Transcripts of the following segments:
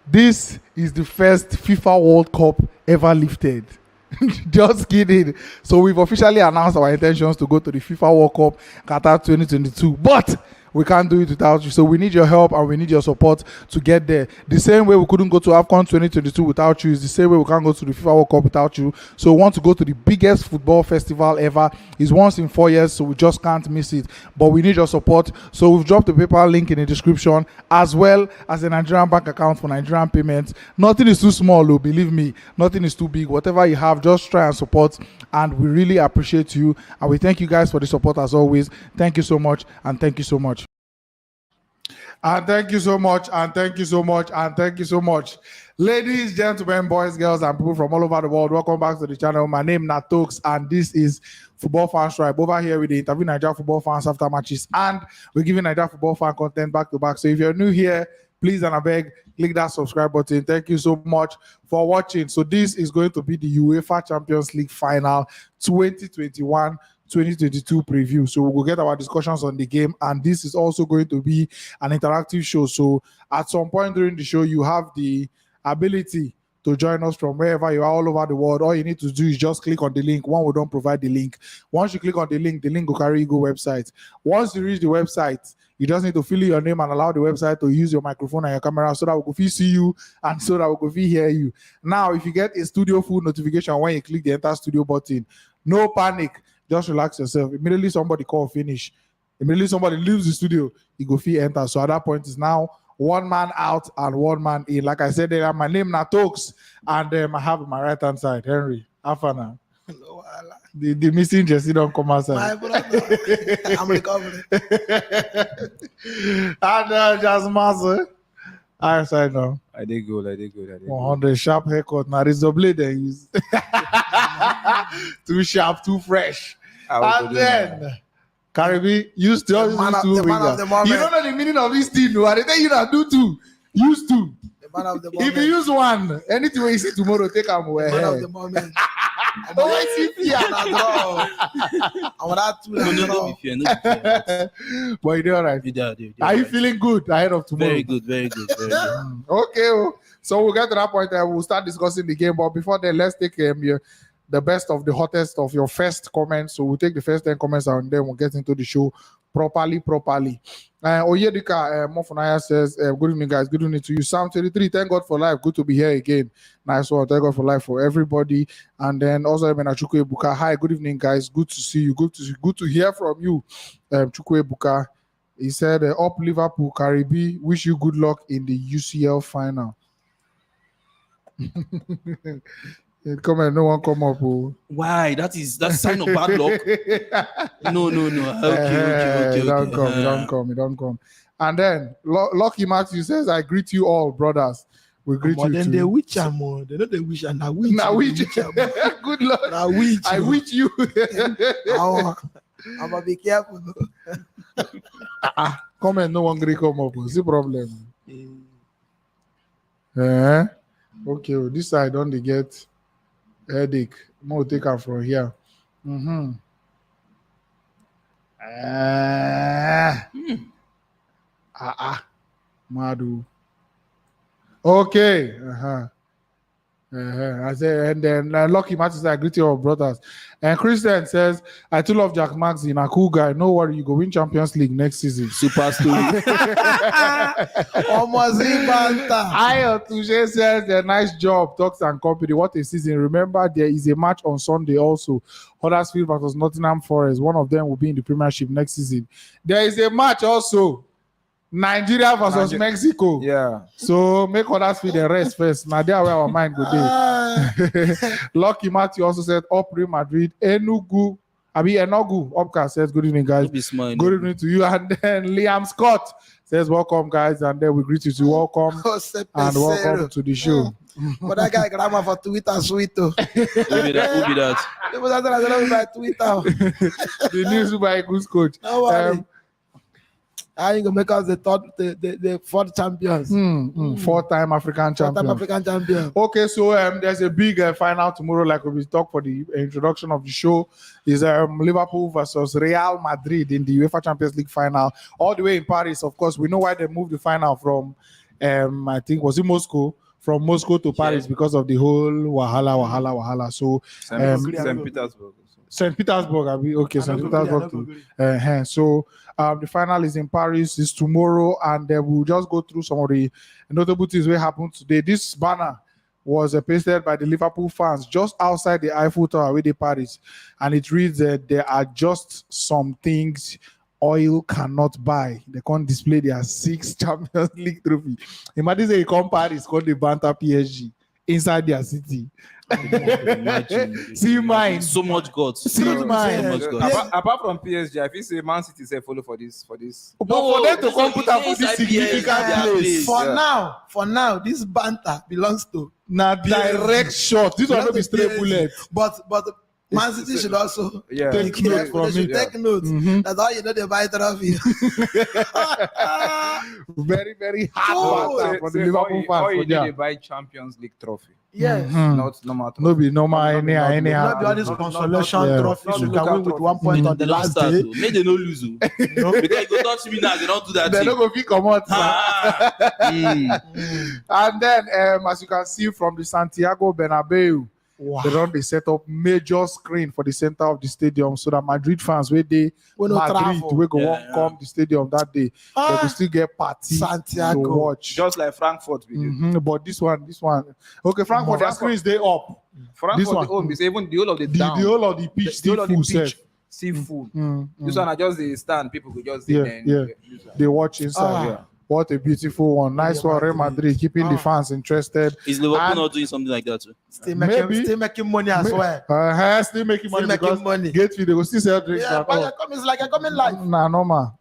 This is the first FIFA World Cup ever lifted. Just kidding. So we've officially announced our intentions to go to the FIFA World Cup Qatar 2022. But we can't do it without you. So we need your help and we need your support to get there. The same way we couldn't go to AFCON 2022 without you is the same way we can't go to the FIFA World Cup without you. So we want to go to the biggest football festival ever. It's once in 4 years, so we just can't miss it. But we need your support. So we've dropped the PayPal link in the description, as well as a Nigerian bank account for Nigerian payments. Nothing is too small, though, believe me. Nothing is too big. Whatever you have, just try and support. And we really appreciate you. And we thank you guys for the support as always. Thank you so much, and thank you so much. And thank you so much, and thank you so much, and thank you so much. Ladies, gentlemen, boys, girls, and people from all over the world, welcome back to the channel. My name is Natokes, and this is Football Fans Tribe. Over here with the interview Nigeria football fans after matches, and we're giving Nigeria football fan content back to back. So if you're new here, please and I beg, click that subscribe button. Thank you so much for watching. So this is going to be the UEFA Champions League Final 2021-2022 preview. So we'll get our discussions on the game, and this is also going to be an interactive show. So at some point during the show, you have the ability to join us from wherever you are all over the world. All you need to do is just click on the link. We don't provide the link. Once you click on the link will carry you to the website. Once you reach the website, you just need to fill in your name and allow the website to use your microphone and your camera so that we can see you and so that we can hear you. Now, if you get a studio full notification when you click the enter studio button, no panic. Just relax yourself. Immediately somebody call finish. Immediately somebody leaves the studio, you go feel enter. So at that point, it's now one man out and one man in. Like I said, my name is Natokes, and I have on my right hand side Henry Afana. The missing Jesse don't come outside. My brother, I'm recovering. And JaxMaxy. I side now. I did good. 100 sharp haircut. Now it's the blade they use. Too sharp, too fresh. And then Karibi, you still use two fingers. You don't know the meaning of this thing, no? I tell you not do two. Use two. The man of the moment. If you use one, anything you see tomorrow, take them away. The man of the moment. Oh, I see fear. I'm not too long. But you're all right. Are you feeling good ahead of tomorrow? Very good. Okay. So we'll get to that point and we'll start discussing the game. But before then, let's take the best of the hottest of your first comments. So we'll take the first 10 comments and then we'll get into the show properly. Oyedika Mofunaya says, good evening, guys. Good evening to you. Psalm 33, thank God for life. Good to be here again. Nice one. Thank God for life for everybody. And then also, Chukwu Ebuka. Hi, good evening, guys. Good to see you. Good to hear from you, Chukwu Ebuka. He said, up Liverpool, Karibi. Wish you good luck in the UCL final. Come no one come up. Oh. Why? That's sign of bad luck. No. Okay. Don't come. And then Lucky Matthew says, I greet you all, brothers. We greet you then too. they witch am more. They know they wish and I witch. Good luck. I witch. I witch you. I'm gonna be careful. Comment no one come up. What's the problem? Okay, this side don't they get headache. More take her from here. Madu. Okay. I say, and then Lucky Matthew says, I greet you all, brothers. And Christian says, I too love JaxMaxy, a cool guy. No worry, you go win Champions League next season. Super story. Almost Ayo Touche says, a nice job, Talks and Company. What a season. Remember, there is a match on Sunday also. Huddersfield versus Nottingham Forest. One of them will be in the Premiership next season. There is a match also. Nigeria versus Mexico. Yeah. So make others feel the rest first. Now there where our mind go there. Lucky Matthew also said up Real Madrid. Enugu Upcast says good evening, guys. Good evening to you. And then Liam Scott says welcome, guys. And then we greet you to welcome and welcome to the show. But that guy grammar for Twitter sweet too. Who be that? It was by Twitter. The new Super Eagles coach. I ain't gonna make us the fourth champions. Four-time African champion. Okay, so there's a big final tomorrow, like we talked for the introduction of the show. Is Liverpool versus Real Madrid in the UEFA Champions League final, all the way in Paris. Of course, we know why they moved the final from I think was it Moscow, from Moscow to Paris because of the whole wahala. So St. Petersburg. St. Petersburg, okay, St. Petersburg too. So the final is in Paris. It's tomorrow, and we'll just go through some of the notable things that happened today. This banner was pasted by the Liverpool fans just outside the Eiffel Tower with the Paris, and it reads that there are just some things oil cannot buy. They can't display their 6 Champions League trophy. Imagine they come Paris, called the banter PSG inside their city. Imagine. See mine. So much guts. See mine. So much guts. Apart from PSG, I feel say Man City say follow for this. But for them to come put up for this significant place. For now, this banter belongs to Now direct shot. This one not be straight bullet. But Man City should also take note from should it. take notes. That's how you know they buy trophy. Very, very hard banter for the Liverpool fans. You need to buy Champions League trophy. Yes. Not normal trophy. No be normal anyhow. Not be all these consolation trophies. You can win with 1 point on the last day. Make they no lose. Because you go touch me now, they don't do that. They don't go fit come out. And then, as you can see from the Santiago Bernabeu, they run the set up major screen for the center of the stadium so that Madrid fans where they Madrid we go come the stadium that day, they will still get party Santiago to watch. Just like Frankfurt. But this one, okay, Frankfurt, their screen is day up. Frankfurt, This one. the home is even the whole of the The down. whole of the pitch The still whole of the full pitch set. still full. This one are just the stand. People could just They watch inside. What a beautiful one. Nice one, Real Madrid, keeping the fans interested. Is Liverpool not doing something like that too? Still Maybe. making money as well. Still making money Still making because money. gate fee, they will still sell drinks. Yeah, but it's like a coming life. Nah, normal.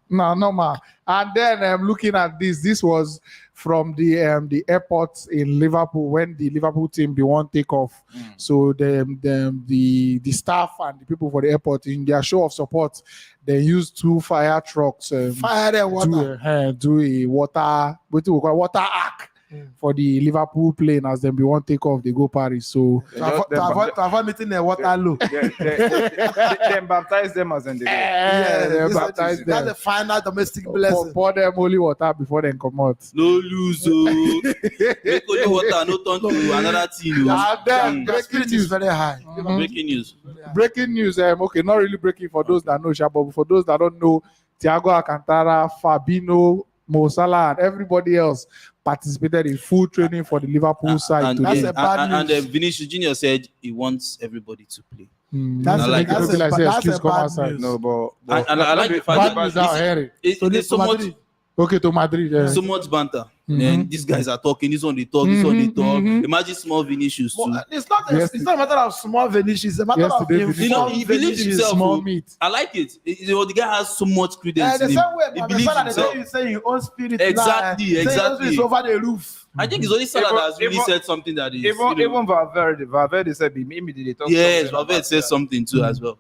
And then looking at this was from the airport in Liverpool when the Liverpool team they won't take off. So the staff and the people for the airport in their show of support, they used 2 fire trucks. Fire and water. Do a water arc for the Liverpool plane as them they won't take off. They go Paris. So To avoid meeting a water low. They baptize them as in the they baptize them. That's the final domestic blessing. Pour them holy water before they come out. No lose. Make only water, no turn to another team. And then The breaking spirit is news. very high. Breaking news. Breaking news. Okay, not really breaking for those that know Sha, but for those that don't know, Thiago Alcantara, Fabinho, Mo Salah, and everybody else participated in full training for the Liverpool side And, today. That's a bad and news. Vinicius Junior said he wants everybody to play. That's I like a- that's it. a- Like say, that's excuse a come bad outside. news. No, but And I like the fact Bad that news now, Harry. it's so much. Madrid. Okay, to Madrid. Yeah. So much banter. And these guys are talking. This one they talk. This one they talk. Imagine small Vinicius too. But it's not a matter of small Vinicius. It's a matter Yesterday, of You know, he informed believes Vinicius. himself. Small oh. meat. I like it. The guy has so much credence. The in same him. way, He but the believes fact that himself. you say your own spirit. Exactly, Saying exactly. it's over the roof. I think it's only Salah Even- that has really even- said something that is. even Valverde said maybe they talk. Yes, something Valverde about said something too as well.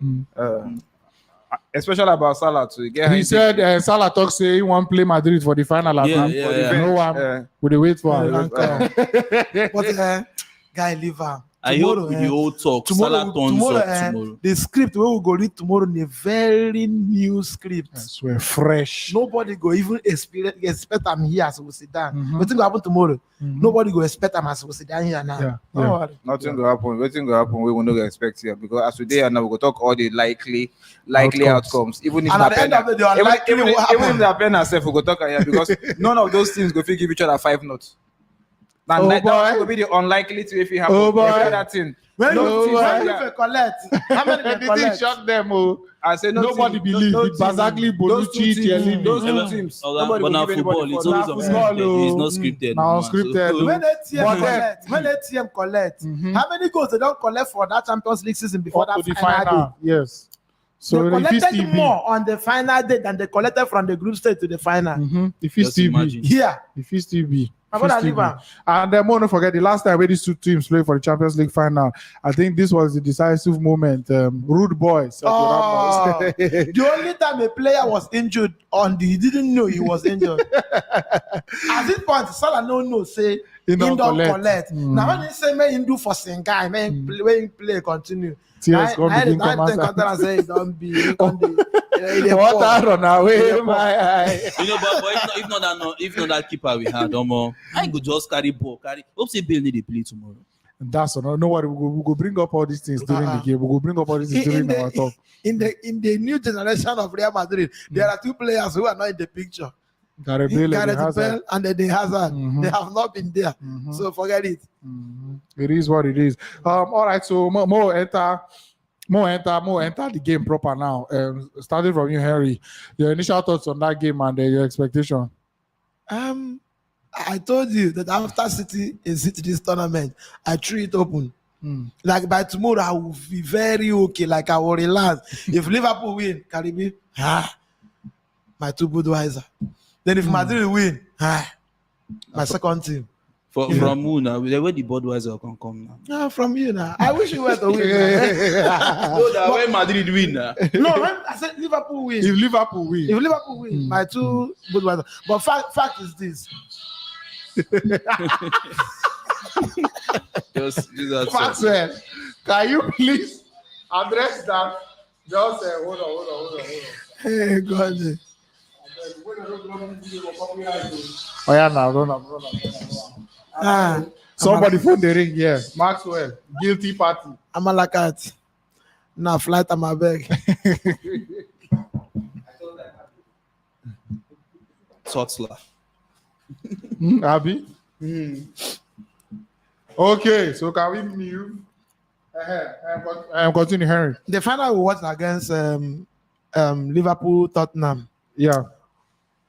especially about Salah too. He said Salah talk say he want play Madrid for the final. No one would they wait for him. But guy, leave her. I hope with the old talk, Salah turns up tomorrow. The script we will go read tomorrow in a very new script. I swear, fresh. Nobody go even expect I'm here as we sit down. What thing go happen tomorrow? Nobody go expect I'm as we sit down here now. Yeah. Don't worry. nothing will happen. Nothing will happen. We will not expect here because as today and now we will talk all the likely outcomes. Even if And at the end of the day, unlikely will even if happen. the pen herself, we will talk here because none of those things go fit give each other 5 notes. That will be the unlikely to if it happen. Oh boy. Every other thing. When No, you why? collect, how many they The thing collect? shock them. Oh. I say Nobody believe it. Bazagli, Bonucci, Chiellini. Those Yeah, two teams. but Nobody will now give football, anybody it's for always that. football, it's not scripted. Now man. scripted. So- When ATM But collect, when ATM collect, how many goals they don't collect for that Champions League season before Up to that the final day? final. Yes. So They if it's collected TB, more on the final day than they collected from the group stage to the final. if it's Just TB, imagine. Here, if it's TB. I'm gonna leave her. And then don't forget the last time where these two teams played for the Champions League final. I think this was the decisive moment. Rude boy. Oh, the only time a player was injured he didn't know he was injured. At this point, Salah no say He don't don't collect. collect. Now when he say man he do for Sengai, man play continue. Tears come begin come I outside. say don't be. Water run away, my eye. You know, but if not that keeper we had, I could just carry ball, carry. Hope say Bale need to play tomorrow. That's all. No worry, we go bring up all these things during the game. We go bring up all these things during our talk. In the new generation of Real Madrid, there are 2 players who are not in the picture. Gareth Bale and then the Hazard. They have not been there. So forget it. It is what it is. All right, so Mo enter the game proper now. Starting from you, Henry. Your initial thoughts on that game and your expectation. I told you that after City is hit this tournament, I threw it open. Like by tomorrow, I will be very okay. Like I will relax. If Liverpool win, Karibi, my 2 Budweiser. Then if Madrid win, my second team. From who now? Where the Budweiser can come now? Yeah, from you now. I wish you were to win. So that when Madrid win now. No, I said Liverpool win. If Liverpool win, my 2 Budweiser. But fact is this. Just Maxwell, can you please address that? Just hold on. Hey, God. Oh yeah, now run. Somebody phone the ring. Yeah, Maxwell, guilty party. I'm a lakat. Now flight on my bag. Totsla. Abby. Okay, so can we move? I'm continuing, Henry. The final we watched against Liverpool Tottenham. Yeah.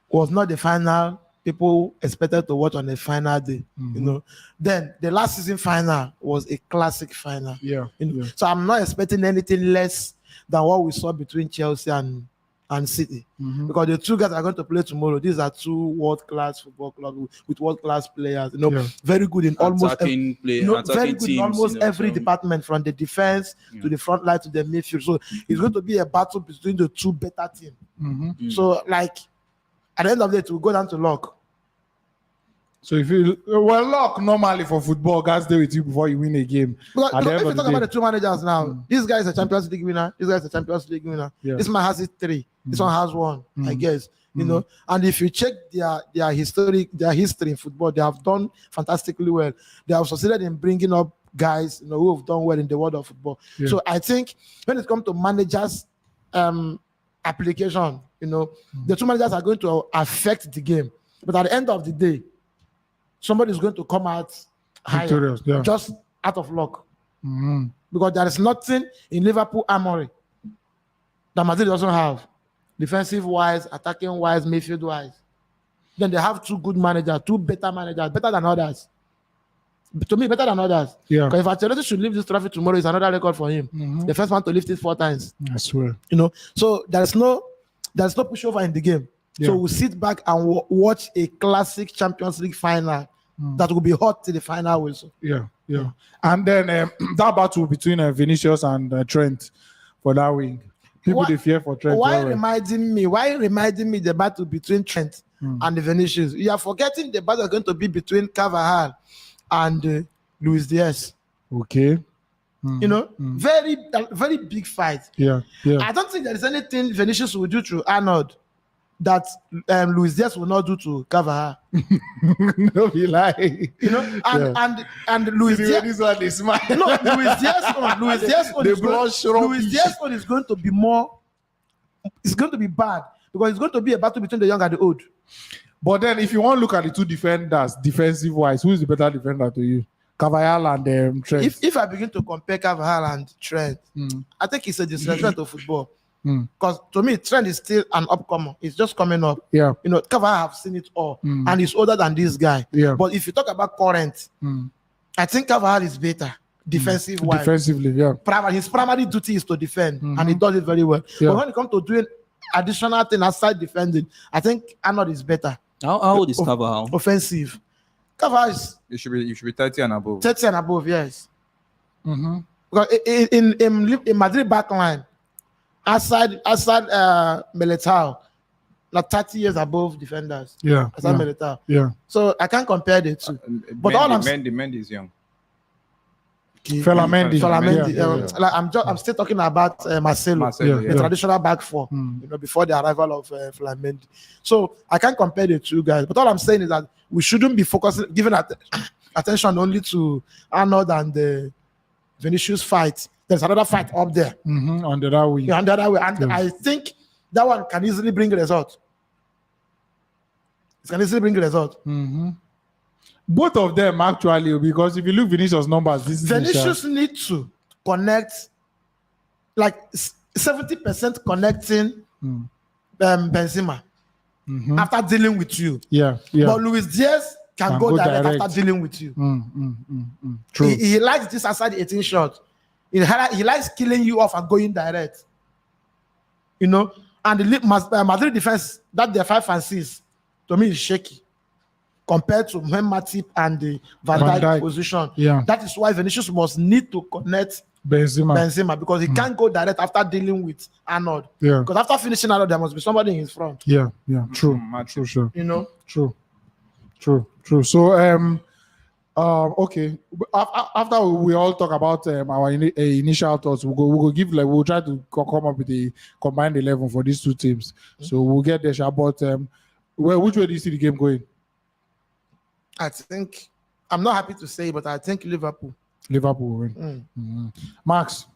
Was not the final people expected to watch on the final day, you know. Then the last season final was a classic final. Yeah. You know? So I'm not expecting anything less than what we saw between Chelsea and City. Because the 2 guys are going to play tomorrow. These are 2 world-class football clubs with world-class players, you know, very good in almost very good in almost every department, from the defense to the front line to the midfield. So it's going to be a battle between the 2 better teams. So like at the end of the day, we'll go down to luck. So if you luck normally for football, guys stay with you before you win a game. Because, if you talk about the 2 managers now, this guy is a Champions League winner. This guy is a Champions League winner. Yeah. This man has it 3. This one has 1, I guess. You know, and if you check their history in football, they have done fantastically well. They have succeeded in bringing up guys, you know, who have done well in the world of football. Yeah. So I think when it comes to managers' application, you know, the 2 managers are going to affect the game. But at the end of the day, somebody is going to come out higher, just out of luck. Because there is nothing in Liverpool armory that Madrid doesn't have. Defensive-wise, attacking-wise, midfield-wise. Then they have 2 good managers, 2 better managers, better than others. To me, better than others. Yeah. Because if Ancelotti should lift this trophy tomorrow, it's another record for him. The first one to lift it 4 times. I swear. You know, so there's no pushover in the game. Yeah. So we'll sit back and watch a classic Champions League final that will be hot till the final whistle. Yeah. And then that battle between Vinicius and Trent for that wing. People they fear for Trent. Why reminding me the battle between Trent and the Vinicius? You are forgetting the battle going to be between Carvajal and Luis Diaz. Okay. You know, very big fight. Yeah. I don't think there is anything Vinicius will do to Arnold that Luis Diaz will not do to Carvajal. No, he lie. You know, and Luis Diaz. This one is smart. No, Luis Diaz is going to be more. It's going to be bad because it's going to be a battle between the young and the old. But then, if you want to look at the 2 defenders, defensive-wise, who is the better defender to you? Carvajal and Trent. If I begin to compare Carvajal and Trent, I think it's a disrespect to football. Because to me, Trent is still an upcomer. It's just coming up. Yeah. You know, Carvajal have seen it all. And he's older than this guy. Yeah. But if you talk about current, I think Carvajal is better defensive-wise. Defensively, yeah. His primary duty is to defend, and he does it very well. Yeah. But when it comes to doing additional thing outside defending, I think Arnold is better. How old is Carvajal? Offensive. Carvajal is... You should be 30 and above. 30 and above, yes. Because in Madrid backline, outside Militao, like 30 years above defenders. Yeah. Outside Militao. Yeah. So I can't compare the 2. But the Mendy is young. Felamendi. Yeah. Like I'm still talking about Marcelo, the traditional back four, before the arrival of Felamendi. So I can't compare the two guys, but all I'm saying is that we shouldn't be giving attention only to Arnold and the Vinicius fight. There's another fight up there on the other way. Yeah, on the other way, and I think that one can easily bring a result. It can easily bring a result. Both of them actually, because if you look Vinicius' numbers, Vinicius need to connect like 70% connecting Benzema after dealing with you. Yeah. But Luis Diaz can go direct after dealing with you. True. He likes this outside the 18 shot. He likes killing you off and going direct. You know, and the Madrid defense, that their 5 and 6, to me is shaky compared to Matip and the Van Dijk position. Yeah. That is why Vinicius must need to connect Benzema because he can't go direct after dealing with Arnold. Yeah. Because after finishing Arnold, there must be somebody in his front. Yeah. True. True. You know? True. So okay. After we all talk about our initial thoughts, we'll try to come up with a combined 11 for these two teams. So we'll get there. But which way do you see the game going? I think I'm not happy to say, but I think Liverpool will win. Max,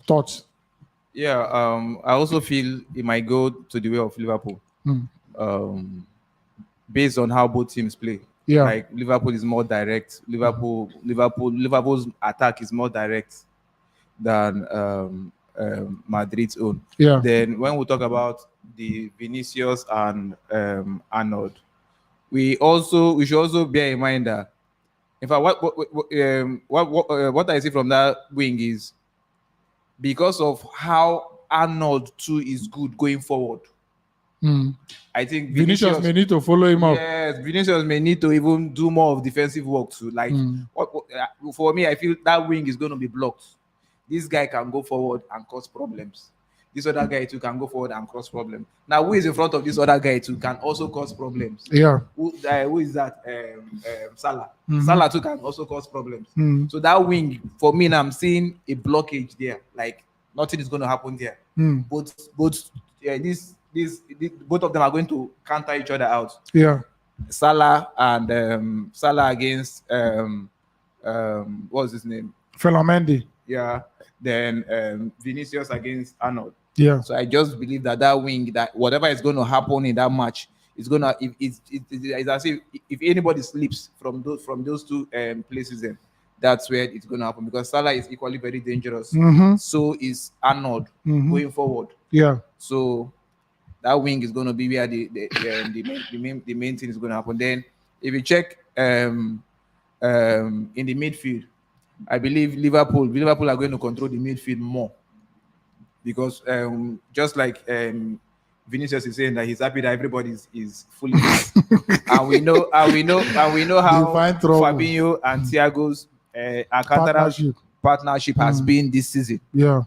thoughts? Yeah, I also feel it might go to the way of Liverpool. Based on how both teams play. Yeah. Like Liverpool is more direct. Liverpool's attack is more direct than Madrid's own. Yeah. Then when we talk about the Vinicius and Arnold, we should also bear in mind that in fact what I see from that wing is because of how Arnold too is good going forward. I think Vinicius may need to follow him up. Yes, Vinicius may need to even do more of defensive work too. Like for me, I feel that wing is going to be blocked. This guy can go forward and cause problems. This other guy too can go forward and cause problems. Now, who is in front of this other guy too can also cause problems. Yeah. Who is that? Salah. Salah too can also cause problems. So that wing, for me, now I'm seeing a blockage there. Like nothing is going to happen there. Both of them are going to counter each other out. Yeah. Salah and Salah against what's his name? Felamendi. Yeah. Then Vinicius against Arnold. Yeah. So I just believe that wing, that whatever is going to happen in that match, is going to it's as if anybody slips from those two places, then that's where it's going to happen because Salah is equally very dangerous. So is Arnold going forward. Yeah. So that wing is going to be where the main thing is going to happen. Then if you check in the midfield, I believe Liverpool are going to control the midfield more because just like Vinicius is saying that he's happy that everybody is fully fit. and we know how Fabinho and Thiago's partnership has been this season. Yeah.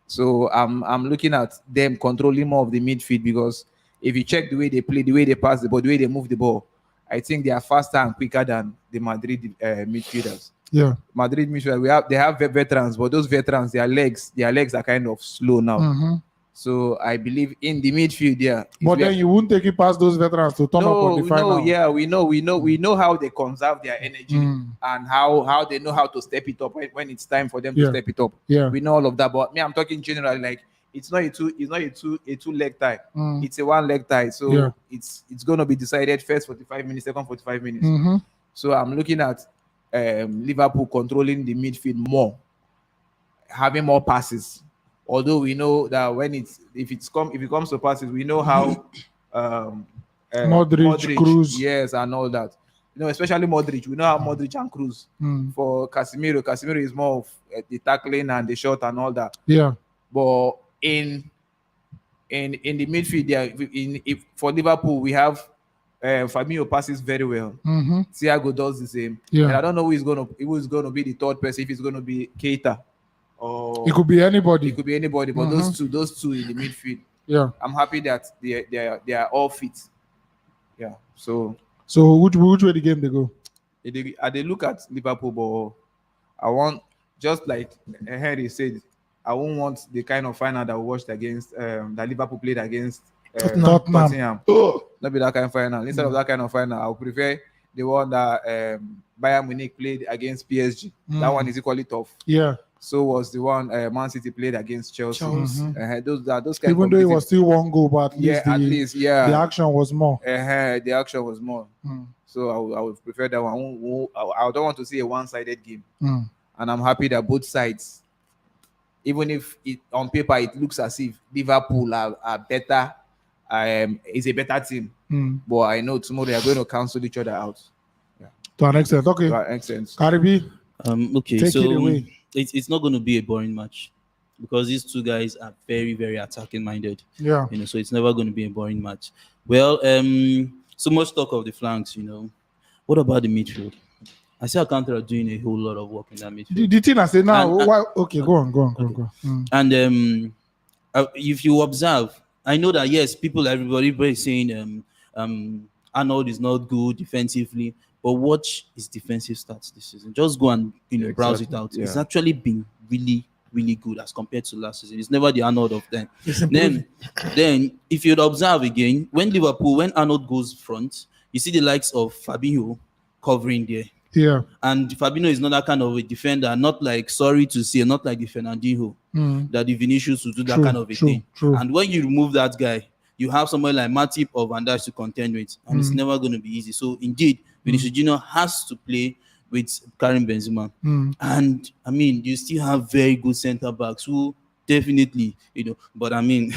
So I'm looking at them controlling more of the midfield because if you check the way they play, the way they pass the ball, the way they move the ball, I think they are faster and quicker than the Madrid midfielders. Yeah. Madrid midfield, they have veterans, but those veterans, their legs are kind of slow now. Mm-hmm. So I believe in the midfield, yeah. But then you won't take it past those veterans to turn up on the final. No, yeah, we know how they conserve their energy and how they know how to step it up when it's time for them to step it up. Yeah. We know all of that. But me, I'm talking generally, like it's not a two leg tie. It's a one leg tie. So it's gonna be decided first 45 minutes, second 45 minutes. Mm-hmm. So I'm looking at Liverpool controlling the midfield more, having more passes. Although we know that if it comes to passes, we know how Modric, Cruz, yes, and all that. You know, especially Modric. We know how Modric and Cruz. For Casemiro is more of the tackling and the shot and all that. Yeah. But in the midfield, for Liverpool, we have Fabinho passes very well. Mm-hmm. Thiago does the same. Yeah. And I don't know who is going to be the third person. If it's going to be Keita. It could be anybody. But those two in the midfield. Yeah. I'm happy that they are all fit. Yeah. So which way the game they go? they look at Liverpool, but I want, just like Henry said, I won't want the kind of final that we watched against that Liverpool played against Tottenham. Not be that kind of final. Instead of that kind of final, I would prefer the one that Bayern Munich played against PSG. That one is equally tough. Yeah. So was the one Man City played against Chelsea. Those kind even though it was still one goal, but at least the action was more. The action was more. So I would prefer that one. I don't want to see a one-sided game. And I'm happy that both sides, even if on paper it looks as if Liverpool are better, is a better team. But I know tomorrow they are going to cancel each other out. Yeah. To an extent, okay. To an extent. Karibi, okay, take so it away. It's not going to be a boring match because these two guys are very, very attacking minded. Yeah. So it's never going to be a boring match. Well, so much talk of the flanks. What about the midfield? I see Alcantara doing a whole lot of work in that midfield. The thing I say now, okay, go on. And if you observe, I know that yes, everybody is saying Arnold is not good defensively, but watch his defensive stats this season. Just go and browse it out. Yeah. It's actually been really, really good as compared to last season. It's never the Arnold of them. Then if you'd observe again, when Arnold goes front, you see the likes of Fabinho covering there. Yeah. And Fabinho is not that kind of a defender, not like the Fernandinho, that the Vinicius will do that kind of a thing. True. And when you remove that guy, you have someone like Matip or Van Dijk to contend with, and it's never going to be easy. So indeed, Vinicius Junior has to play with Karim Benzema. And I mean, you still have very good centre backs who definitely, but I mean,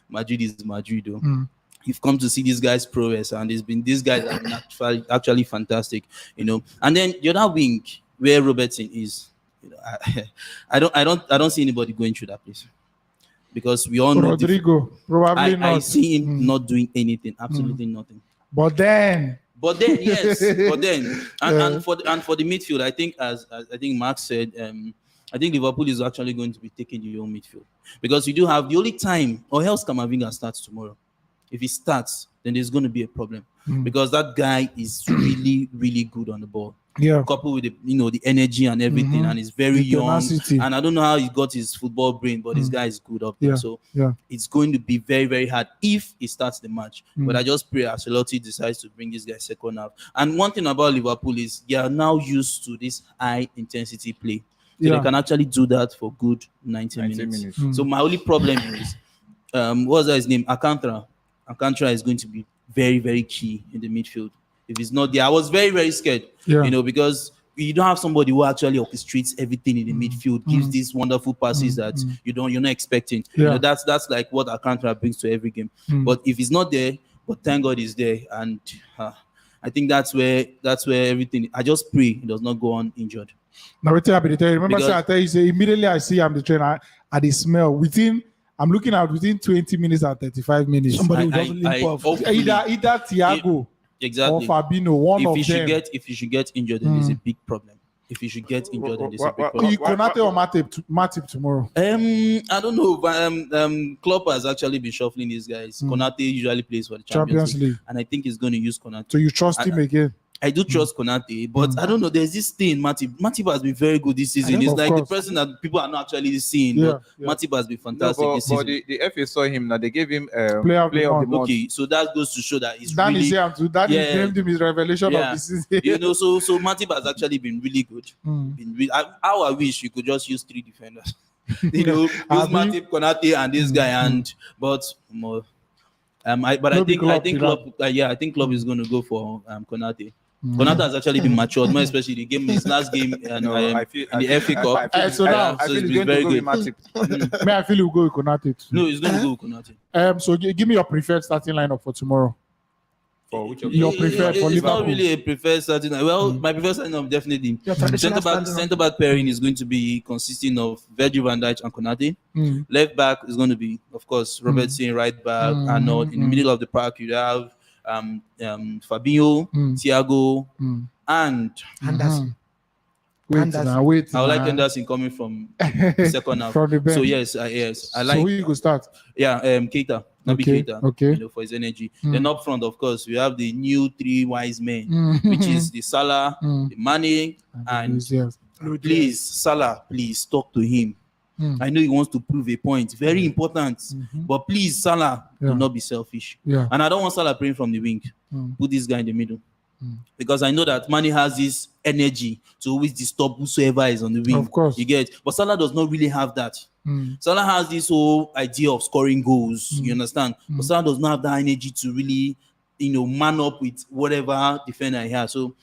Madrid is Madrid, though. You've come to see these guys' prowess, and these guys are actually fantastic, And then the other wing where Robertson is, I don't see anybody going through that place, because we all know Rodrigo probably not. I see him not doing anything, absolutely nothing. But then yes, and for the midfield, I think as I think Mark said, I think Liverpool is actually going to be taking the whole midfield, because you do have the only time, or else Camavinga starts tomorrow. If he starts, then there's going to be a problem, because that guy is really, really good on the ball. Yeah. Coupled with the energy and everything, and he's very young. And I don't know how he got his football brain, but this guy is good up there. Yeah. So it's going to be very, very hard if he starts the match. But I just pray Ancelotti decides to bring this guy second half. And one thing about Liverpool is they are now used to this high intensity play. So they can actually do that for good 90 minutes. So my only problem is, what's his name? Alcantara is going to be very, very key in the midfield. If it's not there, I was very, very scared, because you don't have somebody who actually orchestrates everything in the midfield, gives these wonderful passes that you're not expecting. That's like what Alcantara brings to every game. But if he's not there, but thank God he's there, and I think that's where everything. I just pray he does not go on injured. Now, remember, I tell you, say immediately I see I'm the trainer, I the smell I'm looking at within 20 minutes and 35 minutes. Somebody doesn't limp off. Either Thiago or Fabinho, one of them. If you should get injured, then there's a big problem. If you should get injured, then there's a big problem. Konate or Matip tomorrow? I don't know. But Klopp has actually been shuffling these guys. Konate usually plays for the Champions League, and I think he's going to use Konate. So you trust him again? I do trust Konate, but I don't know. There's this thing, Matip. Matip has been very good this season. It's like the person that people are not actually seeing. But Matip has been fantastic this season. But the FA saw him now. They gave him player of the month. Okay, so that goes to show that he's that really. That is named him his revelation of the season. So Matip has actually been really good. How I wish you could just use 3 defenders. Use Matip, Konate, and this guy. I think Klopp is going to go for Konate. Konate has actually been matured, more especially his last game in the FA Cup. I feel he's going to go with Matip. I feel he'll go with Konate too. No, he's going to go with Konate. So give me your preferred starting lineup for tomorrow. For which of your preferred for Liverpool? It's not really a preferred starting lineup. Well, my preferred starting lineup definitely. Centre back pairing is going to be consisting of Virgil van Dijk and Konate. Left back is going to be, of course, Robertson. Right back, Arnold. In the middle of the park, you have Fabinho, Thiago, and Anderson. Wait. I would like Henderson coming from the second half. From the bench. So yes, I like. So who you go start? Yeah, Keita. Naby Keita. Okay. For his energy. Then up front, of course, we have the new three wise men, which is the Salah, the Mane, and please, Salah, please talk to him. I know he wants to prove a point. Very important. But please, Salah, do not be selfish. Yeah. And I don't want Salah playing from the wing. Put this guy in the middle. Because I know that Mane has this energy to always disturb whosoever is on the wing. Of course. You get. But Salah does not really have that. Salah has this whole idea of scoring goals. You understand? But Salah does not have that energy to really, man up with whatever defender he has. So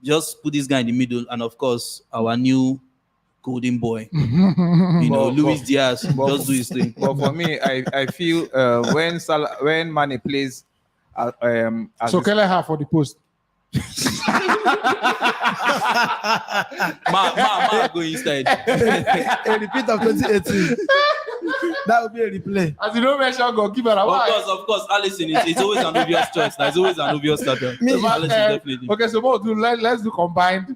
just put this guy in the middle. And of course, our new golden boy, Luis Diaz, just do his thing. But for me, I feel when Mane plays, so Kelleher for the post. Ma go inside. A repeat of 2018. That would be a replay. As you don't mention goalkeeper, of course, Alisson is always an obvious choice. There's always an obvious starter. Alisson definitely. Okay, so let's do combined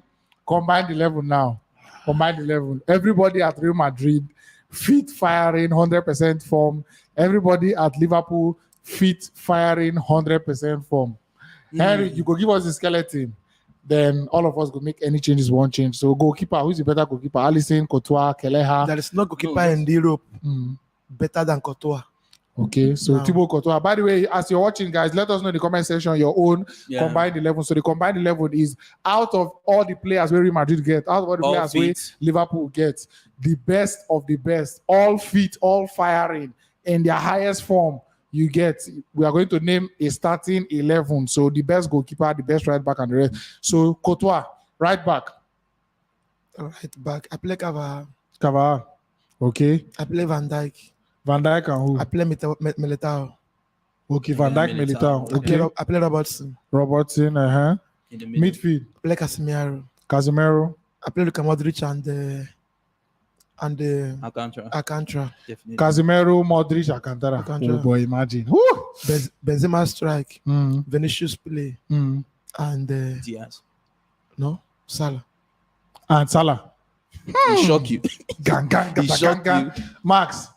11 now. Combined 11. Everybody at Real Madrid fit firing 100% form. Everybody at Liverpool fit firing 100% form. Henry, you go give us the skeleton. Then all of us go make any changes, one change. So goalkeeper, who's the better goalkeeper? Alisson, Courtois, Kelleher. There is no goalkeeper in Europe better than Courtois. Okay, so Thibaut Courtois. By the way, as you're watching, guys, let us know in the comment section your own combined 11. So the combined 11 is out of all the players where Real Madrid get, out of all the players where Liverpool gets, the best of the best, all fit, all firing, in their highest form. You get, we are going to name a starting 11. So the best goalkeeper, the best right back, and the rest. So Courtois, right back. Right back. I play Cavara. Okay. I play Van Dijk. Van Dijk and who? I play Militao. Okay, Van Dijk, Militao. Okay. I play Robertson. In the middle. Midfield. I play Casemiro. I play Luka Modric and Alcantara. Definitely. Casemiro, Modric, Alcantara. Oh boy, imagine. Benzema strike. Vinicius play. And Diaz. No, Salah. And Salah. He shock you. Gang. Max.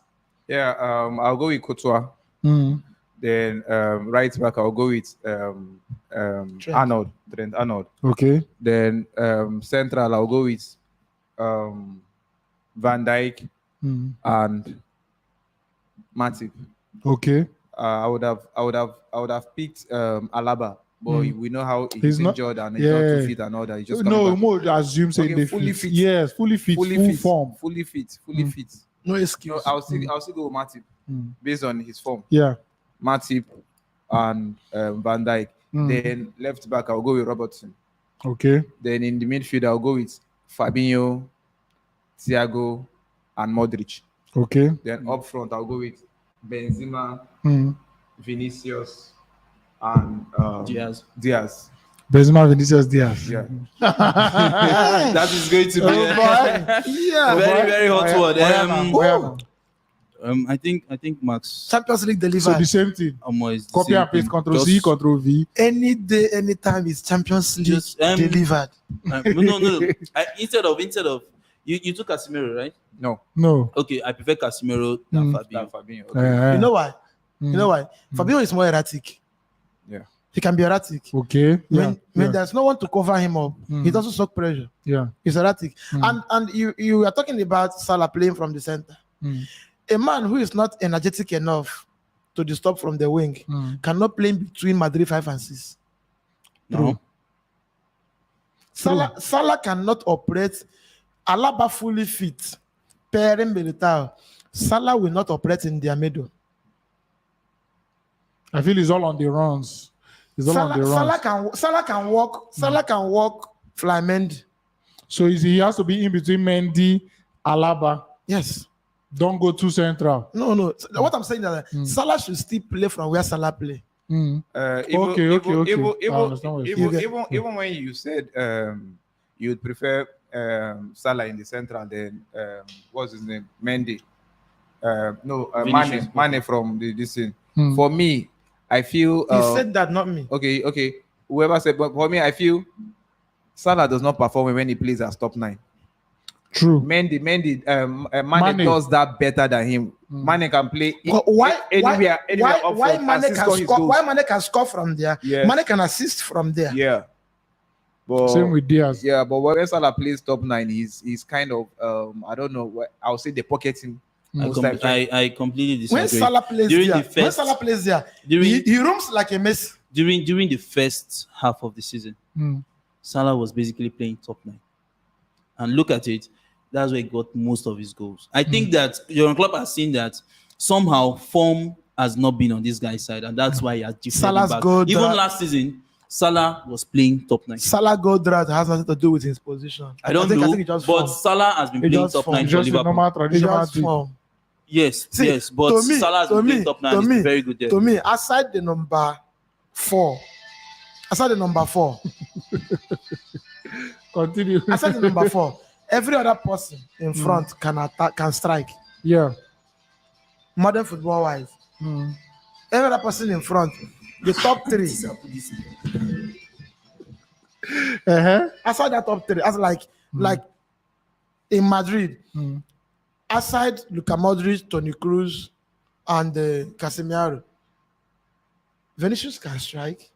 Yeah, I'll go with Courtois. Then right back, I'll go with Trent Arnold. Okay. Then central, I'll go with Van Dijk and Matip. Okay. I would have picked Alaba, but we know how he's injured and he's not too fit and all that. He just more assume saying fully fit. Yes, fully fit, full form. Fully fit. No excuse. No, I'll still go with Matip based on his form. Yeah. Matip and Van Dijk. Then left back, I'll go with Robertson. Okay. Then in the midfield, I'll go with Fabinho, Thiago, and Modric. Okay. Then up front, I'll go with Benzema, Vinicius, and Diaz. Benzema, Vinicius, Diaz. Yeah. That is going to be very, very hot word. I think Max. Champions League delivered. So the same thing. Copy and paste, Control C, Control V. Any day, anytime, it's Champions League delivered. No. Instead of you took Casemiro, right? No. Okay, I prefer Casemiro than Fabinho. Okay. You know why? Fabinho is more erratic. Yeah. He can be erratic. Okay. When there's no one to cover him up, he doesn't suck pressure. Yeah. He's erratic. And you are talking about Salah playing from the center. A man who is not energetic enough to disturb from the wing cannot play between Madrid 5 and 6. No. Salah cannot operate. Alaba fully fit. Pairing Militao. Salah will not operate in their middle. I feel he's all on the runs. Salah can walk. Salah can walk. Mendy. So he has to be in between Mendy, Alaba. Yes. Don't go too central. No. What I'm saying is that Salah should still play from where Salah play. Even when you said you would prefer Salah in the central, then what's his name? Mendy. Mane from this thing. For me, I feel he said that, not me. Okay. Whoever said, but for me, I feel Salah does not perform when he plays as top 9. True. Mane does that better than him. Mane can play anywhere. Why Mane can score? Why Mane can score from there? Yes. Mane can assist from there. Yeah. But, Same with Diaz. Yeah, but when Salah plays top 9, he's kind of I don't know. I'll say they pocket him. I completely disagree. When Salah plays there, he roams like a mess. During the first half of the season, Salah was basically playing top 9. And look at it, that's where he got most of his goals. I think that Jurgen Klopp has seen that somehow form has not been on this guy's side, and that's why he has Salah's back. goal Even last season, Salah was playing top 9. Salah goal drought has nothing to do with his position. I think but form. Salah has been playing top 9 for Liverpool. Normal traditional form. Yes, but Salah has been playing top 9. He's very good there. To me, aside the number 4. Continue. Aside the number 4, every other person in front can attack, can strike. Yeah. Modern football wise, every other person in front, the top 3. Aside that top 3, as like in Madrid, aside Luka Modric, Toni Kroos, and Casemiro, Vinicius can strike.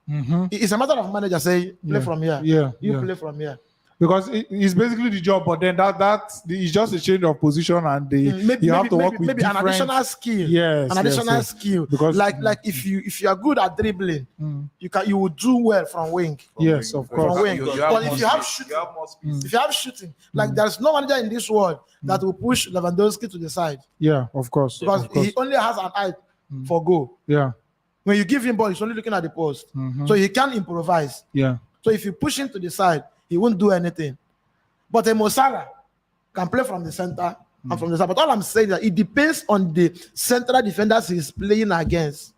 It's a matter of manager saying play from here. Play from here. Because it's basically the job, but then that is just a change of position, and you have to work with maybe an additional skill. Yes, an additional skill. Because like if you are good at dribbling, you will do well from wing. Yes, of course. From wing. But if you have shooting, like there's no manager in this world that will push Lewandowski to the side. Yeah, of course. Because he only has an eye for goal. Yeah. When you give him ball, he's only looking at the post. So he can't improvise. Yeah. So if you push him to the side, he won't do anything. But a Mo Salah can play from the center and from the side. But all I'm saying is that it depends on the central defenders he's playing against.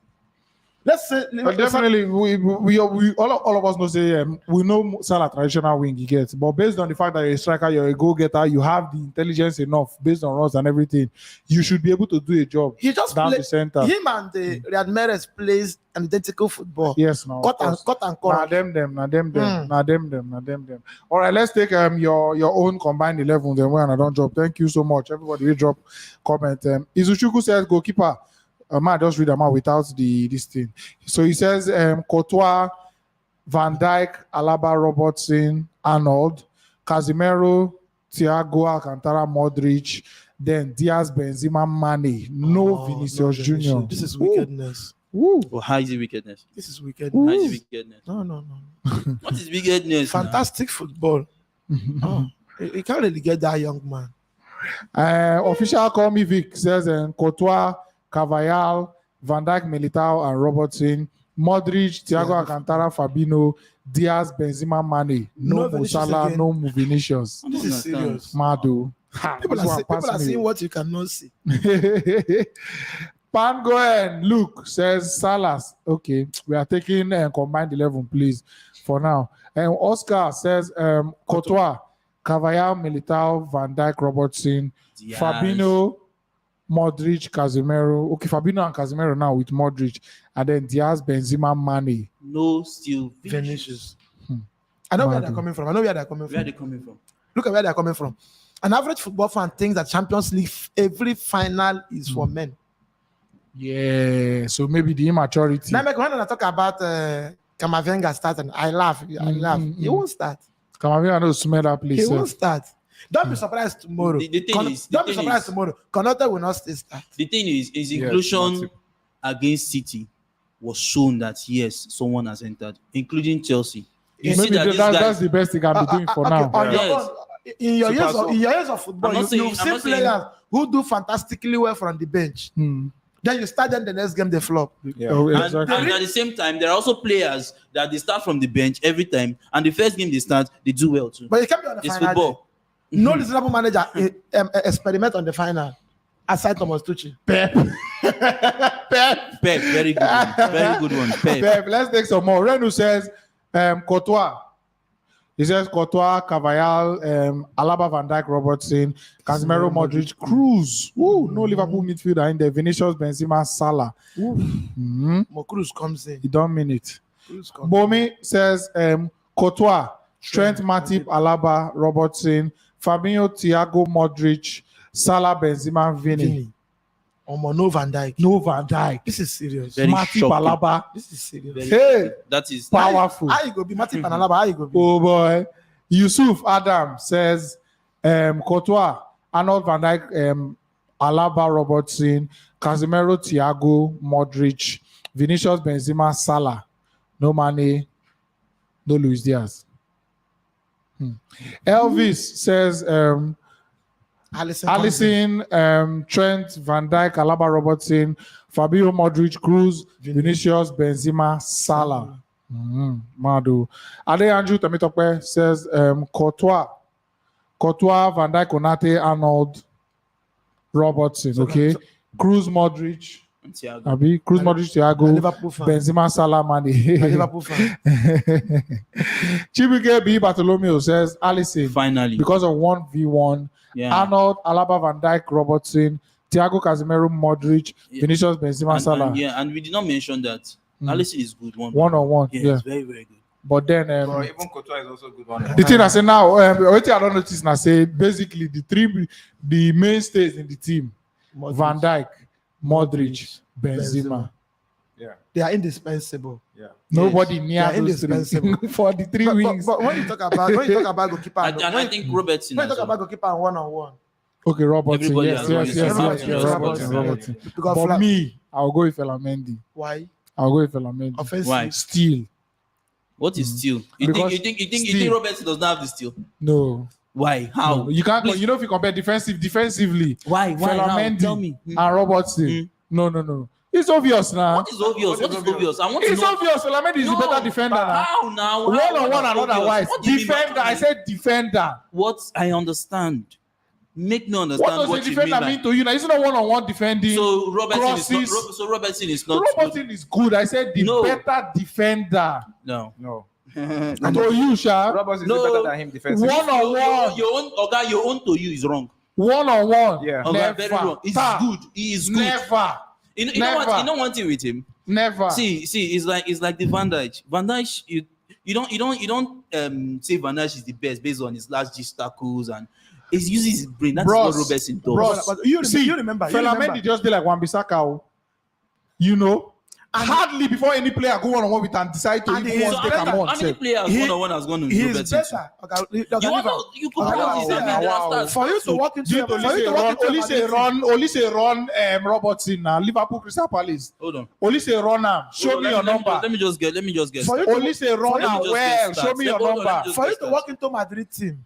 Let's say definitely we all of us know say we know Salah traditional wing he gets, but based on the fact that you're a striker, you're a goal getter, you have the intelligence enough based on runs and everything, you should be able to do a job. He just down the center. Him and Riyad Mahrez plays an identical football. Yes, now cut and cut. Now them. All right, let's take your own combined 11. Then when I don't drop. Thank you so much, everybody. We drop comment. Izuchuku says goalkeeper. I might just read them out without this thing. So he says Courtois, Van Dijk, Alaba, Robertson, Arnold, Casemiro, Thiago, Alcantara, Modric, then Diaz, Benzema, Mane. No Vinicius Jr. This is wickedness. Well, how is it wickedness? This is wickedness. How is it wickedness? No. What is wickedness? Fantastic football. You can't really get that young man. Official Call Me Vic says Courtois, Carvajal, Van Dijk, Militao, and Robertson, Modric, Thiago Alcantara, Fabinho, Diaz, Benzema, Mane. No Mo Salah, no Vinicius. This is serious. Madu. People are seeing what you cannot see. Pangoen Luke says Salas. Okay, we are taking combined 11, please, for now. And Oscar says Courtois, Carvajal, Militao, Van Dijk, Robertson, Diaz. Fabinho, Modric, Casemiro. Okay, Fabinho and Casemiro now with Modric, and then Diaz, Benzema, Mane. No, still Vinicius. I know where they're coming from. Where are they coming from? Look at where they're coming from. An average football fan thinks that Champions League every final is for men. Yeah, so maybe the immaturity. Now, when I talk about Camavinga starting, I laugh. He won't start. Camavinga knows to smell that place. He won't start. Don't be surprised tomorrow. Don't be surprised tomorrow. Konate will not stay start. The thing is, his inclusion against City was shown that yes, someone has entered, including Chelsea. You see that that's the best he can be doing for now. In your years of football, you've seen players who do fantastically well from the bench. Then you start them the next game, they flop. Yeah. And at the same time, there are also players that they start from the bench every time, and the first game they start, they do well too. But you can't be on the final. Football. No reasonable manager experiment on the final aside Thomas Tuchel. Pep, very good one. Very good one. Pep. Let's take some more. Renu says Courtois. He says Courtois, Carvajal, Alaba, Van Dijk, Robertson, Casemiro, Modric, Cruz. No Liverpool midfielder in there. Vinicius, Benzema, Salah. Cruz comes in. You don't mean it. Bomi says Courtois, Trent, Matip, Alaba, Robertson, Fabinho, Thiago, Modric, Salah, Benzema, Vini. No Van Dijk. No Van Dijk. This is serious. Very Matip shocking. Alaba. This is serious. Very Hey, shocking. That is powerful. How you go be Matip and Alaba? How you go be? Oh boy. Yusuf Adam says Courtois, Arnold Van Dijk, Alaba, Robertson, Casemiro, Thiago, Modric, Vinicius, Benzema, Salah. No Mane, no Luis Diaz. Elvis says Alisson, Trent, Van Dijk, Alaba, Robertson, Fabio, Modric, Cruz, Vinicius, Benzema, Salah. Madu. Ade Andrew Temitope says Courtois, Van Dijk, Konate, Arnold, Robertson. Okay, Cruz, Modric, Thiago. Cruz, Modric, Thiago, Benzema, Salah, Mane. Liverpool fan. Chibuke B. Bartholomew says Alisson. Finally. Because of 1v1. Yeah. Arnold, Alaba, Van Dijk, Robertson, Thiago, Casemiro, Modric, Vinicius, Benzema, Salah. And we did not mention that Alisson is good One-on-one. Yeah. It's very, very good. But then But even Courtois is also good one. the thing I say now, what I don't notice now, say basically the mainstays in the team, Van Dijk, Modric, Benzema. Yeah. They are indispensable. Yeah. Nobody near They are those three indispensable. for the three wings. But when you talk about goalkeeper, I think Robertson. when you as talk well. about goalkeeper and one-on-one, Okay, Robertson. Everybody Yes, has yes, one. yes, Everybody yes, has Robertson. one. Robertson. because But me, I'll go with Felamendi. why I'll go with Felamendi. offensive? Why? Steal. What is steal? You Because think steal. Robertson does not have the steal? No. Why? How? No. You can't. Please. You know, if you compare defensively, Why? How? Felamendi Tell me. and Robertson. No. It's obvious now. What is obvious? What is obvious? I want to It's know. obvious. Felamendi is the better defender now. How now? One-on-one and otherwise. What do you mean by Defender. I said defender. What I understand. Make me What understand does what a you mean defender by. mean to you? Now, it's not one-on-one defending. So Robertson is not. crosses. So Robertson is not. Robertson is good. I said the No. better defender. No. No. To you, Sha. Roberts is No. better than him defensively. One-on-one. Your own to you is wrong. One-on-one. Yeah. Oga, Never. very wrong. He's Ta. good. He is good. Never. You know what? Never. You know one thing with him. Never. See, it's like the Van Dijk. Van Dijk, you don't say Van Dijk is the best based on his last G tackles and he uses his brain. That's Bros, what Robertson does. bros. But you remember. Felamendi just did like Wan-Bissaka. You know, hardly before any player go one-on-one with and decide to And even he want is to take better. him on. How many sef. players He- one-on-one has gone with He is Robertson? better. Okay, You could Wow, practice wow, and then wow. start. for you to walk into Did Olise run Robertson now Liverpool Crystal Palace. Hold on. Olise run am. Show Hold me on, your number. Let me just get. For you to- Olise run Let me am just well. get Show stats. me your Hold on, let me number. just for you get to stats. walk into Madrid team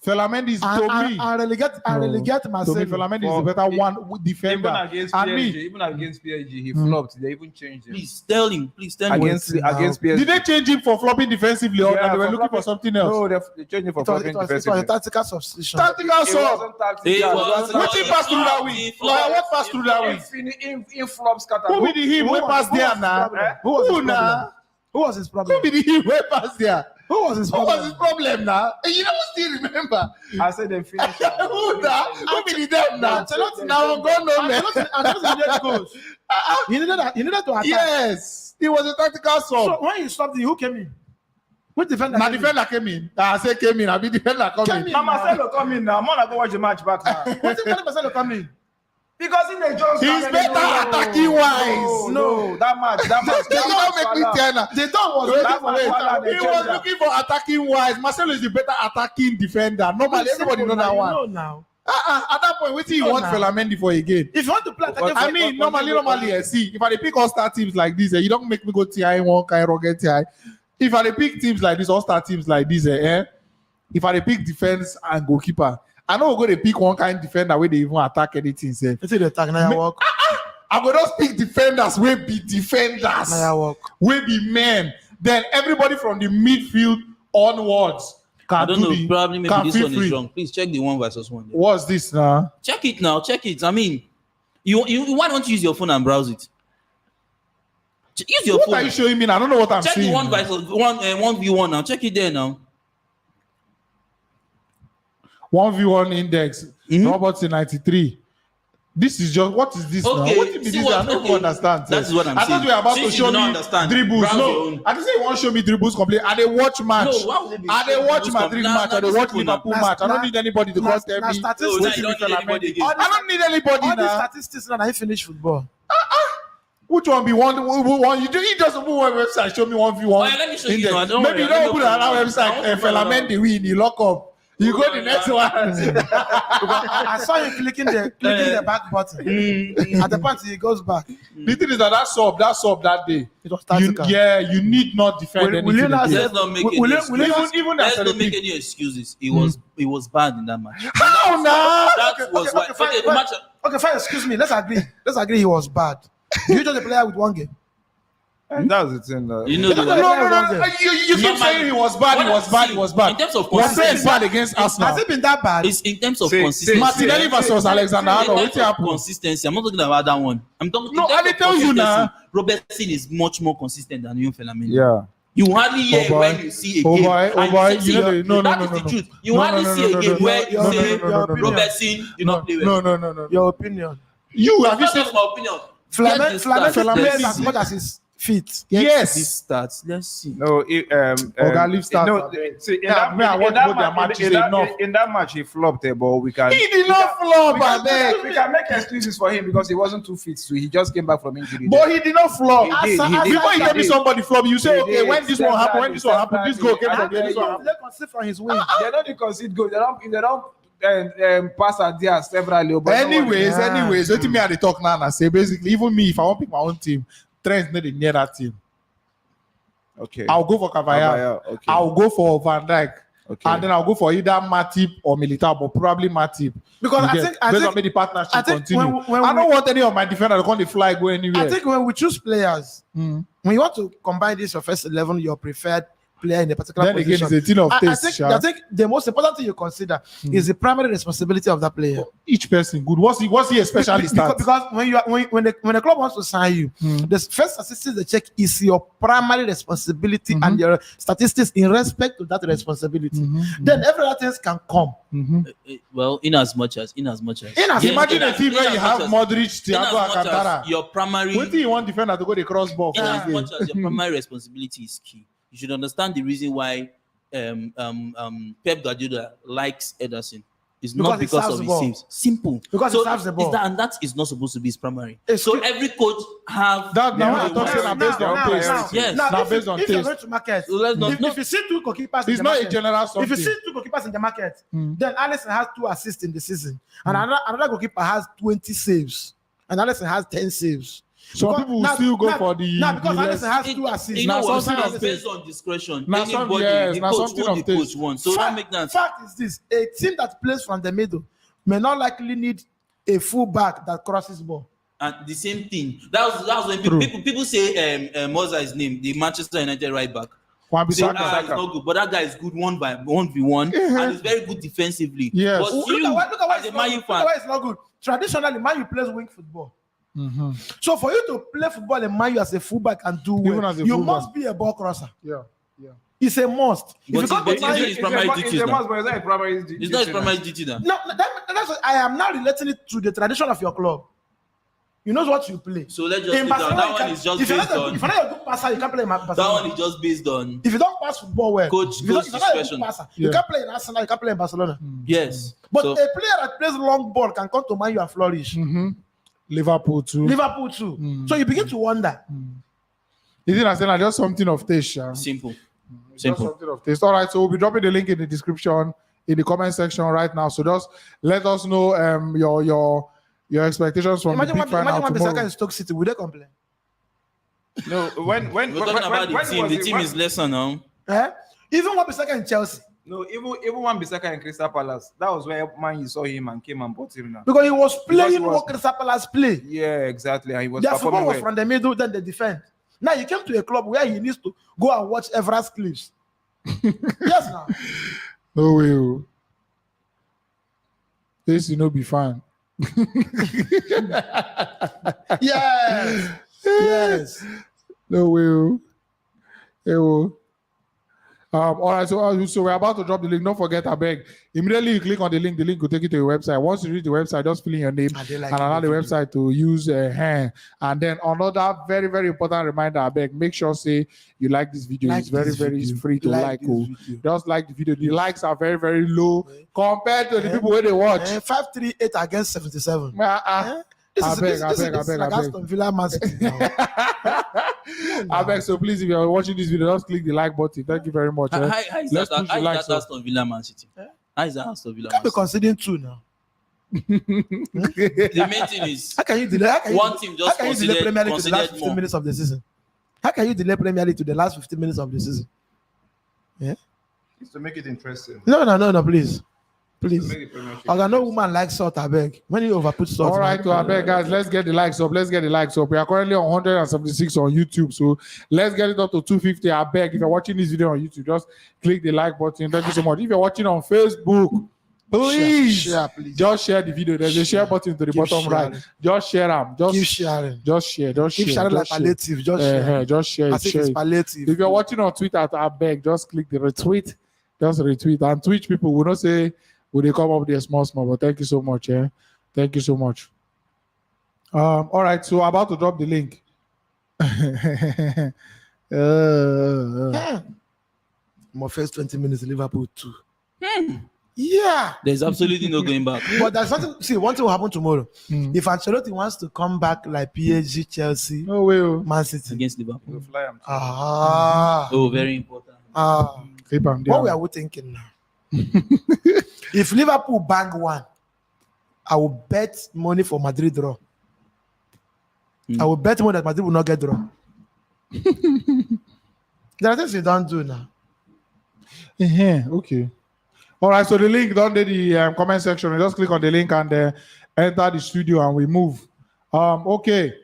Felamendi is and to me. relegate To me, Marcelo. Felamendi is the better one Even defender. against And PSG, me, even against PSG, he flopped. They even changed him. Please tell him. Against PSG. did they change him for flopping defensively or Yeah, they were for looking for flopping. something else? No, they changed him for flopping It was defensively. a tactical substitution. Tactical It sub. wasn't tactical. It It was- wasn't What he tactical. passed through that week? What passed through that week? In flops, Who be the him Who wey was- pass who there was his now? problem? Who was his Who problem? now? Who was his problem? Who be the him wey pass there? Who was his Who problem? was his problem now? You don't still remember. I said they finished. Who now? Who be the them now? Ancelotti- Now I'm going no man. Ancelotti needed goals. He needed to attack. Yes, it was a tactical So sub. when you stopped, who came in? Which defender? Na came in? defender came in. I say came in. I be defender come Came in. in. Now Marcelo come in now. I'm gonna go watch the match back now. What if 20% will come in? Because in the Jones, He's better attacking wise. No, that match. They don't make me tell now. They don't was Wait, looking for wait. Salah. He was looking for attacking wise. Marcelo is the better attacking defender. Normally, everybody know that one. You know now. At that point, what do you No, want now. Felamendi for again? If you want to play attacking, I mean, normally, see, if I dey pick all-star teams like this, you don't make me go TI one kind rocket TI. If I dey pick teams like this, all-star teams like this, if I dey pick defense and goalkeeper, I know we're going to pick one kind defender where they even attack anything. Say, it's the attack now. Walk. I'm going to pick defenders where be defenders, Now walk. where be men. Then everybody from the midfield onwards can I don't do know. the, Probably maybe can this feel one free. is wrong. Please check the 1 versus 1. there. What's this now? Check it now. Check it. I mean, you why don't you use your phone and browse it? Use your What phone. are you showing me now? I don't know what I'm Check seeing. the 1 versus 1v1 now. Check it there now. 1v1 index. Mhm. Robertson 93. This is just what is this Okay, now? What is see this? what- I don't okay. understand. That is what I'm I thought saying. we were about Since to you show do not me understand, dribbles. browse your No, own. I didn't say you want to show me dribbles complete. I they watch match. No, why would it be I they showing watch dribbles Madrid complete? match. I Nah, they nah, watch this is Liverpool nah, match. I nah, don't need anybody to nah, come tell nah, me. statistics. No, what now is you don't the need anybody Fellament. again. I don't need anybody All these now. statistics now, he finish football. Which one be one? You do you just open one website, show me 1v1. Oh, yeah, let me show you. No, don't Maybe worry, you let don't me open open another it. I website. want to Fellament the win, you lock up. You go Oh, the yeah. next one. Because I saw you clicking the back button. At the point he goes back. The thing is that sub that day. It was You, tactical. you need not defend Will you anything not again. Let's not make Will any you- excuses. will you- even Let's after not the make pick. any excuses. It was bad in that match. How now? That was why. fine, Okay, the fine. match. Okay, fine. Excuse me. Let's agree. He was bad. You just a player with one game. And that's the thing. You know the No. You keep Normally- saying he was bad. He was bad. In terms of Was saying consistency, bad against Arsenal. Has it been that bad? it's in terms of Say- consistency. Martinelli versus Alexander In Arnold. terms What of happened? consistency, I'm not talking about that one. I'm talking. No, in terms I dey of tell you now. consistency, Robertson is much more consistent than you, Fellament. Yeah. You hardly hear boy. when you see a Oh game. boy, and boy, you say, you know the- no, that no, is no, the no. truth. You No, hardly no, see no, a no, game no, where no, you no, say no, no. Robertson did not play well. No. Your opinion. You have you That's seen? just my opinion. Flamen Get the stats. plays Let's as see. much as his feet. Yes. These stats. Let's see. No, Oga, leave start, No, abeg. see, Yeah, me, I watch both their matches, enough. in that match, he flopped a ball. We can. He did not flop, abeg. We can make excuses for him because he wasn't too fit. So he just came back from injury. But he did not flop. He did, he did. Before you tell me somebody flop, you say, He okay, did. when this one happened, when this one happened, this goal came I from tell there, this you, one happened. They concede from his wing. They don't concede goals. If they don't pass at there several. But Anyways, Yeah. let me at the talk now and I say basically, even me, if I want to pick my own team, Trent's not near that team. okay. I'll go for Cavaya. Cavaya, okay. I'll go for Van Dijk. Okay. And then I'll go for either Matip or Militao, but probably Matip. Because You I get? think- based on maybe the partnership I think continue. when I don't we- want any of my defenders to come the fly go anywhere. I think when we choose players, Mm. when you want to combine this your first 11, your preferred player in a particular Then again, position. it's a thing of I taste. think the most important thing you consider is the primary responsibility of that player. Each person good. What's he a specialist at? Because when the club wants to sign you, the first statistics they check is your primary responsibility and your statistics in respect to that responsibility. Then every other things can come. Well, in as much as Imagine a team where you have Modric, Thiago, Alcantara. your primary What do you want defender to go the cross ball for in you? as much as your primary responsibility is key, you should understand the reason why Pep Guardiola likes Ederson. It's not Because he because serves of the his ball. saves. Simple. Because he serves the it's ball. and that is not supposed to be his primary. It's So true. every coach have That now Yeah, I'm talking now- based on taste. Yes. Now if based on if you're taste. going to market, So let's not- if you see two goalkeepers, in It's the not a market, general if you something. see two goalkeepers in the market, then Alisson has 2 assists in the season, and another goalkeeper has 20 saves, and Alisson has 10 saves. Some Because- people will still go for the because less. Alisson has 2 assists. You know Now, what? something of It's taste. based on discretion. Now, Anybody, yes, the now coach something what of the coach taste. wants. So don't make that. Fact is this: a team that plays from the middle may not likely need a full back that crosses ball. And the same thing. That was when people say Moses' name, the Manchester United right back. Say, Wan-Bissaka. it's not good, but that guy is good 1v1 and he's very good defensively. Yes. But Look you, at why as a it's Man not U good. Look fan, at why it's not good. Traditionally, Man U plays wing football. So for you to play football in Man U as a fullback and do Even well, as a you fullback. must be a ball crosser. Yeah. It's a must. If But you come but to Man U, his primary duties now. But it's not his primary duty. It's not his primary duty now. no, that's what I am now relating it to the tradition of your club. You know what you play. So let's just In sit down. Barcelona, That you one can- is just if you're based not a- on. if you're not a good passer, you can't play in Barcelona. That one is just based on. If you don't pass football well, Coach if you're not a discretion. good passer, Yeah. you can't play in Arsenal, you can't play in Barcelona. Yes. But So a player that plays long ball can come to Man U and flourish. Liverpool too. Liverpool too. So you begin to wonder. You think I said just something of taste, yeah? simple. Just Simple. something of taste. All right, so we'll be dropping the link in the description, in the comment section right now. So just let us know your expectations from Imagine the big final when Bissaka tomorrow. in Stoke City, would they complain? No, when We're talking about the team. The team is lesser now. Eh? Even when Bissaka in Chelsea, No, even when Bissaka in Crystal Palace, that was where Man U saw him and came and bought him now. because he was playing he was- what Crystal Palace play. Yeah, exactly. And he was Their football performing was well. from the middle, then they defend. Now he came to a club where he needs to go and watch Everest clips. Yes, now. No way. Oh. This will not be fine. Yes. Yes. No way. Oh. Hey, oh. All right, so we're about to drop the link. Don't forget, I beg. Immediately you click on the link will take you to your website. Once you reach the website, just fill in your name and allow the website to use hand. And then another very, very important reminder, I beg, make sure say you like this video. It's very, very free to like. Just like the video. The likes are very, very low compared to the people where they watch. 538 against 77. This I is beg. Aston Villa Man City now. I beg, so please, if you're watching this video, just click the like button. Thank you very much. How is that Aston Villa Man City? How is that Aston Villa Man City? We're conceding 2 now. The main thing is how can you delay one team just considered Premier League to the last 15 more. minutes of the season? How can you delay Premier League to the last 15 minutes of the season? Yeah, It's to make it interesting. No, please. I know woman likes salt, I beg. When you overput salt. All right, I beg, guys, let's get the likes up. We are currently on 176 on YouTube, so let's get it up to 250. I beg, if you're watching this video on YouTube, just click the like button. Thank you so much. If you're watching on Facebook, please, share, please. Just share the video. There's a share button to the bottom right. Just share them. Keep sharing. Just share. Keep sharing like palliative. Just share. Just share. It's palliative. If you're watching on Twitter, I beg, just click the retweet. Just retweet. And Twitch people will not say, will they come up there small, but thank you so much. Thank you so much. All right, so about to drop the link. My first 20 minutes, Liverpool 2. Yeah. There's absolutely no going back. But there's something. See, one thing will happen tomorrow. If Ancelotti wants to come back like PSG, Chelsea, Man City against Liverpool, we'll fly him. Oh, very important. What are we thinking now? If Liverpool bang 1, I will bet money for Madrid draw. I will bet money that Madrid will not get draw. There are things you don't do now. Okay. All right, so the link down there, the comment section. You just click on the link and enter the studio and we move. Okay.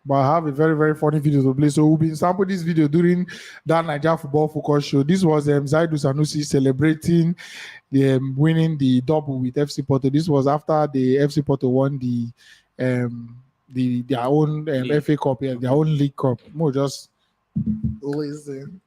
But I have a very, very funny video to play. So we'll be sampling this video during that Nigeria Football Focus show. This was Zaidu Sanusi celebrating winning the double with FC Porto. This was after the FC Porto won their own FA Cup, their own League Cup. More just listen.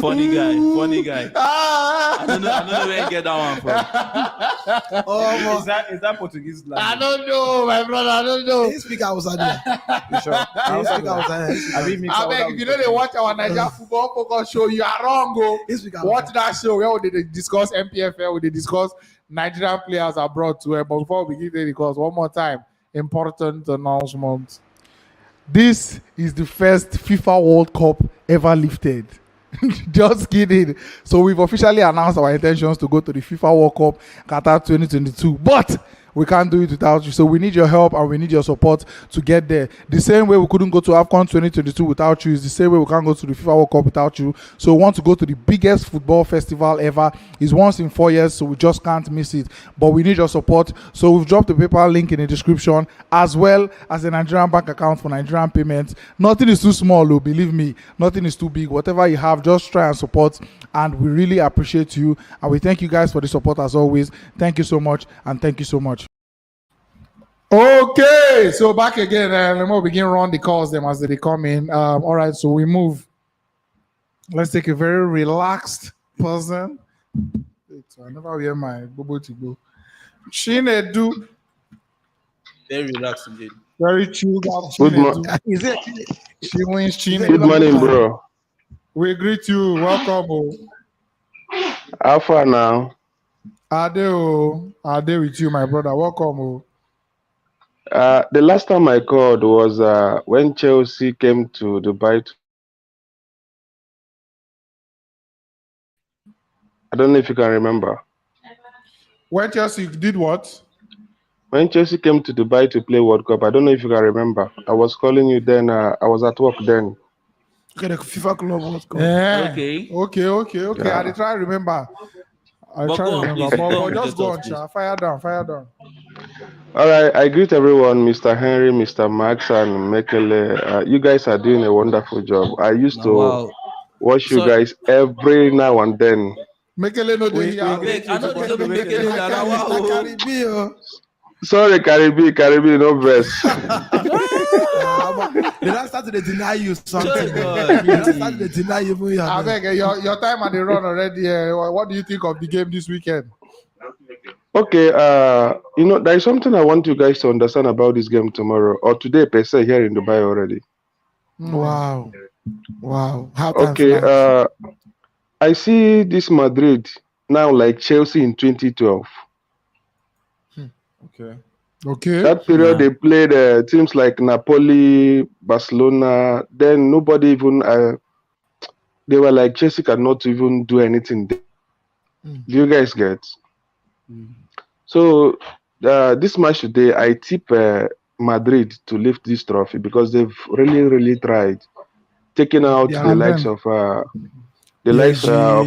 Funny guy. I don't know where you get that one from. Is that Portuguese language? I don't know, my brother. I don't know. He speak outside there. You sure? He speak outside. I beg, if you know they watch our Nigeria Football Focus show, you are wrong, go. Watch that show where they discuss MPFL, where they discuss Nigerian players abroad too. But before we give the calls, one more time, important announcement. This is the first FIFA World Cup ever lifted. Just kidding. So we've officially announced our intentions to go to the FIFA World Cup Qatar 2022. But we can't do it without you. So we need your help and we need your support to get there. The same way we couldn't go to AFCON 2022 without you is the same way we can't go to the FIFA World Cup without you. So we want to go to the biggest football festival ever. It's once in 4 years, so we just can't miss it. But we need your support. So we've dropped the PayPal link in the description, as well as a Nigerian bank account for Nigerian payments. Nothing is too small, though, believe me. Nothing is too big. Whatever you have, just try and support. And we really appreciate you. And we thank you guys for the support as always. Thank you so much, and thank you so much. Okay, so back again. Let me begin run the calls them as they come in. All right, so we move. Let's take a very relaxed person. So I never wear my bobo to go. Chinedu. Very relaxed indeed. Very chilled out. Good morning. Chinedu. Good morning, bro. We greet you. Welcome. How far now? Ade with you, my brother. Welcome. The last time I called was when Chelsea came to Dubai. I don't know if you can remember. When Chelsea did what? When Chelsea came to Dubai to play World Cup, I don't know if you can remember. I was calling you then. I was at work then. Okay, the FIFA Club World Cup. Yeah. Okay. Yeah. I try to remember. I But try go to on, remember. please. Go But on with just your go on, thoughts, Sha. Fire down, fire down. All right, I greet everyone, Mr. Henry, Mr. Max, and Mekele. You guys are doing a wonderful job. I used Now, to wow. watch you So, guys every now and then. Mekele no dey We here. I I go beg, greet I you know too, this but will be Mekele making no it dey now. here. Na Wow. Karibi, oh. Sorry, Karibi, no verse. They don't start to deny you something. Joy They God. don't start to deny you. Who you I are. beg, your time at the run already. What do you think of the game this weekend? Okay, there is something I want you guys to understand about this game tomorrow or today, per se, here in Dubai already. Wow. Wow. How time Okay, flies. I see this Madrid now like Chelsea in 2012. Okay. Okay. That period Nah. they played teams like Napoli, Barcelona. Then nobody even they were like Chelsea cannot even do anything. Do you guys get? So this match today, I tip Madrid to lift this trophy because they've really tried taking out Yeah. the And likes then of the likes PSG, of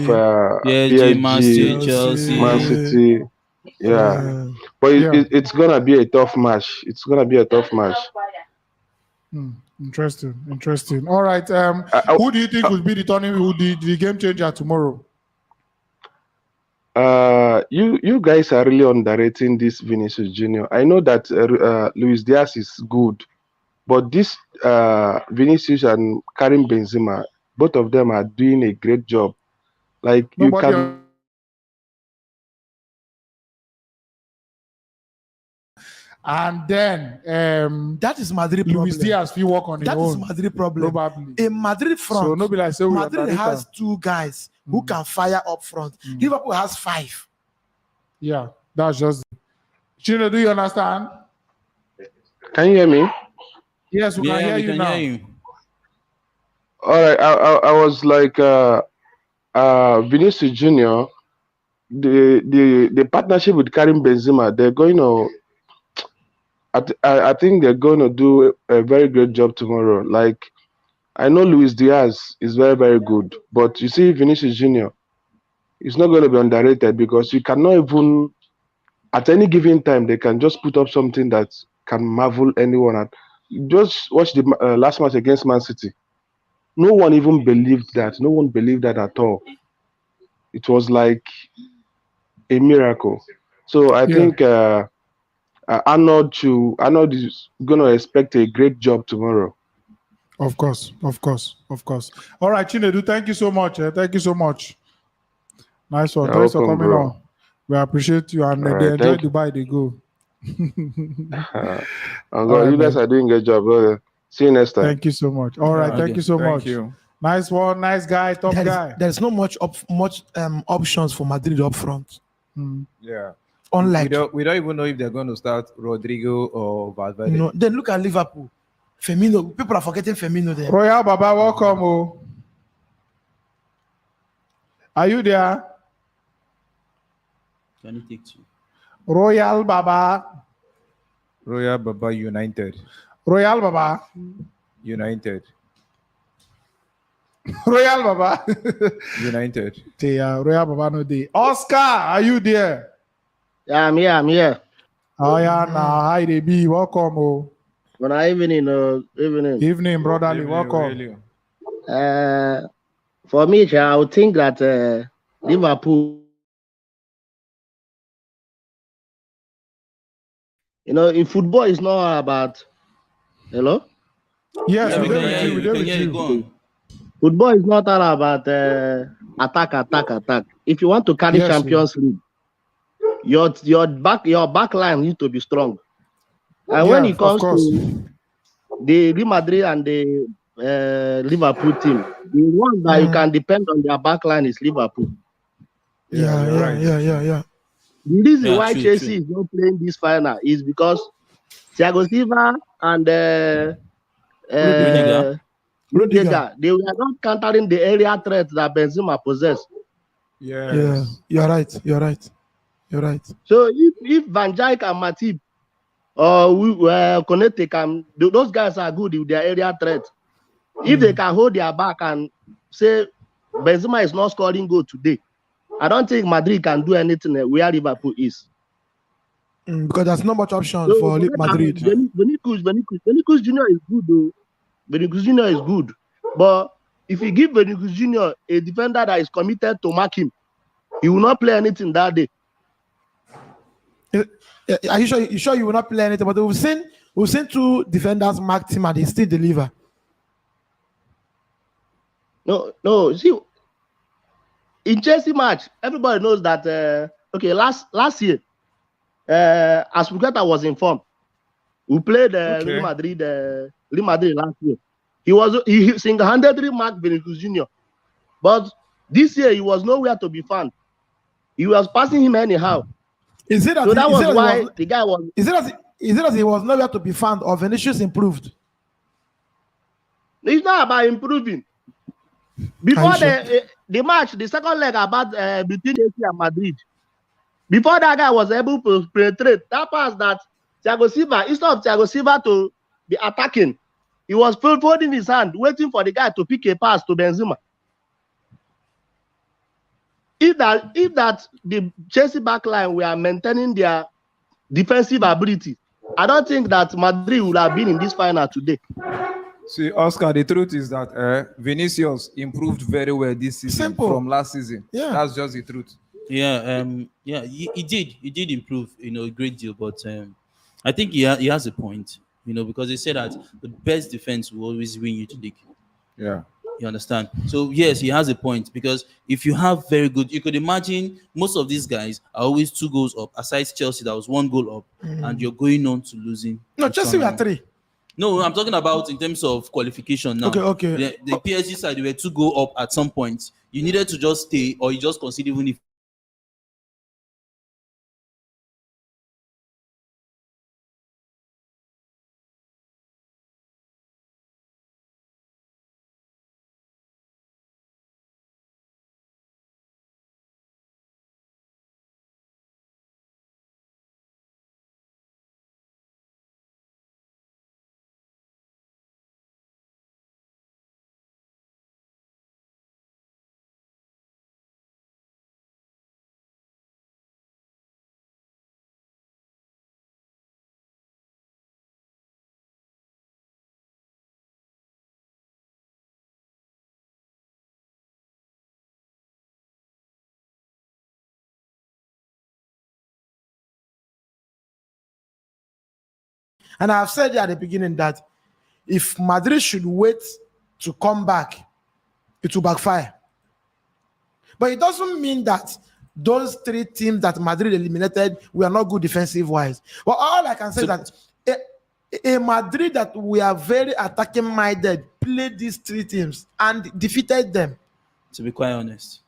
PSG, Man City, PSG, Chelsea. Man City. Yeah, but yeah. it's gonna be a tough match. It's gonna be a tough match. Interesting. All right. I- Who do you think will be the turning? Who the game changer tomorrow? You guys are really underrating this Vinicius Junior. I know that Luis Diaz is good, but this Vinicius and Karim Benzema, both of them are doing a great job. Like you Nobody. can. And then that is Madrid problem. Luis Diaz will work on his That is own. Madrid problem. Probably. In Madrid front, So no be like say we Madrid underrate has am. 2 guys who can fire up front. Liverpool has 5. Yeah, that's just. Chino, do you understand? Can you hear me? Yes, we can Yeah, hear we you can now. hear you. All right. I was like Vinicius Junior. The partnership with Karim Benzema, they're going to. I think they're going to do a very great job tomorrow. Like I know Luis Diaz is very good, but you see Vinicius Junior is not going to be underrated because you cannot even at any given time they can just put up something that can marvel anyone. At just watch the last match against Man City. No one even believed that. No one believed that at all. It was like a miracle. So I think Arnold is going to expect a great job tomorrow. Of course. All right, Chinedu, thank you so much. Thank you so much. Nice one. You're Thanks for welcome, coming bro. on. We appreciate you and All they right, enjoy thank you. Dubai. They go. You guys are doing a good job, brother. See you next time. Thank you so much. All right, thank you so much. You. Nice one, nice guy, top guy. There's not much options for Madrid up front. Yeah. Unlike We don't even know if they're going to start Rodrigo or Valverde. no, then look at Liverpool. Firmino. People are forgetting Firmino there. Royal Baba, welcome. Oh. Are you there? Can you take 2? Royal Baba. Royal Baba United. Royal Baba. United. Royal Baba. United. Royal Baba no day. Oscar, are you there? Yeah, I'm here. Oh yeah, nah. Hi, they be. Welcome. Oh. Good evening. Evening, brotherly. Welcome. For me, I would think that Liverpool, in football, it's not about. Hello? Yes, Yeah, we we do can hear you. with We can you. hear you. Go on. Football is not all about attack. If you want to carry Yes, Champions League, your back line needs to be strong. And when Yeah, it comes of course. to the Real Madrid and the Liverpool team, the one that you can depend on their back line is Liverpool. Yeah. The reason Yeah, why true. Chelsea is not playing this final is because Thiago Silva and Rudiger, they were not countering the area threat that Benzema possessed. Yeah. You're right. So if Van Dijk and Matip or Konate those guys are good with their area threat. If they can hold their back and say Benzema is not scoring goal today, I don't think Madrid can do anything where Liverpool is. Because there's not much option So, for Madrid. Vinicius Junior is good though. Vinicius Junior is good, but if you give Vinicius Junior a defender that is committed to mark him, he will not play anything that day. Are you sure? You sure you will not play anything? But we've seen two defenders mark him and they still deliver. No. See, in Chelsea match, everybody knows that. Last year, as Buketa was informed, we played Real Madrid last year. He single-handedly marked Vinicius Junior, but this year he was nowhere to be found. He was passing him anyhow. Is it that the guy was? Is it that he was nowhere to be found, or Vinicius improved? It's not about improving. Before the match, the second leg about between AC and Madrid, before that guy was able to penetrate that pass that Thiago Silva, instead of Thiago Silva to be attacking, he was folding his hand, waiting for the guy to pick a pass to Benzema. If that the Chelsea backline were maintaining their defensive ability, I don't think that Madrid would have been in this final today. See, Oscar, the truth is that Vinicius improved very well this season from last season. Yeah, that's just the truth. Yeah, he did improve, a great deal, but I think he has a point, because they say that the best defense will always win you the league. Yeah. You understand? So yes, he has a point, because if you have very good, you could imagine most of these guys are always 2 goals up, aside Chelsea that was 1 goal up, and you're going on to losing. No, Chelsea were 3. No, I'm talking about in terms of qualification now. Okay. The PSG side, they were 2 goal up at some point. You needed to just stay, or you just concede even if. And I've said at the beginning that if Madrid should wait to come back, it will backfire. But it doesn't mean that those 3 teams that Madrid eliminated were not good defensive-wise. But all I can say is that a Madrid that we are very attacking-minded played these 3 teams and defeated them. To be quite honest.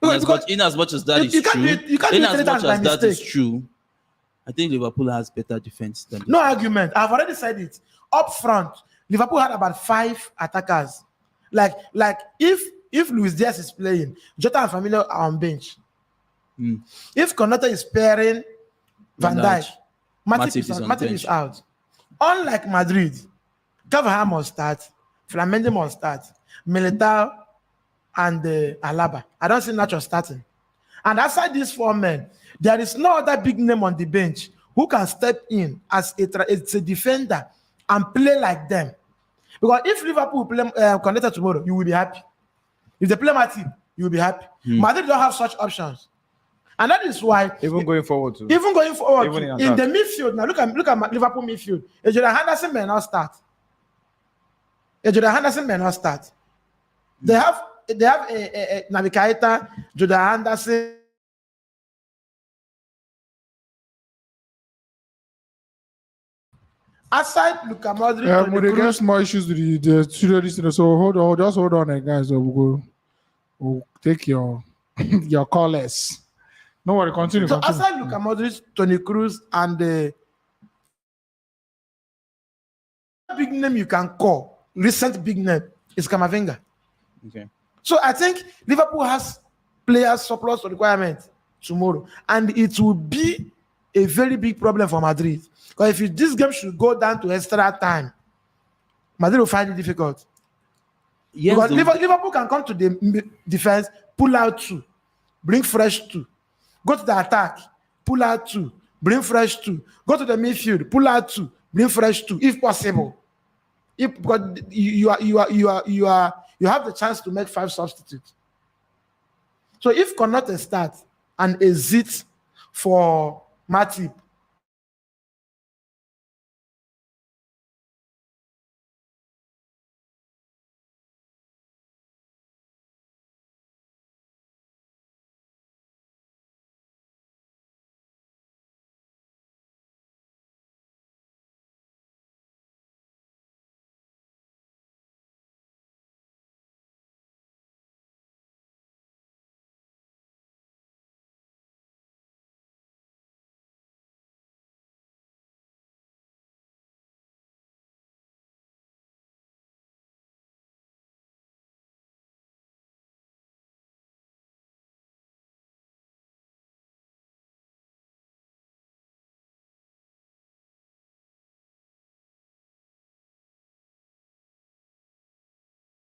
In as much as that is true, I think Liverpool has better defense than. No argument. I've already said it. Up front, Liverpool had about 5 attackers. Like if Luis Diaz is playing, Jota and Firmino are on bench. If Konate is pairing Van Dijk, Matip is out. Unlike Madrid, Carvajal must start, Flamengo must start, Militao and Alaba. I don't see Nacho starting. And outside these 4 men, there is no other big name on the bench who can step in as a defender and play like them. Because if Liverpool play Konate tomorrow, you will be happy. If they play Matip, you will be happy. Madrid don't have such options. And that is why even going forward in the midfield, now look at Liverpool midfield. Jordan Henderson may not start. They have Naby Keita, Jordan Henderson. Aside Luka Modric, we get small issues with the studio listener. So hold on, guys. We'll take your callers. No worry, continue. So aside Luka Modric, Toni Kroos, and the big name you can call, recent big name, is Camavinga. Okay. So I think Liverpool has players surplus requirement tomorrow, and it will be a very big problem for Madrid. Because if this game should go down to extra time, Madrid will find it difficult. Yes, because Liverpool can come to the defense, pull out 2. bring fresh 2. Go to the attack, pull out 2, bring fresh 2. Go to the midfield, pull out 2, bring fresh 2, if possible. If because you have the chance to make 5 substitutes. So if Konate starts and exit for Matip,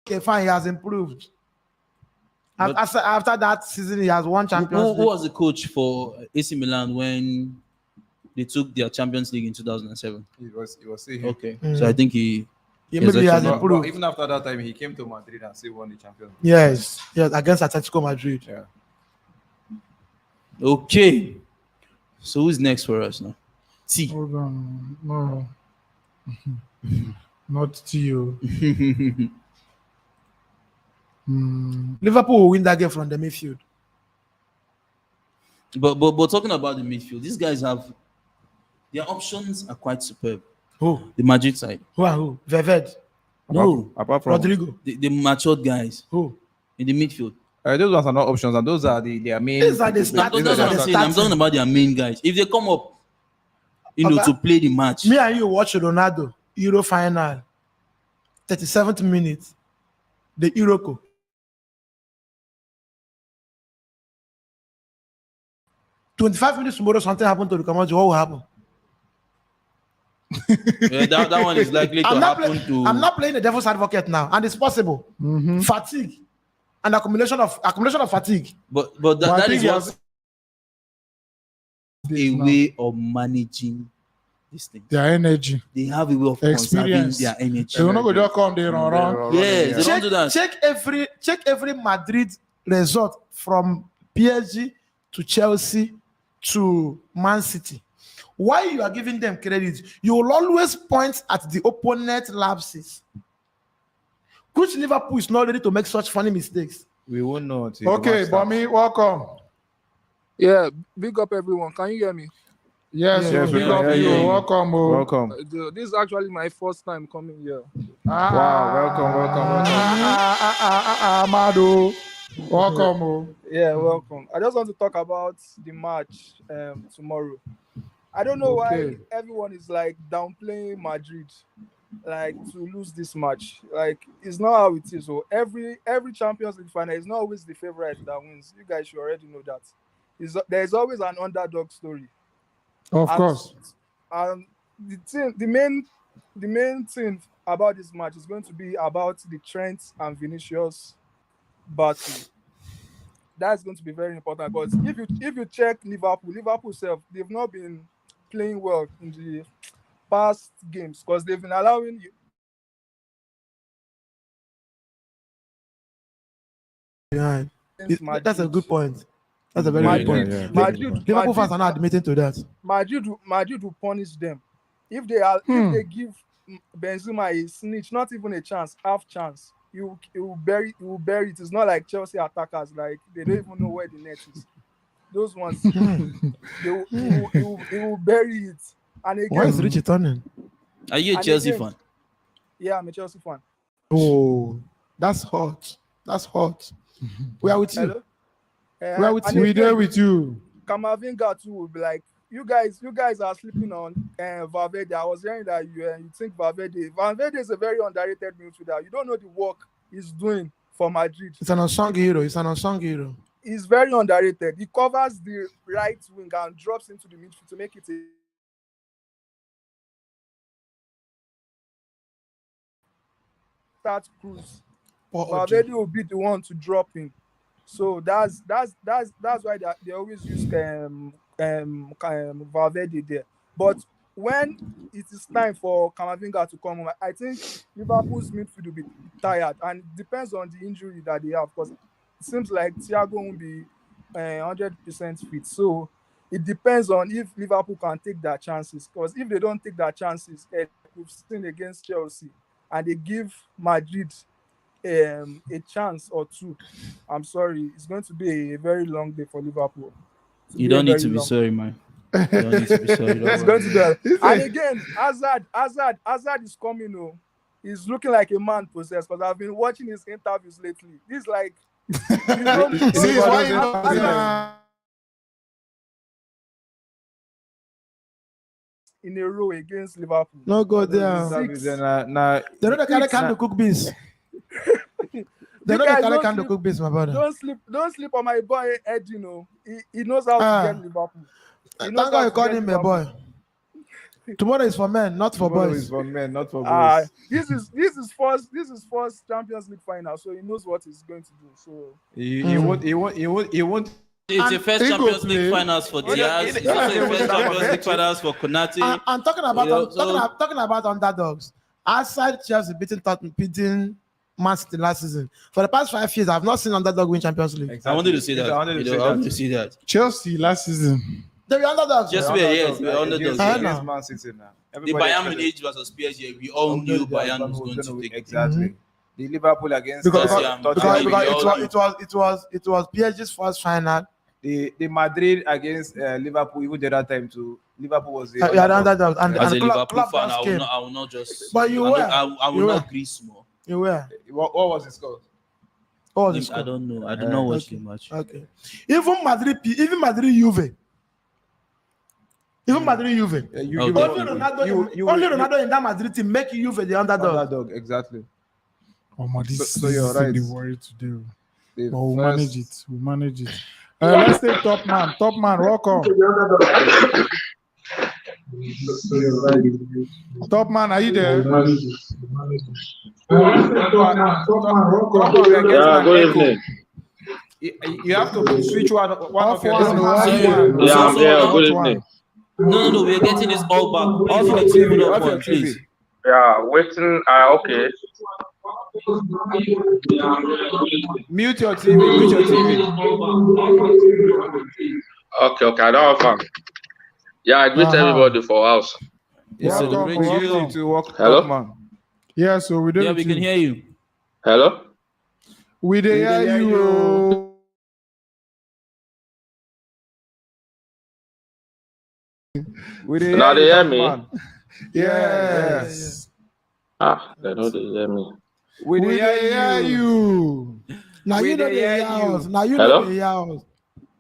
okay, fine, he has improved. After that season, he has won Champions League. Who was the coach for AC Milan when they took their Champions League in 2007? It was him. Okay, so I think he Maybe he has But improved. even after that time, he came to Madrid and still won the Champions League. Yes, against Atletico Madrid. Yeah. Okay. So who's next for us now? T. Hold on. No. Not Tio. Liverpool will win that game from the midfield. But talking about the midfield, these guys have their options are quite superb. Who? The Madrid side. Who? Valverde. No, Apart from Rodrigo. the matured guys Who? in the midfield. those ones are not options, and those are their main. These are the I'm starting. not saying, I'm talking about their main guys. If they come up, Okay. to play the match. Me and you watch Ronaldo Euro final, 37th minute, the Iroko. "25 minutes tomorrow, something happened to the Kamaji. What will happen?" Yeah, that one is likely to happen to. I'm not playing the devil's advocate now, and it's possible. Fatigue and accumulation of fatigue. But I that think is he what has a way of managing these things. their energy. They have a way of conserving Experience. their energy. They will not go just come there and run. Yes, they don't do that. Check every Madrid result from PSG to Chelsea to Man City. Why you are giving them credit? You will always point at the opponent lapses. Which Liverpool is not ready to make such funny mistakes. We won't know. Until the Okay, match starts. Bami, welcome. Yeah, big up everyone. Can you hear me? Yes, Yes, big we up can you. hear you. Welcome. Oh. Welcome. This is actually my first time coming here. Wow, welcome. Amado. Welcome. Oh. Yeah, welcome. I just want to talk about the match tomorrow. I don't know why Okay. everyone is like downplaying Madrid, like to lose this match. Like it's not how it is. So every Champions League final is not always the favorite that wins. You guys should already know that. There's always an underdog story. Of course. And the main thing about this match is going to be about the Trent and Vinicius battle. That's going to be very important because if you check Liverpool self, they've not been playing well in the past games because they've been allowing you. Yeah. Madrid. That's a good point. That's a very good point. Liverpool fans are not admitting to that. Madrid will punish them if they give Benzema a snitch, not even a chance, half chance. He will bury it. It's not like Chelsea attackers, like they don't even know where the net is. Those ones, he will bury it. And again, Why is Richie turning? Are you a And Chelsea again- fan? yeah, I'm a Chelsea fan. Oh, that's hot. That's hot. We are with you. Hello. We are with and you. We again, there with you. Kamavinga too will be like, you guys are sleeping on Valverde. I was hearing that you think Valverde is a very underrated midfielder. You don't know the work he's doing for Madrid. It's an unsung hero. He's very underrated. He covers the right wing and drops into the midfield to make it a start cruise. Valverde will be the one to drop in. So that's why they always use Valverde there. But when it is time for Camavinga to come on, I think Liverpool's midfield will be tired, and it depends on the injury that they have, because it seems like Thiago won't be 100% fit. So it depends on if Liverpool can take their chances, because if they don't take their chances, we've seen against Chelsea, and they give Madrid a chance or two, I'm sorry, it's going to be a very long day for Liverpool. You don't need to be sorry, man. You don't need to be sorry. It's going to be. And again, Hazard is coming. Oh, he's looking like a man possessed, because I've been watching his interviews lately. He's like, in a row against Liverpool. No go there. They know the kind of cook beans. They know the kind of cook beans, my brother. Don't sleep on my boy Ed. You know, he knows how to get Liverpool. Thank God you called him my boy. Tomorrow is for men, not for boys. Is for men, not for boys. This is first Champions League final, so he knows what he's going to do. So he won't. It's the first Champions League finals for Diaz. It's also the first Champions League finals for Konate. I'm talking about underdogs. Outside Chelsea beating Man City last season. For the past 5 years, I've not seen underdog win Champions League. Exactly. I wanted to see that. I wanted to see that. Chelsea last season. They were underdogs. Just we're underdogs. Against Man City now. The Bayern Munich versus PSG, we all knew Bayern was going to take exactly. it. The Liverpool against because it was PSG's first final. The Madrid against Liverpool, even the other time too. Liverpool was the underdog. As a Liverpool fan, I will not just. But you were. I will not grease more. You were. What was the score? I don't know. I don't know watch the match. Okay. Even Madrid Juve. Only Ronaldo in that Madrid team make Juve the underdog. Exactly. This you're right. The worry to do. But we'll manage it. Let's take Top Man, welcome. Top Man, are you there? Good evening. You have to switch one of your. Yeah, I'm here. Good evening. No, we're getting this all back. Off your TV, please. Yeah, waiting. Okay. Mute your TV. Okay. I don't have fun. Yeah, I greet everybody for house. Yeah, so we bring you to work. Hello? Man. Yeah, so we don't. Yeah, we can hear you. Hello? We hear you. Now they hear me. Yes. They know they hear me. We hear you. Now you know they hear us. Now you know they hear us.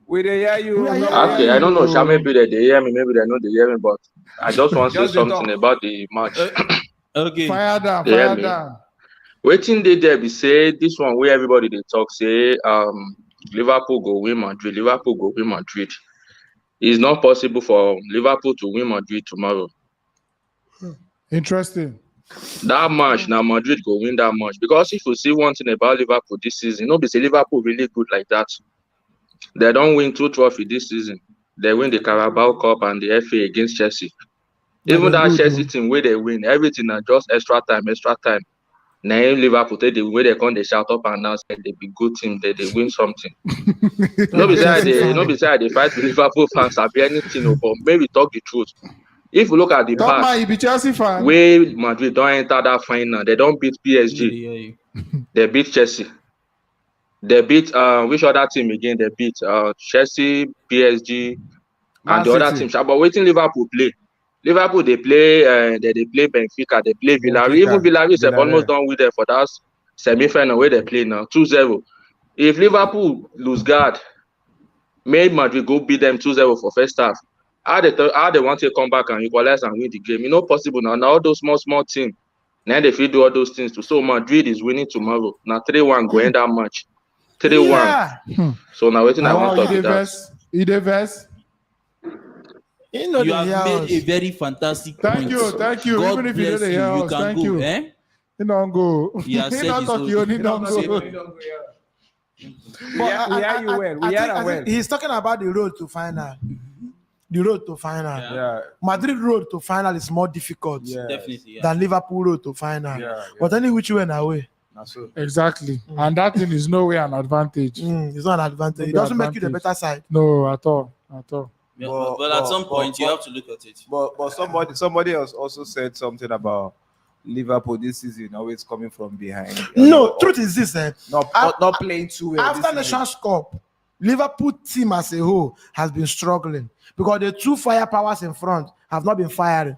We hear you. Okay, I don't know. Maybe they hear me, maybe they know they hear me, but I just want to say something about the match. Okay. Fire down. Waiting they there be say this one where everybody they talk say Liverpool go win Madrid. It's not possible for Liverpool to win Madrid tomorrow. Interesting. That match, now Madrid go win that match. Because if you see one thing about Liverpool this season, nobody say Liverpool really good like that. They don't win 2 trophies this season. They win the Carabao Cup and the FA against Chelsea. Even that Chelsea team where they win, everything are just extra time. Now Liverpool, they win, they come, they shout up and down, say they be good team, they win something. Nobody say they fight with Liverpool fans, or be anything, but maybe talk the truth. If you look at the past, you be Chelsea fan. Where Madrid don't enter that final, they don't beat PSG. They beat Chelsea. They beat which other team again? They beat Chelsea, PSG, and the other teams. But waiting Liverpool play. Liverpool they play Benfica, they play Villarreal. Even Villarreal is almost done with them for that semi-final where they play now 2-0. If Liverpool lose guard, may Madrid go beat them 2-0 for first half. How they want to come back and equalize and win the game? It's not possible now. Now all those small teams, now they feel do all those things too. So Madrid is winning tomorrow. Now 3-1 go end that match. 3-1. Yeah. So now waiting I want to talk that. You have made a very fantastic point. Thank you. God even if you know the house, thank you. Eh? You don't go. He has said don't go. We hear you well. We hear I well. think he's talking about the road to final. The road to final. Yeah. Madrid road to final is more difficult Definitely. than Liverpool road to final. Yeah. But any which way na way. So. Exactly. And that thing is no way an advantage. It's not an advantage. It doesn't make you the better side. No, at all. Yeah, but at some point you have to look at it. But somebody else also said something about Liverpool this season always coming from behind. No, truth is this, not playing too well. After Nations Cup, Liverpool team as a whole has been struggling because the two firepowers in front have not been firing.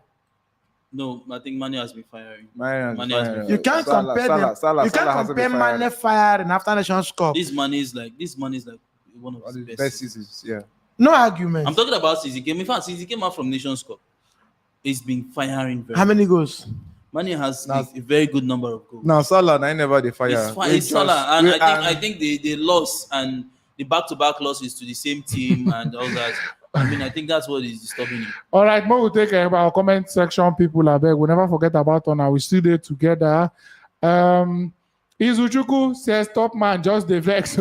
No, I think Mane has been firing. You can't compare them. You can't compare Mane firing after Nations Cup. This Mane is like one of the best seasons. Yeah. No argument. I'm talking about since he came. In fact, since he came out from Nations Cup, he's been firing. How many goals? Mane has a very good number of goals. Now Salah, I never the fire. It's Salah, and I think they lost and the back-to-back losses to the same team and all that. I mean, I think that's what is disturbing him. All right, more we'll take our comment section. People are there. We'll never forget about Honor. We still there together. Izuchuku says, "Top man, just the vex."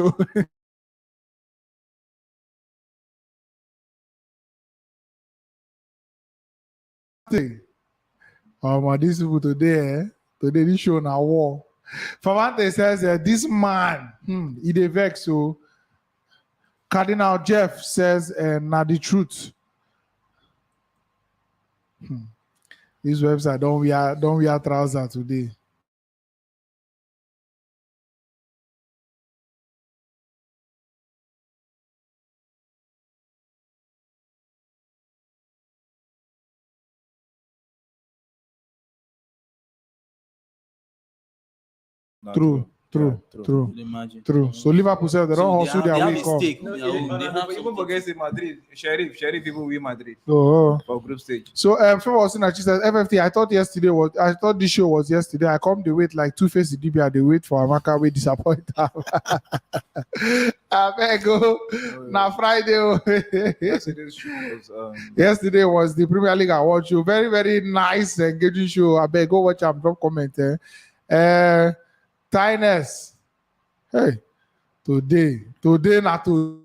These people today, this show now war. Favante says, "This man, he the vex." So Cardinal Jeff says, "Not the truth." This website don't wear trousers today. True. So Liverpool said they don't hustle their way up. Even against Madrid, Sheriff people win Madrid for group stage. So she says FFT. I thought this show was yesterday. I come to wait like Two-Face DB. They wait for Amaka. We disappoint her. I go now Friday. Yesterday was the Premier League award show. Very very nice engaging show. I beg go watch and drop comment. Tiness. Hey, today not to.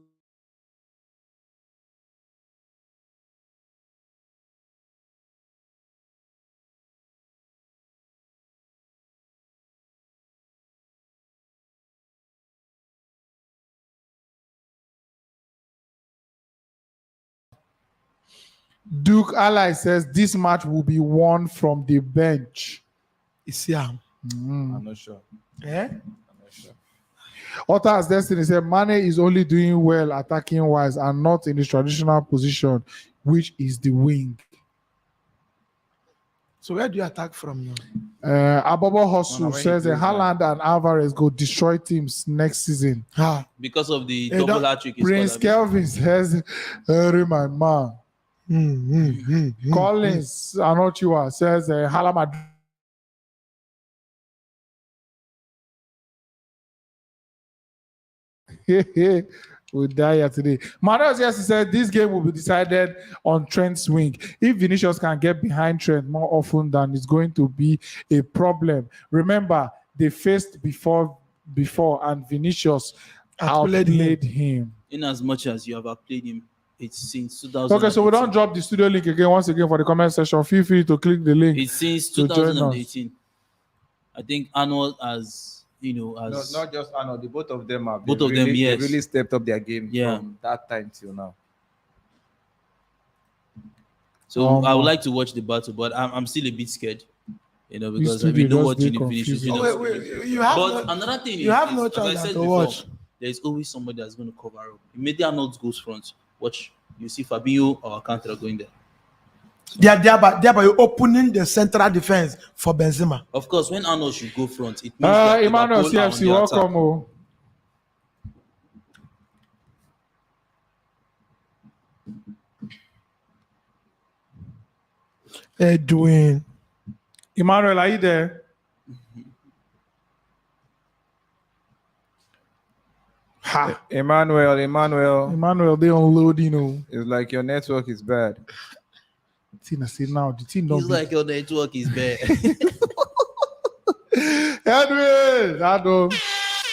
Duke Ally says this match will be won from the bench. I'm not sure. Otter's Destiny said Mane is only doing well attacking wise and not in his traditional position, which is the wing. So where do you attack from now? Abobo Hustle says Haaland and Alvarez go destroy teams next season. Because of the double hat-trick. Prince Kelvin says, my man. Collins Anochiwa says Halama. We'll die here today. Manuel said this game will be decided on Trent's wing. If Vinicius can get behind Trent more often, then it's going to be a problem. Remember, they faced before and Vinicius outplayed him. In as much as you have outplayed him, it's since 2000. Okay, so we don't drop the studio link once again for the comment section. Feel free to click the link. It's since 2018. I think Arnold has. Not just Arnold. The both of them have. Yes. They really stepped up their game from that time till now. So I would like to watch the battle, but I'm still a bit scared, because we know what Vinicius. Another thing you have no chance to watch. There's always somebody that's going to cover up. Immediately Arnold goes front. Watch, you see Fabinho or Alcantara going there. Thereby opening the central defense for Benzema. Of course, when Arnold should go front, it means that Emmanuel CFC, welcome. Edwin. Emmanuel, are you there? Emmanuel, they unload, It's like your network is bad. See now, the team it's like your network is bad. Edwin,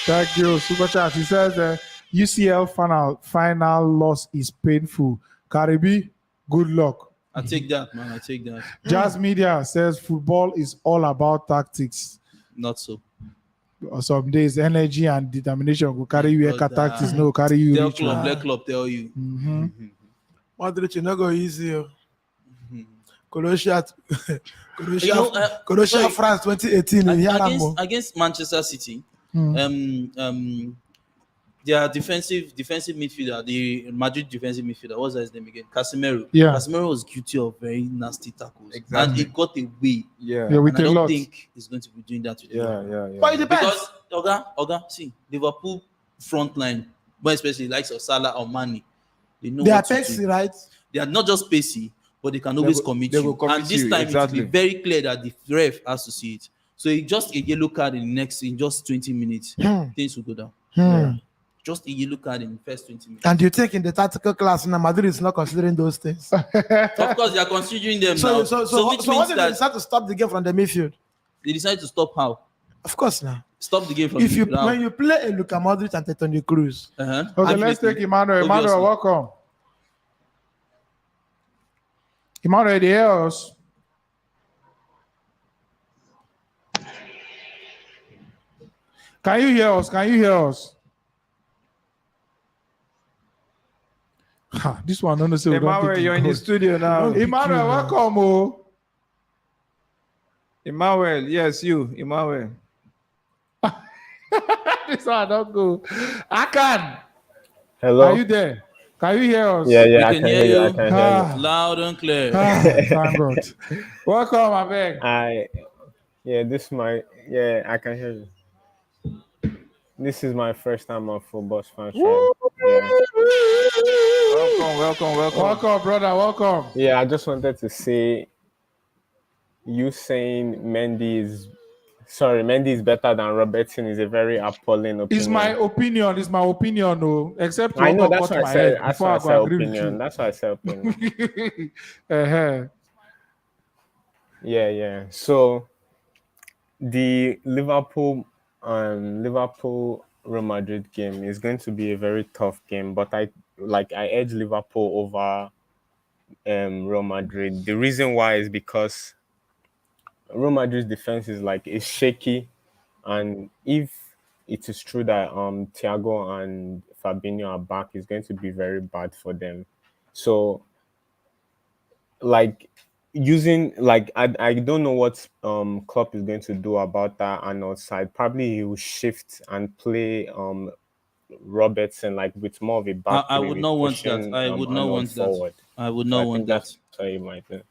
Thank you. Super chat. He says UCL final loss is painful. Karibi, good luck. I take that, man. I take that. Jazz Media says football is all about tactics. Not so. Some days energy and determination will carry you. Tactics no carry you. Tell club, let club tell you. Madrid, you not go easy. Croatia, sorry, France 2018 against Manchester City. Their defensive midfielder, the Madrid defensive midfielder, what's his name again? Casemiro. Yeah. Casemiro was guilty of very nasty tackles. Exactly. And he got away. Yeah. With And I a don't lot. think he's going to be doing that today. Yeah. But it depends. Because Oga, see, Liverpool front line, but especially likes of Salah or Mane, they know They are what to pacey, do. right? They are not just pacey, but they can always commit they you. will commit And this you, time exactly. it will be very clear that the ref has to see it. So it's just a yellow card in just 20 minutes. Things will go down. Yeah. Just a yellow card in the first 20 minutes. And you think in the tactical class now, Madrid is not considering those things. Of course, they are considering them So now. what Which if means they that decide to stop the game from the midfield? they decide to stop how? Of course now. Stop the game from If the you midfield. when you play a Luka Modric and Toni Kroos, Okay, let's take Emmanuel. Obviously. Emmanuel, welcome. Emmanuel, do you hear us? Can you hear us? Can you hear us? This one, don't say. Emmanuel, you're in the studio now. Emmanuel, welcome. Oh. Emmanuel, yes, you, Emmanuel. This one, don't go. Akan, Hello. are you there? Can you hear us? Yeah, We I can can hear hear you. you. I can hear you. Loud and clear. Thank God. Welcome, Abeg. I can hear you. This is my first time on Football Fans. Yeah. Welcome, brother. Welcome. Yeah, I just wanted to say, you saying Mendy is better than Robertson is a very appalling opinion. It's my opinion. It's my opinion, no. Except I know, that's cut why my I said. head That's before why I I said go agree with opinion. you. That's why I said opinion. Yeah. So the Liverpool Real Madrid game is going to be a very tough game, but I edge Liverpool over Real Madrid. The reason why is because Real Madrid's defense is shaky, and if it is true that Thiago and Fabinho are back, it's going to be very bad for them. So I don't know what Klopp is going to do about that Arnold side. Probably he will shift and play Robertson with more of a back. I would not want that. I would not want forward. that. I would not want that. That's what you might do.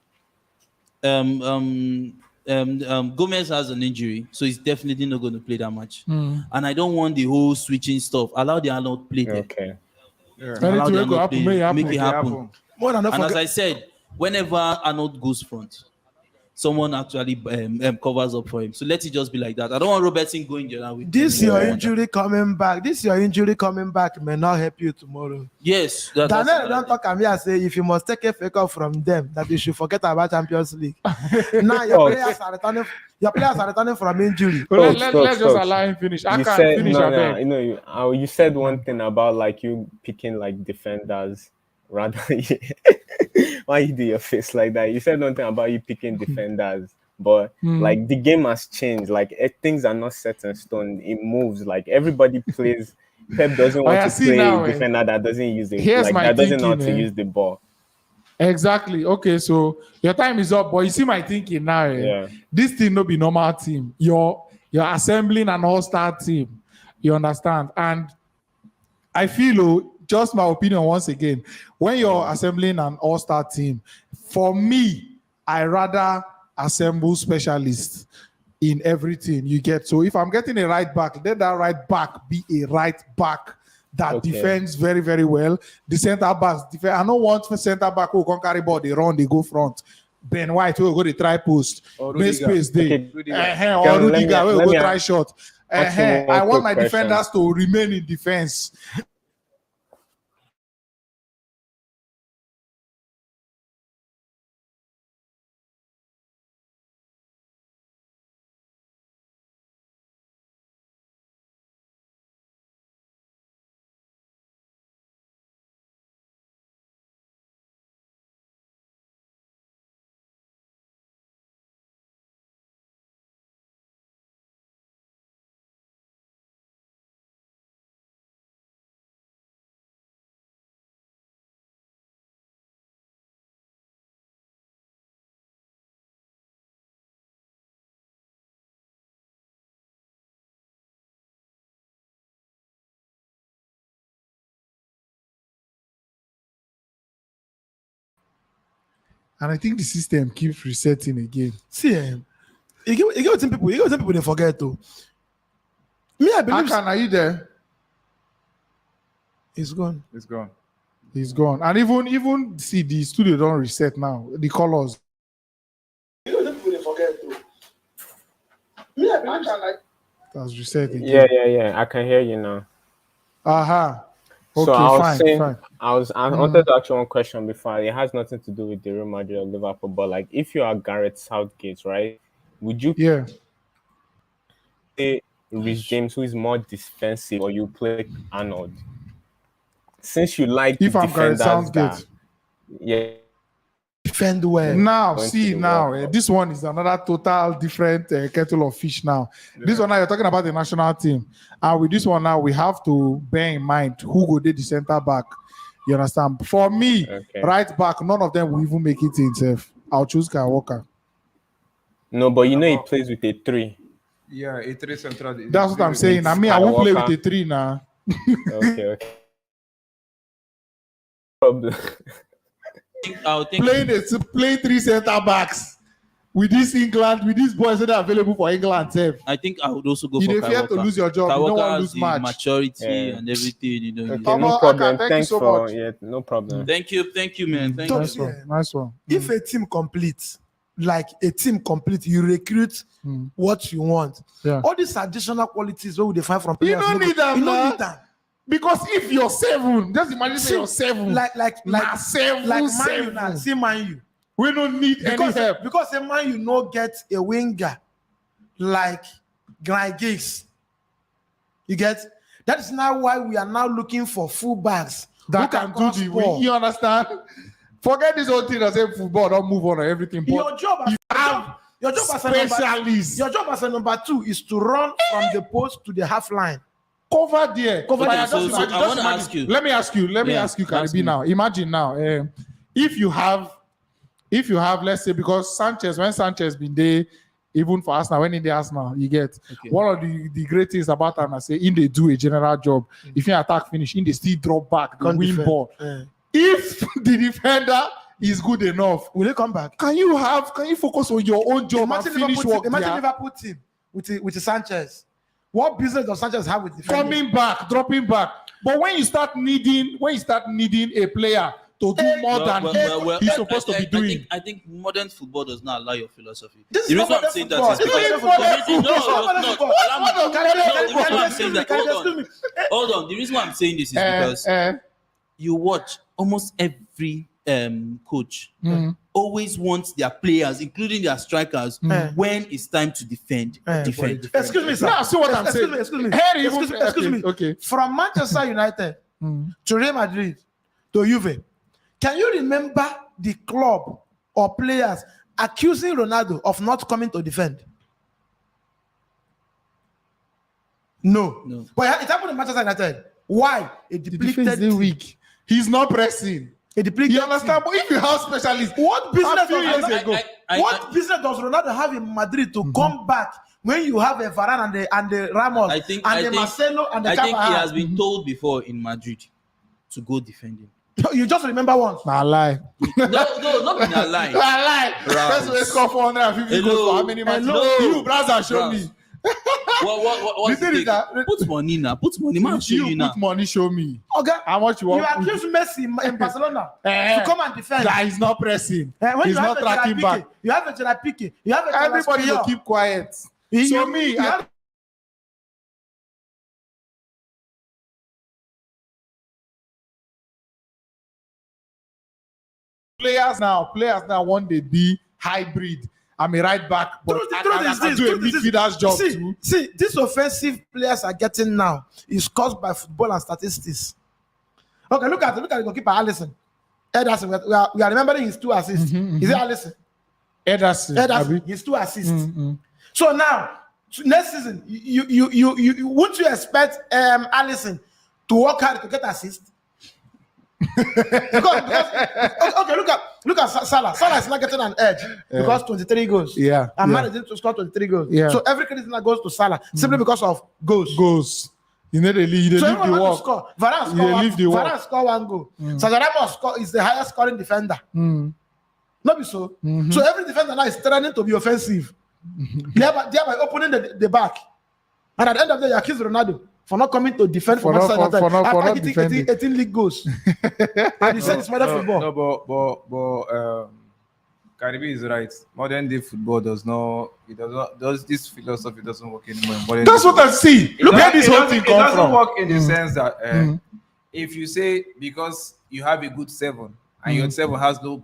Gomez has an injury, so he's definitely not going to play that much. And I don't want the whole switching stuff. Allow the Arnold play there. Okay. Allow the Arnold play. Make it happen. And forget, as I said, whenever Arnold goes front, someone actually covers up for him. So let it just be like that. I don't want Robertson going there with your injury coming back. This your injury coming back may not help you tomorrow. Yes. Daniel don't talk to me and say if you must take a fake off from them, that you should forget about Champions League. Now your players are returning from injury. Let's just allow him finish. I can't finish. You said one thing about you picking defenders rather. Why you do your face like that? You said one thing about you picking defenders, but the game has changed. Things are not set in stone. It moves. Everybody plays. Pep doesn't want to play a defender that doesn't use it. Doesn't know how to use the ball. Exactly. Okay, so your time is up, but you see my thinking now. Yeah. This team no be normal team. You're assembling an all-star team. You understand? And I feel, just my opinion once again, when you're assembling an all-star team, for me, I rather assemble specialists in everything you get. So if I'm getting a right back, let that right back be a right back that defends very, very well. The center backs defend. I don't want center back who can carry ball, they run, they go front. Ben White will go the try post. Make space there. Or Rudiger will go try shot. I want my defenders to remain in defense. And I think the system keeps resetting again. See, you get some people they forget to. Me, I believe Akan, are you there? it's gone. It's gone. He's gone. And even see the studio don't reset now. The colors. You get some people they forget to. Me, I believe It has reset again. Yeah. I can hear you now. Aha. Okay, So I was fine, saying, fine. I wanted to ask you one question before. It has nothing to do with the Real Madrid or Liverpool, but like, if you are Gareth Southgate, right? Would you Yeah. play Reece James, who is more defensive, or you play Arnold? Since you like If I'm Gareth Southgate. yeah. defend well. Now, Going to see the now, World Cup. this one is another total different kettle of fish now. This one now, you're talking about the national team. And with this one now, we have to bear in mind who go did the center back. You understand? For me, Okay. right back, none of them will even make it himself. I'll choose Kyle Walker. No, but you know he plays with a 3. Yeah, A3 central. That's what I'm saying. I mean, I won't play with a 3 now. Okay. Problem. I think Playing 3 center backs with this England, with these boys that are available for England. Sef. I think I would also go You for dey Kyle fear Walker. to lose your job. Kyle You don't Walker want to has lose the match. maturity Yeah. and everything. You know. Okay, Omo, no Aka, problem. thank you Thanks so for much. no problem. Thank you, man. Thank you. Nice one. Nice one. If a team completes, like a team complete, you recruit what you want. Yeah. All these additional qualities, what would they find from You players? don't need them, You nah. don't need them. Because if you're 7, just imagine say you're 7. Like Nah, 7, Man U 7. now. See Man U. We don't need any help. Because a Man U no get a winger like Granit Giggs. You get? That is now why we are now looking for fullbacks That who can cross do the ball. win. You understand? Forget this whole thing that say football don't move on or everything. But Your job as specialists. your job as a number 2 is to run from the post to the half line. Cover there. Cover Okay, there. so Just I imagine- want to just ask you. Let me ask you, Yeah, ask you, ask me. Karibi now. Imagine now, if you have, let's say, because when Sanchez been there, even for Arsenal, when in the Arsenal, you get one of the great things about him, I say, in they do a general job. If you attack finish, in they still drop back, the Can't win defend. ball. If the defender is good enough, Will they come back? can you focus on your own job and finish work? Imagine Liverpool team with the Sanchez. What business does Sanchez have with defending? Coming back, dropping back. But when you start needing a player to do more than he's supposed to be doing. I think modern football does not allow your philosophy. This The is reason not I'm saying that modern is because football. the reason- This is not modern football. the reason why I'm saying that. Excuse me. Hold on. The reason why I'm saying this is because you watch almost every coach always wants their players, including their strikers, when it's time to defend. Excuse me, sir. Now, see what I'm saying. Excuse me. Harry, Excuse me. Okay. From Manchester United to Real Madrid to Juve, can you remember the club or players accusing Ronaldo of not coming to defend? No. But it happened in Manchester United. Why? A The depleted defense is team. weak. He's not pressing. A depleted You understand? team. But if you have specialists, What business a few years ago, what business does Ronaldo have in Madrid to come back when you have a Varane and the Ramos and the Marcelo and the I think he Carvajal? has been told before in Madrid to go defend him. You just remember once. nah lie. No, not in a lie. Lie. Rouse. Let's score 450 goals for how many matches? Hello. You, brother, show Rouse. me. What The thing is that- put money now. Put money. Man, show you You now. put money, show me. Okay. How much you want? You accuse Messi in Barcelona to come and defend. That is not pressing. When He's you have not a Gerard tracking back. Piqué, you have a Gerard Piqué, you have a Everybody will Carlos keep quiet. Puyol. So You- me, you have- players now want to be hybrid. I'm a right back, but Truth I is can this, do a truth is this. midfielder's job too. See, this offensive players are getting now is caused by football and statistics. Okay, look at the goalkeeper Alisson. Ederson, we are remembering his 2 assists. Is it Alisson? Ederson, his 2 assists. So now, next season, you wouldn't you expect Alisson to work hard to get assist? because okay, look at Salah. Salah is not getting an edge because 23 goals. Yeah, and yeah. managed to score 23 goals. Yeah. So every credit now goes to Salah simply because of goals. You know they leave So the everyone wants to work. score. Varane leave the work. score 1 goal. Sergio Ramos is the highest scoring defender. Not be so. So every defender now is trying to be offensive. thereby opening the back. And at the end of the day, you accuse Ronaldo for not coming to defend for one side after hitting 18 league goals. And he said it's modern football. No, but Karibi is right. Modern day football does this philosophy doesn't work anymore. That's what I see. Look where this whole thing comes from. It doesn't work in the sense that if you say because you have a good 7 and your 7 has no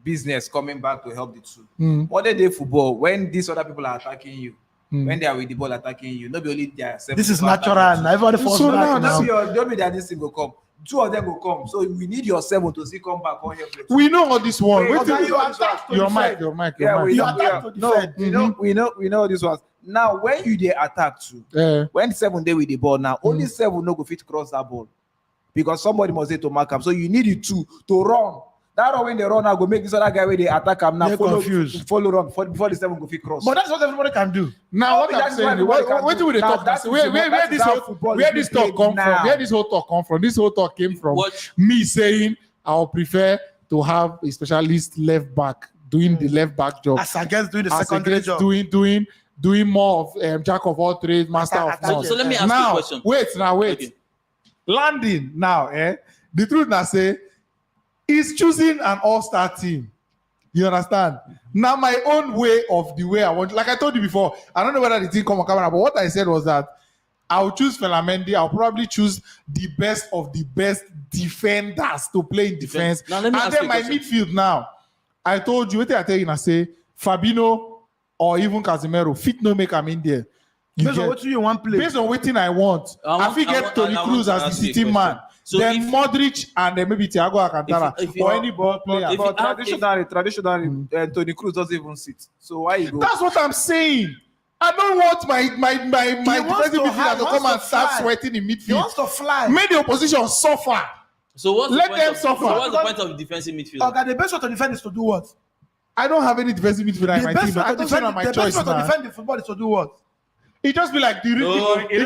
business coming back to help the 2. Modern day football, when these other people are attacking you, when they are with the ball attacking you, not only they are 7. This is natural. Everybody falls back now. Don't be that this thing will come. 2 of them will come. So we need your 7 to see come back on here. We know all this one. Your mic. We know this one. Now, when you they attack too, when 7 they with the ball now, only 7 no go fit cross that ball because somebody must say to mark up. So you need it to run. That when they run, I go make this other guy where they attack him now. Follow run before the 7 go fit cross. But that's what everybody can do. Now, what I'm saying, where do we talk? Where this talk come from? Where this whole talk come from? This whole talk came from me saying I'll prefer to have a specialist left back doing the left back job as against doing the secondary job. Doing more of jack of all trades, master of none. So let me ask you a question. Wait. Okay. Landing now, the truth now say is choosing an all-star team. You understand? Now my own way of the way I want, like I told you before, I don't know whether the team come on camera, but what I said was that I'll choose Felamendi. I'll probably choose the best of the best defenders to play in defense. Now, let me and then my midfield now. I told you, what I tell you, I say Fabinho or even Casemiro fit no make I'm in there. Based on what you want play. Based on what I want. I think get Toni Kroos as the city man. So then Modric and then maybe Thiago Alcantara or any ball player. But traditionally, Toni Kroos doesn't even sit. So why you go? That's what I'm saying. I don't want my defensive midfielder to come and start sweating in midfield. He wants to fly. Make the opposition suffer. So what's Let them suffer. So what's the point of defensive midfield? Okay, the best way to defend is to do what? I don't have any defensive midfielder in my team. I don't say my choice. The best way to defend the football is to do what? It just be like the It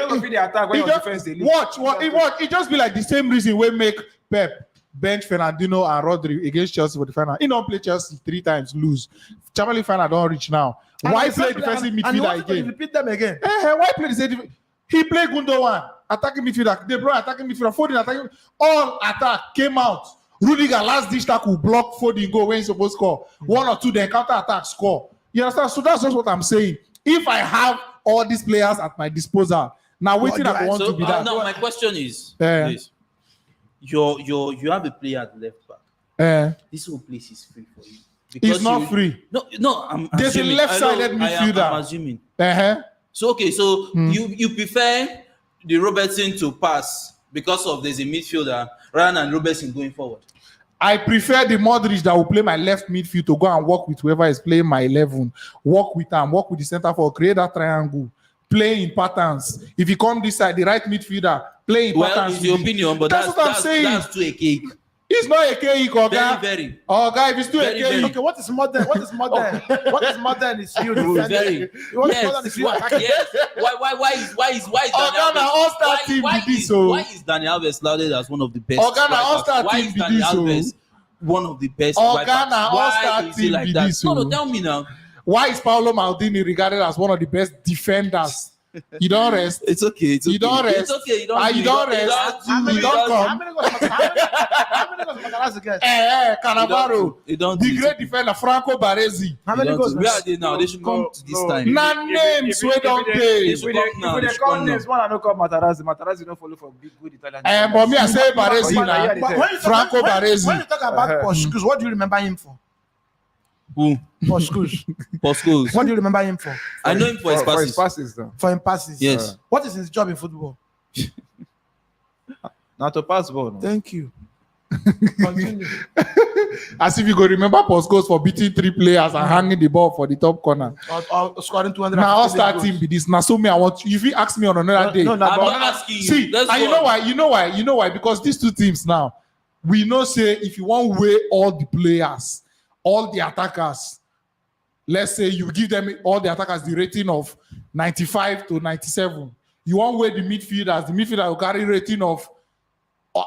just be like the same reason we make Pep bench Fernandinho and Rodri against Chelsea for the final. He don't play Chelsea 3 times, lose. Champions League final don't reach now. Why play defensive midfielder again? Repeat them again. Why play the same? He played Gundogan attacking midfielder, De Bruyne attacking midfielder, Foden attacking. All attack came out. Rudiger last dish tackle block Foden go when he's supposed to score. 1 or 2 then counter attack score. You understand? So that's just what I'm saying. If I have all these players at my disposal, now waiting I want to be that. Now my question is this. You have a player at left back. This whole place is free for you. It's not free. No, there's a left-sided midfielder. I'm assuming. So okay, so you prefer the Robertson to pass because of there's a midfielder rather than Robertson going forward. I prefer the Modric that will play my left midfield to go and work with whoever is playing my 11. Work with them, work with the center for create that triangle, play in patterns. If you come this side, the right midfielder, play in patterns. Well, it's your opinion, but that's what I'm saying. That's too a cake. It's not a cake, Oga. Very. Oga, if it's too a cake. Okay, what is modern? What is modern? What is modern is you. Very. Yes. Why is Oga, na all-star team be this so. Why is Daniel Alves lauded as one of the best? Oga, na all-star team be this so. One of the best. Oga, na all-star team like be that? this so. No, tell me now. Why is Paolo Maldini regarded as one of the best defenders? You don't rest. It's okay. You don't rest. It's okay. You don't rest. You don't come. How many goals Matarazzi get? Cannavaro. The great defender Franco Baresi. How many goals? Where are they now? They should come to this time. Now names we don't pay. If they come names, one I don't call Matarazzi. Matarazzi don't follow for big good Italian. But me I say Baresi now. Franco Baresi. When you talk about Poshkus, what do you remember him for? Who? Poshkus. What do you remember him for? I know him for his passes. For his passes. Yes. What is his job in football? Not to pass ball. No. Thank you. Continue. As if you go remember Poskos for beating 3 players and hanging the ball for the top corner. Or scoring 200. Now all star team be this. Now so me I want you. If you ask me on another day. I'm not asking you. See, and you know why? Because these 2 teams now, we know say if you want to weigh all the players, all the attackers, let's say you give them all the attackers the rating of 95 to 97. You want to weigh the midfielders will carry rating of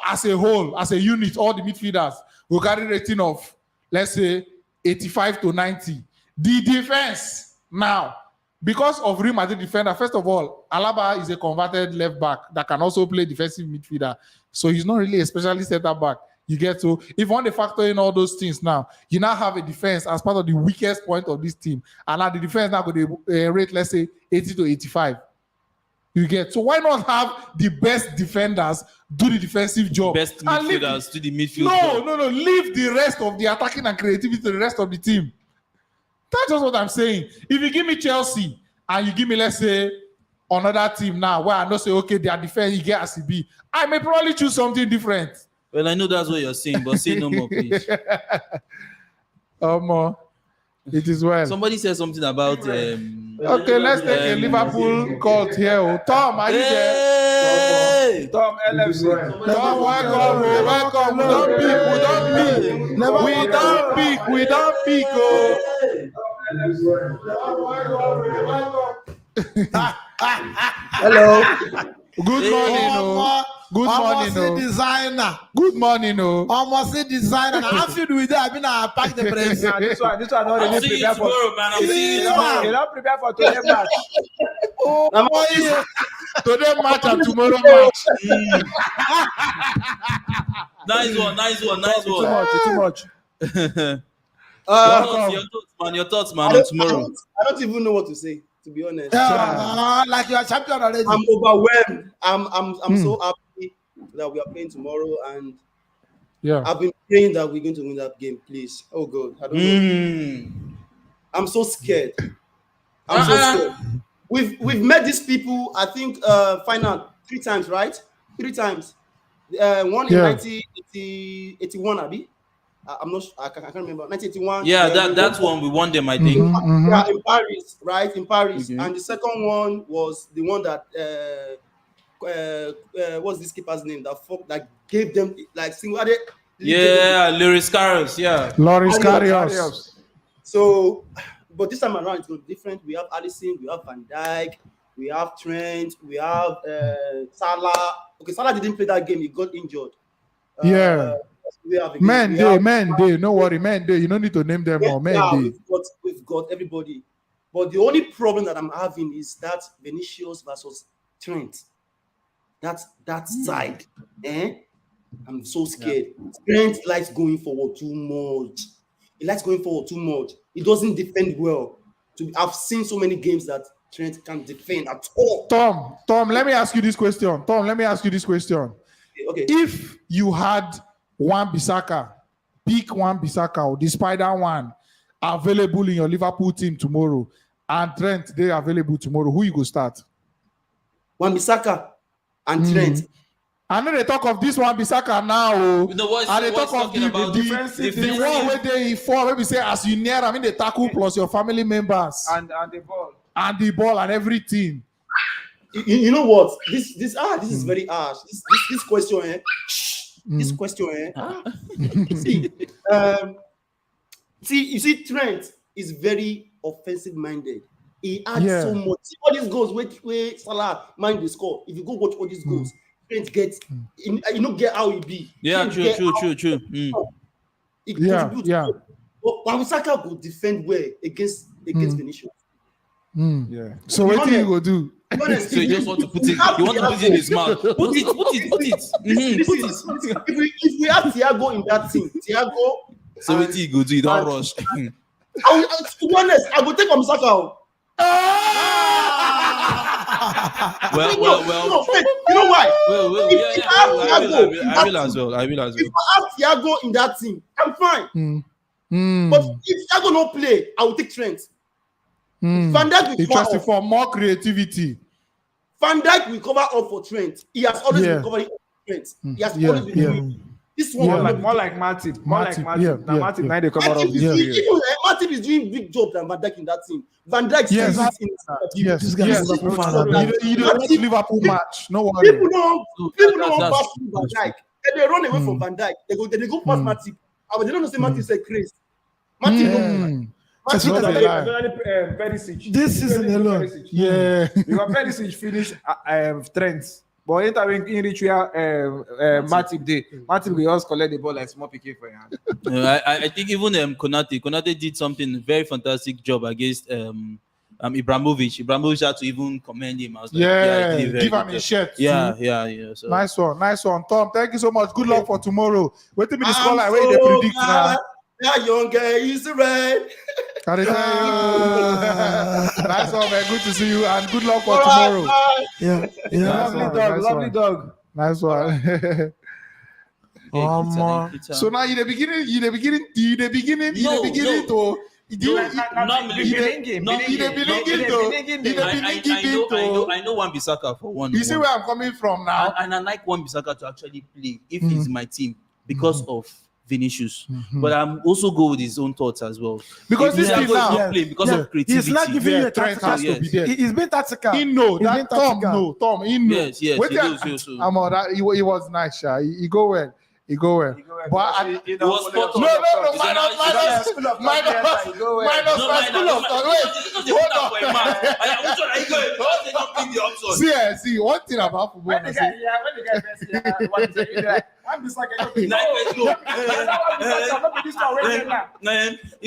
as a whole, as a unit, all the midfielders will carry rating of, let's say, 85 to 90. The defense now, because of Real Madrid defender, first of all, Alaba is a converted left back that can also play defensive midfielder. So he's not really a specialist center back. You get to, if you want to factor in all those things now, you now have a defense as part of the weakest point of this team. And now the defense now going to rate, let's say, 80 to 85. You get, so why not have the best defenders do the defensive job? Best midfielders do the midfield job. No. Leave the rest of the attacking and creativity to the rest of the team. That's just what I'm saying. If you give me Chelsea and you give me, let's say, another team now where I know say, okay, their defense, you get RCB, I may probably choose something different. Well, I know that's what you're saying, but say no more, please. It is well. Somebody said something about okay, let's take a Liverpool call here. Oh, Tom, are you there? Tom LFC. Tom, welcome. We don't pick. Oh. Hello. Good morning, oh. Good morning, oh. Designer. Good morning, oh. Almost a designer. I feel with that. I've been a pack the press. This one not I'll really see you prepared for. tomorrow, man. I'll see you tomorrow. You're not prepared for today match. Today match and tomorrow match. Nice one. Too much. Your thoughts, man, on tomorrow. I don't even know what to say, to be honest. Like you're a champion already. I'm overwhelmed. I'm so happy that we are playing tomorrow, and I've been praying that we're going to win that game, please. Oh God, I don't know. I'm so scared. I'm so scared. We've met these people, I think, final 3 times, right? 3 times. One in 1981, Abi. I'm not sure, I can't remember. 1981. Yeah, that's one we won them, I think. Yeah, in Paris, right? In Paris. And the second one was the one that what's this keeper's name? That gave them like single. Loris Karius. Yeah. Loris Karius. So, but this time around it's going to be different. We have Alisson, we have Van Dijk, we have Trent, we have Salah. Okay, Salah didn't play that game; he got injured. Man day. No worry, man day. You don't need to name them all. Man day. We've got everybody. But the only problem that I'm having is that Vinicius versus Trent. That side. I'm so scared. Trent likes going forward too much. He doesn't defend well. I've seen so many games that Trent can't defend at all. Tom, let me ask you this question. Okay. If you had Wan-Bissaka, pick Wan-Bissaka or the Spider one available in your Liverpool team tomorrow, and Trent they available tomorrow, who you go start? Wan-Bissaka and Trent. I know they talk of this Wan-Bissaka now. You know what? And they talk of the one where they inform, maybe say as you near, I mean the tackle plus your family members and the ball and everything. You know what? This is very harsh. This question, This question, you see, Trent is very offensive minded. He adds so much. See all these goals where Salah mind the score. If you go watch all these goals, Trent gets, you don't get how he be. Yeah, true. He contributes. But Wan-Bissaka will defend well against Vinicius. So what do you go do? So you just want to put it. You want to put it in his mouth. Put it. If we have Thiago in that team, so what you go do? You don't rush. To be honest, I will take Wan-Bissaka. Well. You know why? I will as well. If I have Thiago in that team, I'm fine. But if Thiago don't play, I will take Trent. Van Dijk will cover for more creativity. Van Dijk will cover up for Trent. He has always been covering up for Trent. He has always been doing this one. More like Matip. Matip now they cover up this area. Matip is doing big job than Van Dijk in that team. Van Dijk is You don't watch Liverpool match. No worry. People don't pass through Van Dijk. They run away from Van Dijk. They go past Matip. But they don't know say Matip is a craze. Matip this season alone. You got Perisic finish Trent. But enter in ritual Matip day. Matip will just collect the ball like small pikin for your hand. I think even Konate did something very fantastic job against Ibrahimovic. Ibrahimovic had to even commend him. I was like, give him a shirt. Yeah. So. Nice one. Tom, thank you so much. Good luck for tomorrow. Wait till me the score like where they predict now. That young guy is red. Nice one, man. Good to see you and good luck for tomorrow. Lovely dog. Nice one. So now in the beginning to I know Wan Bissaka for one. You see where I'm coming from now, and I like Wan Bissaka to actually play if he's my team because of Vinicius, but I'm also go with his own thoughts as well. Because this team now, because of creativity, he's not giving you a tactical. He's been tactical. He know that Tom. He know. Yes. He was nice. He go well. But it was spot on. Minus See, one thing about football. When the guy I'm just like, you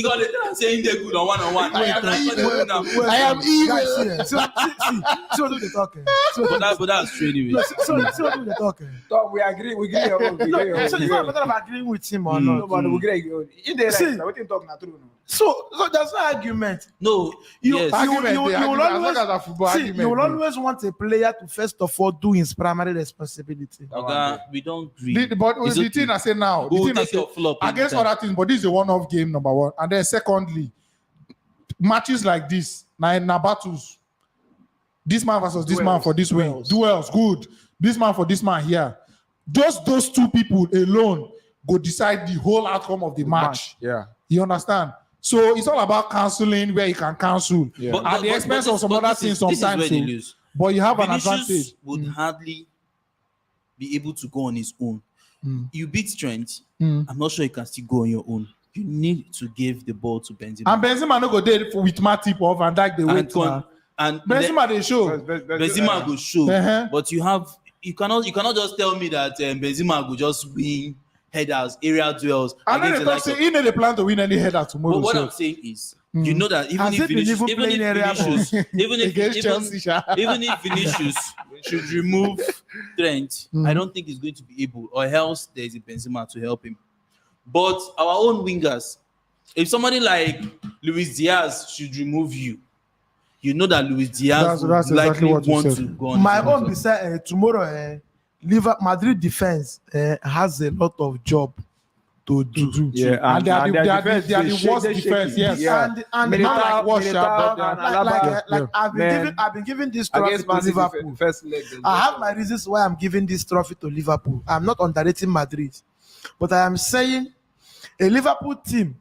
got the saying they're good on one-on-one. I am evil. So do the talking. But that's training. So do the talking. We agree. So it's not a matter of agreeing with him or not. But we agree. In the right, we can talk not true. So there's no argument. No. You will always want a player to first of all do his primary responsibility. Okay, we don't agree. But the thing I say now, against other things, but this is a one-off game, number one. And then secondly, matches like this, now battles. This man versus this man for this wing. Duels, good. This man for this man here. Just those two people alone go decide the whole outcome of the match. Yeah. You understand? So it's all about cancelling where you can cancel. Yeah. At the expense of some other things sometimes. But you have Vinicius an advantage. Would hardly be able to go on his own. You beat Trent. I'm not sure you can still go on your own. You need to give the ball to Benzema. And Benzema no go there with Matip or Van Dijk. And Benzema they show. Benzema go show. But you cannot just tell me that Benzema go just win headers, area duels. I know they talk say he no plan to win any header tomorrow. But what I'm saying is, you know that even if Vinicius should remove Trent, I don't think he's going to be able, or else there is a Benzema to help him. But our own wingers, if somebody like Luis Diaz should remove you, you know that Luis Diaz would likely want to go on. My own beside tomorrow, Madrid defense has a lot of job to do. Yeah, and they are the worst defense. Yes, and I've been giving this trophy to Liverpool. I have my reasons why I'm giving this trophy to Liverpool. I'm not underrating Madrid, but I am saying a Liverpool team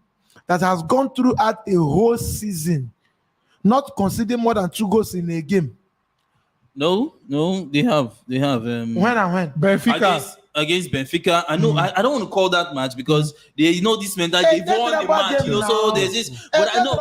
that has gone throughout a whole season not conceding more than 2 goals in a game. No, they have. When Benfica against Benfica. I know. I don't want to call that match because they this mentality. They won the match, so there's this. But I know.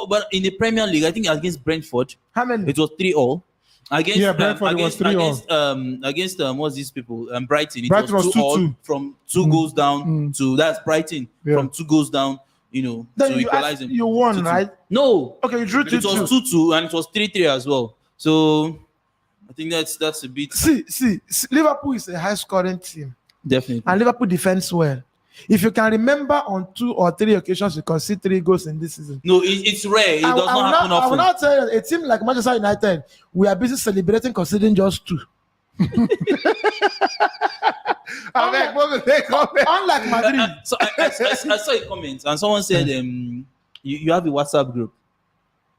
But in the Premier League, I think against Brentford, how many? It was 3-3. Against Brentford was 3-3. Against what's these people? Brighton. It Brighton was 2-2 from 2 goals down to that's Brighton from 2 goals down. Then to equalize them. You won, 2-2. Right? No. Okay, you drew 2-2. It was 2-2 and it was 3-3 as well. So I think that's a bit. See, Liverpool is a high-scoring team. Definitely. And Liverpool defends well. If you can remember, on 2 or 3 occasions, you can see 3 goals in this season. No, it's rare. It does not happen often. I will not tell you, a team like Manchester United, we are busy celebrating conceding just 2. Unlike Madrid. So I saw a comment and someone said, you have a WhatsApp group.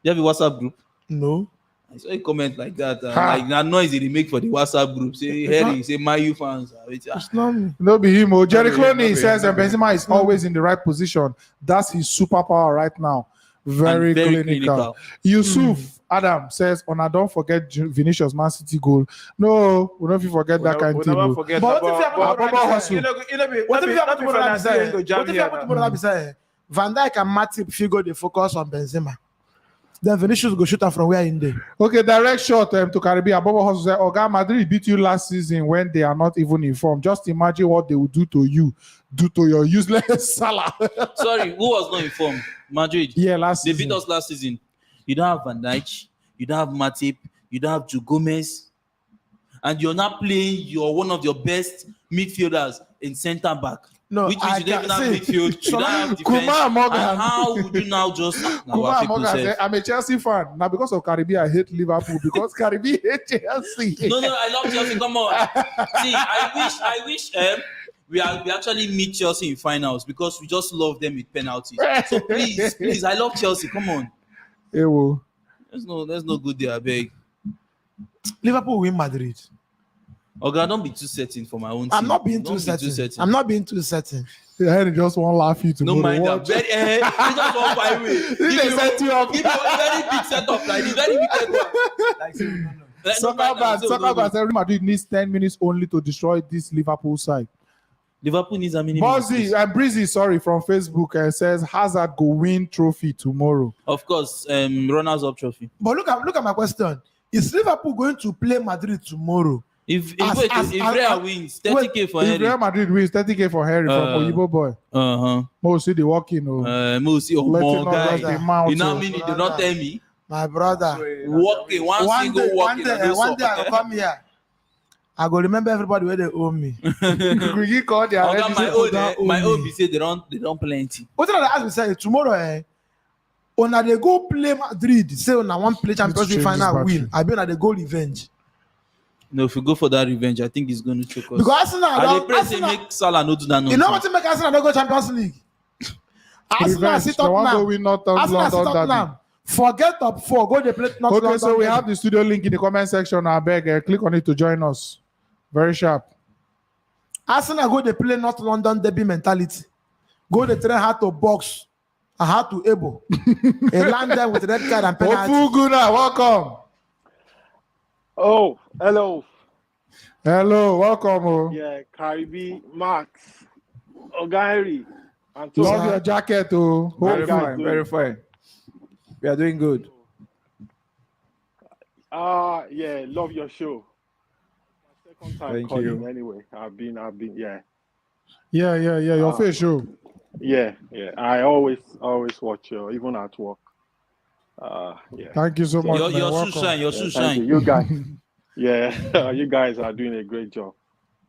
You have a WhatsApp group? No. I saw a comment like that. Like that noise they make for the WhatsApp group. Say, Harry, say, Mayu fans. It's not me. No, be him. Jerry Clooney says Benzema is always in the right position. That's his superpower right now. Very clinical. Yusuf Adam says, don't forget Vinicius Man City goal. No, we don't forget that kind of thing. But what if you have to Van Dijk and Matip figure they focus on Benzema? Then Vinicius go shoot her from where in there. Okay, direct shot to Karibi. Abobo House said, Oga Madrid beat you last season when they are not even informed. Just imagine what they will do to you, do to your useless Salah. Sorry, who was not informed? Madrid. Yeah, They beat us last season. You don't have Van Dijk, you don't have Matip, you don't have Joe Gomez, and you're not playing one of your best midfielders in centre back. No, which means you don't even have midfield, you don't have defense. And how would you now just I'm a Chelsea fan. Now because of Karibi, I hate Liverpool because Karibi hate Chelsea. No, I love Chelsea. Come on. See, I wish we actually meet Chelsea in finals because we just love them with penalties. So please, I love Chelsea. Come on. Hey, well. There's no good there, I beg. Liverpool win Madrid. Okay, don't be too certain for my own team. I'm not being too certain. I'm not being too certain. Yeah, he just won't laugh you tomorrow. No mind that. He just won't find way. They set you up. Give you a very big setup, like this very big setup. Soccer Bad. Real Madrid needs 10 minutes only to destroy this Liverpool side. Liverpool needs a minimum. Buzzy and Breezy, from Facebook says Hazard go win trophy tomorrow. Of course, runners up trophy. But look at my question. Is Liverpool going to play Madrid tomorrow? If Real wins, 30K for Harry. If Real Madrid wins, 30K for Harry from Oyibo boy. Mo see the walking. Mo see guy. You know how many they don't tell me? My brother. Walking, one day I go come here. I go remember everybody where they owe me. My own be say they don't plenty. What did I ask me say tomorrow? When they go play Madrid, say on one play Champions League final win. I be on they go revenge. No, if we go for that revenge, I think it's going to choke us. Because Arsenal make Salah no do that. You know what to make Arsenal not go Champions League? Arsenal sit up now. Forget top 4. Go they play. Okay, so we have the studio link in the comment section. I beg, click on it to join us. Very sharp. Arsenal go they play North London derby mentality. Go they train how to box and how to able. And land there with red card and penalty. Ofuguna, welcome. Oh, hello. Hello, welcome. Yeah, Karibi, Max, Ogairi. Love your jacket, oh. Very fine. We are doing good. Yeah, love your show. My second time Thank calling you. anyway. I've been, yeah. Yeah, your face show. Yeah. I always watch you, even at work. Yeah. Thank you so much. Your shoe shine. You guys, yeah, you guys are doing a great job.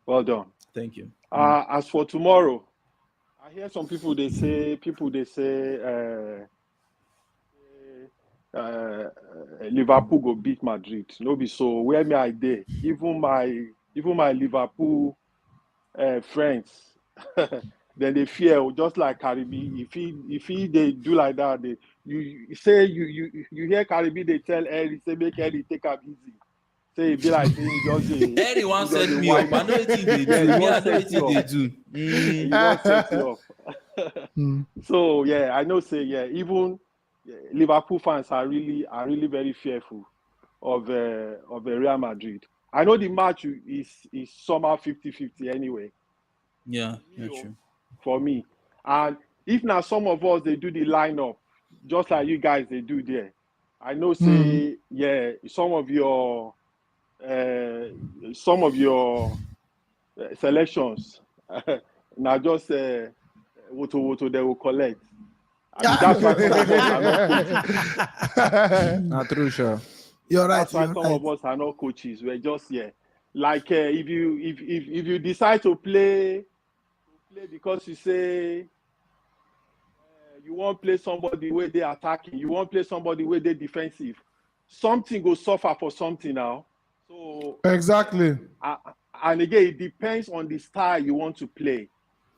Well done. Thank you. As for tomorrow, I hear some people they say Liverpool go beat Madrid. No be so. Where me I dey? Even my Liverpool friends, then they fear just like Karibi. If he they do like that, you hear Karibi they tell Harry say make Harry take up easy. Say it be like Harry once set me up. I know anything they do. Me I know anything they do. He won't set you up. So yeah, I know. Say yeah, even Liverpool fans are really very fearful of Real Madrid. I know the match is somehow 50-50 anyway. Yeah, true. For me, and if now some of us they do the lineup just like you guys they do there. I know say yeah, some of your selections now just woto they will collect. That's why Not true, sure. You're right. That's why some of us are not coaches. We're just here. Like if you decide to play because you say you won't play somebody where they attacking, you won't play somebody where they defensive. Something will suffer for something now. So exactly. And again, it depends on the style you want to play.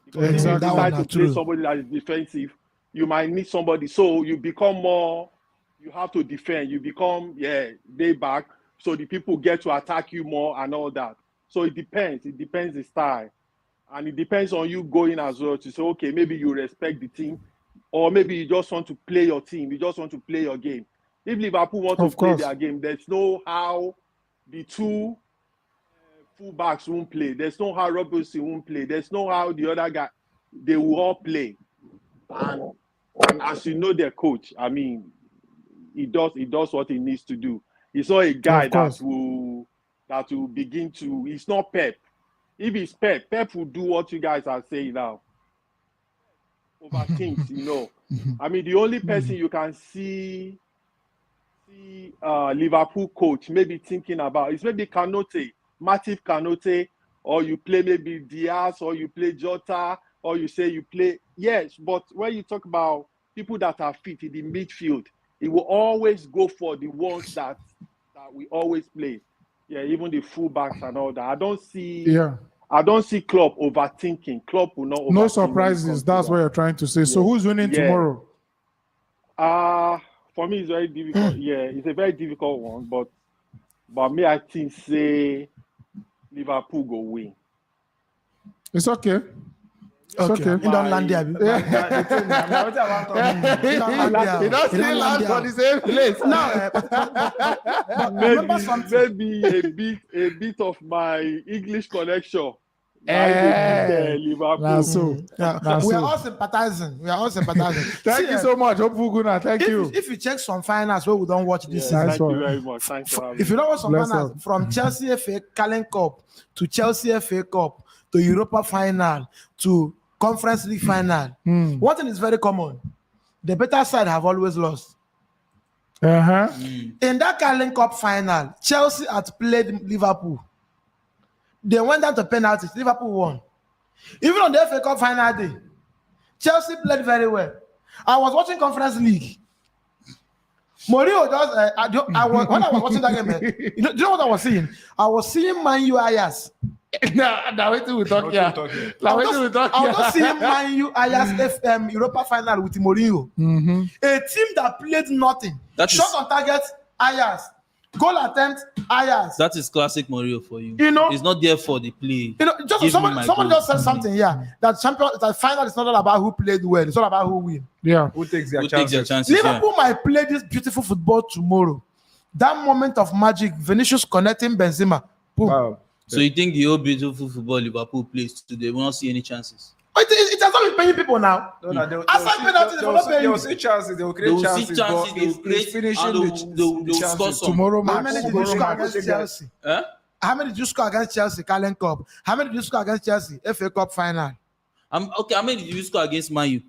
Because exactly. if you decide to play somebody that is defensive, you might need somebody. So you become more. You have to defend. You become day back. So the people get to attack you more and all that. So it depends. It depends the style. And it depends on you going as well to say, okay, maybe you respect the team, or maybe you just want to play your team. You just want to play your game. If Liverpool want to play their game, there's no how the two fullbacks won't play. There's no how Robertson won't play. There's no how the other guy, they will all play. And as you know their coach, I mean, he does what he needs to do. He's not a guy that will begin to. He's not Pep. If he's Pep will do what you guys are saying now. Overthinks, I mean, the only person you can see Liverpool coach maybe thinking about is maybe Matip Kanote, or you play maybe Diaz, or you play Jota, or you say you play. Yes, but when you talk about people that are fit in the midfield, he will always go for the ones that we always play. Yeah, even the fullbacks and all that. I don't see Klopp overthinking. Klopp will not overthink. No surprises. That's what you're trying to say. Yeah. So who's winning tomorrow? For me, it's very difficult. Yeah, it's a very difficult one. But me, I think say Liverpool go win. It's okay. Okay. He don't land there. He don't still land for the same place. Maybe a bit of my English connection. Liverpool. We are all sympathizing. Thank you so much, Opuguna. Thank you. If you check some finals where we don't watch this season. Thank you very much. Thanks for having me. If you don't watch some finals, from Chelsea FA Carling Cup to Chelsea FA Cup to Europa final to Conference League final, one thing is very common: the better side have always lost. In that Carling Cup final, Chelsea had played Liverpool. They went down to penalties. Liverpool won. Even on the FA Cup final day, Chelsea played very well. I was watching Conference League. Mourinho does. When I was watching that game, do you know what I was seeing? I was seeing Man U Ajax. Now wait till we talk here. I was just seeing Man U Ajax Europa final with Mourinho. A team that played nothing. Shot on target, Ajax. Goal attempt, Ajax. That is classic Mourinho for you. It's not there for the play. Just someone just said something here that final is not all about who played well. It's all about who win. Yeah, who takes their chances. Liverpool might play this beautiful football tomorrow. That moment of magic, Vinicius connecting Benzema. Boom. Wow. So you think the whole beautiful football Liverpool plays today will not see any chances? It has not been paying people now. They will see chances. They will create chances. They will create and they will score some. Tomorrow, how many did you score against Chelsea? How many did you score against Chelsea? Carling Cup. How many did you score against Chelsea? FA Cup final. Okay. How many did you score against Man U?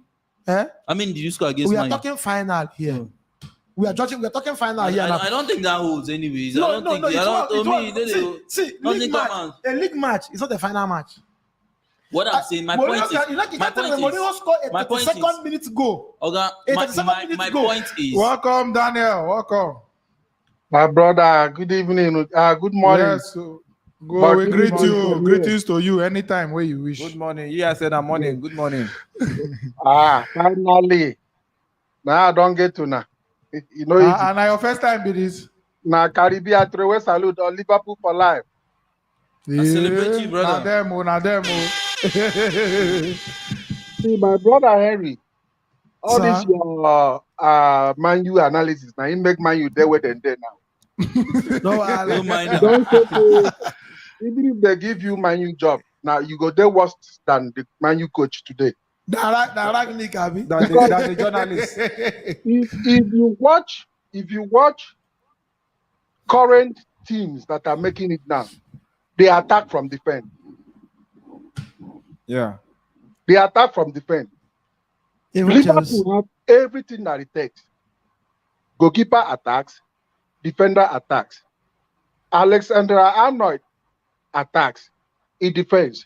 How many did you score against Man U? We are talking final here. We are talking final here now. I don't think that holds anyways. No. See, a league match is not a final match. What I'm saying, my point is, Mourinho scored a 32nd minute goal. My point is. Welcome, Daniel. Welcome. My brother, good evening. Good morning. Yes, we greet you. Greetings to you anytime where you wish. Good morning. Yeah, I said that morning. Good morning. Finally. Now I don't get to now. You know, and now your first time be this. Now Karibi at Trewe salute on Liverpool for life. I celebrate you, brother. Now them. See, my brother Henry, all this your Man U analysis now, he make Man U there where they there now. No mind. Don't say even if they give you Man U job, now you go there worse than the Man U coach today. The journalist. If you watch current teams that are making it now, they attack from defense. Yeah. They attack from defense. Liverpool have everything that it takes. Goalkeeper attacks, defender attacks. Alexander-Arnold attacks, he defends.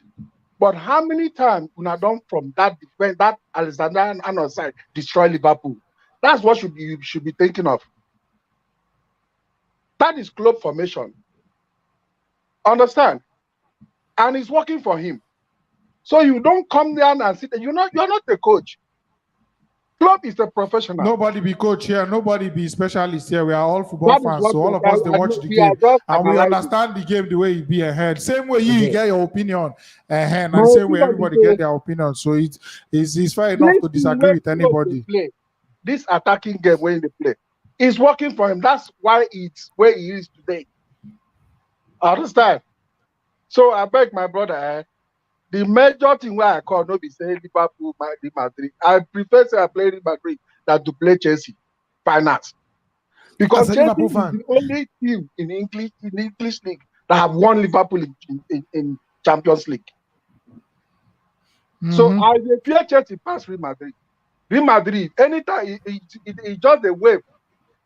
But how many times we have done from that defense, that Alexander-Arnold side, destroy Liverpool? That's what you should be thinking of. That is club formation. Understand? And it's working for him. So you don't come down and sit there. You're not the coach. Club is a professional. Nobody be coach here. Nobody be specialist here. We are all football fans. So all of us, they watch the game. And we understand the game the way it be ahead. Same way you get your opinion ahead. And same way everybody get their opinion. So it's fair enough to disagree with anybody. This attacking game when they play, it's working for him. That's why it's where he is today. Understand? So I beg my brother, the major thing where I call no be say Liverpool, Madrid. I prefer say I play in Madrid than to play Chelsea. Finance. As Because a Chelsea Liverpool is fan. the only team in the English league that have won Liverpool in Champions League. So I fear Chelsea pass Real Madrid. Real Madrid, anytime it just a wave.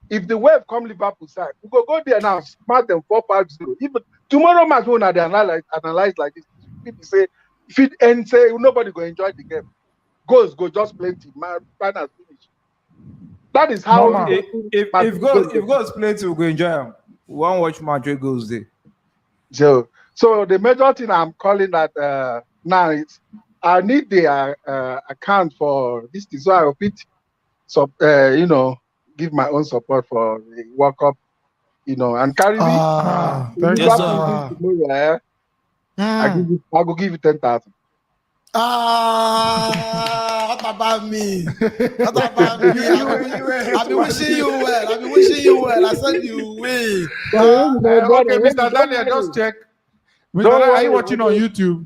If the wave come Liverpool side, we go there now, smart them 4-5-0. Even tomorrow match when they analyze like this, people say fit and say nobody go enjoy the game. Goals go just plenty. Man, final finish. That is how if goals plenty, we go enjoy them. One watch Madrid goes there. So the major thing I'm calling that now is I need the account for this thing, so I will fit give my own support for the World Cup, and Karibi. Thank you, sir. Tomorrow, I will give you 10,000. What about me? What about me? I've been wishing you well. I said you win. Okay, Mr. Daniel, just check. Mr. Daniel, are you watching on YouTube?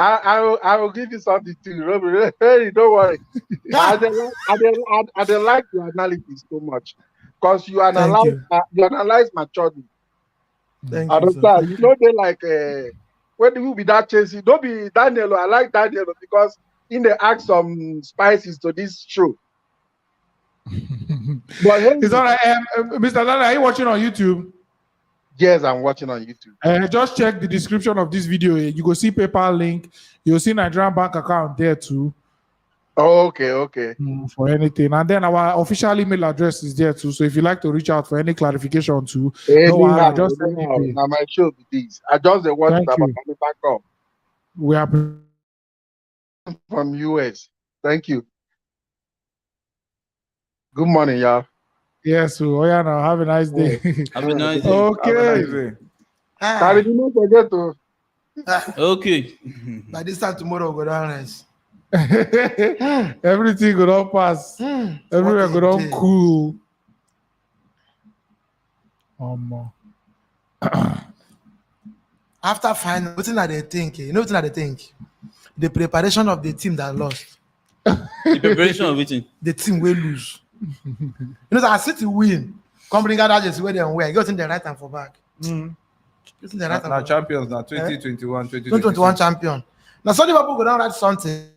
I will give you something too. Hey, don't worry. I don't like your analysis so much because you analyze maturely. Thank I you, understand. They like when you be that chasing. Don't be Daniel. I like Daniel because in they add some spices to this show. But It's all right. Mr. Daniel, are you watching on YouTube? Yes, I'm watching on YouTube. Just check the description of this video. You go see PayPal link. You'll see Nigerian bank account there too. Oh, okay. For anything. And then our official email address is there too. So if you like to reach out for any clarification too, just send me. Now my show be this. I just want to back up. We are from US. Thank you. Good morning, y'all. Yes, so now have a nice day. Have a nice day. Okay. Don't forget to. Okay. By this time tomorrow, we'll go down rest. Everything go down pass. Everywhere go down cool. After final, what's that they think? You know what they think? The preparation of the team that lost. The preparation of it. The team will lose. I City win. Come bring out just where they wear. Go in the right hand for back. Now champions now 2021, 2021 champion. Now some people go down write something.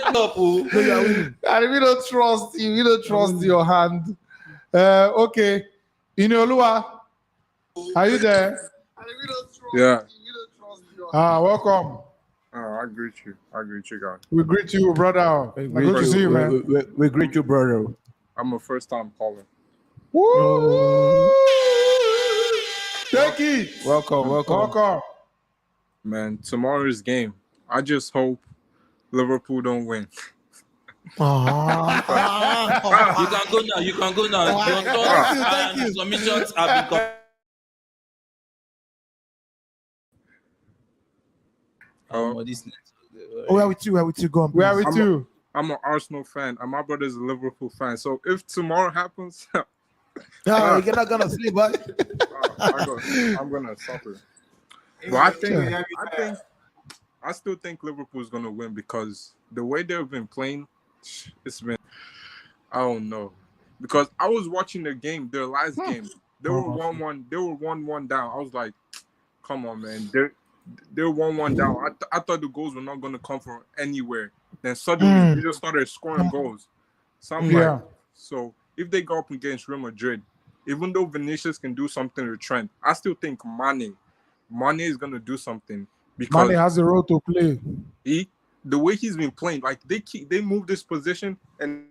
We don't trust you. We don't trust your hand. Okay. Inolua, are you there? Yeah. Welcome. I greet you. Guys. We greet you, brother. Good to see you, man. We greet you, brother. I'm a first-time caller. Woo! Take it. Welcome. Man, tomorrow's game. I just hope Liverpool don't win. You can go now. Your thoughts and submissions have been Where with you? Go on. Where with you? I'm an Arsenal fan, and my brother's a Liverpool fan. So if tomorrow happens, you're not gonna sleep, but I'm gonna suffer. But I still think Liverpool's gonna win because the way they've been playing, it's been, I don't know. Because I was watching their last game. They were 1-1. They were 1-1 down. I was like, come on, man. They're 1-1 down. I thought the goals were not gonna come from anywhere. Then suddenly they just started scoring goals. So I'm like, so if they go up against Real Madrid, even though Vinicius can do something to Trent, I still think Mane is gonna do something because Mane has a role to play. the way he's been playing, like they move this position and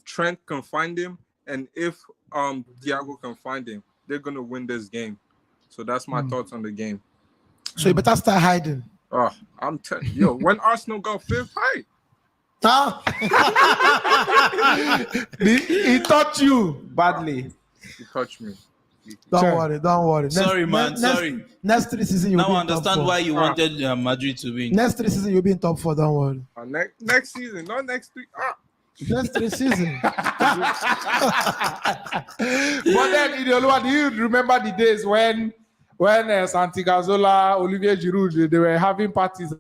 Trent can find him, and if Thiago can find him, they're gonna win this game. So that's my thoughts on the game. So you better start hiding. Oh, I'm telling you, when Arsenal got fifth, hide. He touched you badly. He touched me. Don't worry. Sorry, man. Sorry. Next 3 seasons, you'll now be I in top understand 4. why you wanted Madrid to win. Next 3 seasons, you'll be in top 4. Don't worry. Next season, not next 3. Next 3 seasons. But then, Iderima, do you remember the days when Santi Cazorla, Olivier Giroud, they were having parties?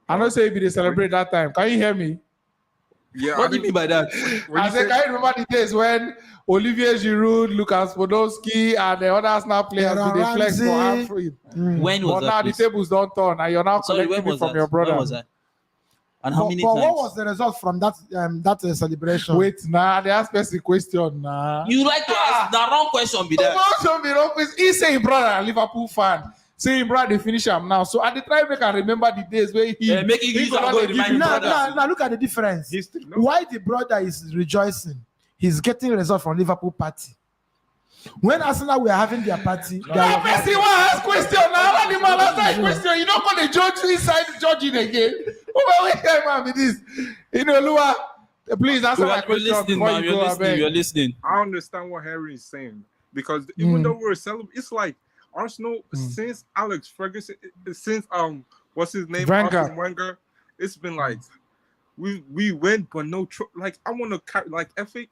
I know say they celebrate that time. Can you hear me? Yeah. What do you mean by that? I said, can you remember the days when Olivier Giroud, Lucas Podolski, and the other snap players did the flex for Alfred? When was but that? Now please? the tables don't turn, and you're now collecting it from your brother. When was that? And how many but times? what was the result from that celebration? Wait, they asked us a question. You like to ask the wrong question, be that? He say he brother a Liverpool fan. Say he brother they finish him now. So at the time, we can remember the days where he making use of God remind you now look at the difference. Why the brother is rejoicing? He's getting result from Liverpool party. When Arsenal were having their party, Messi want ask question now. When the man ask question, you don't go to judge inside judging again. Wait, man, with this. You know, Lua, please answer my question before you go. You're listening. I understand what Harry is saying because even though we're celebrating, it's like Arsenal since Alex Ferguson, since what's his name, Arsene Wenger. It's been like we win, but no like I want to carry like FA.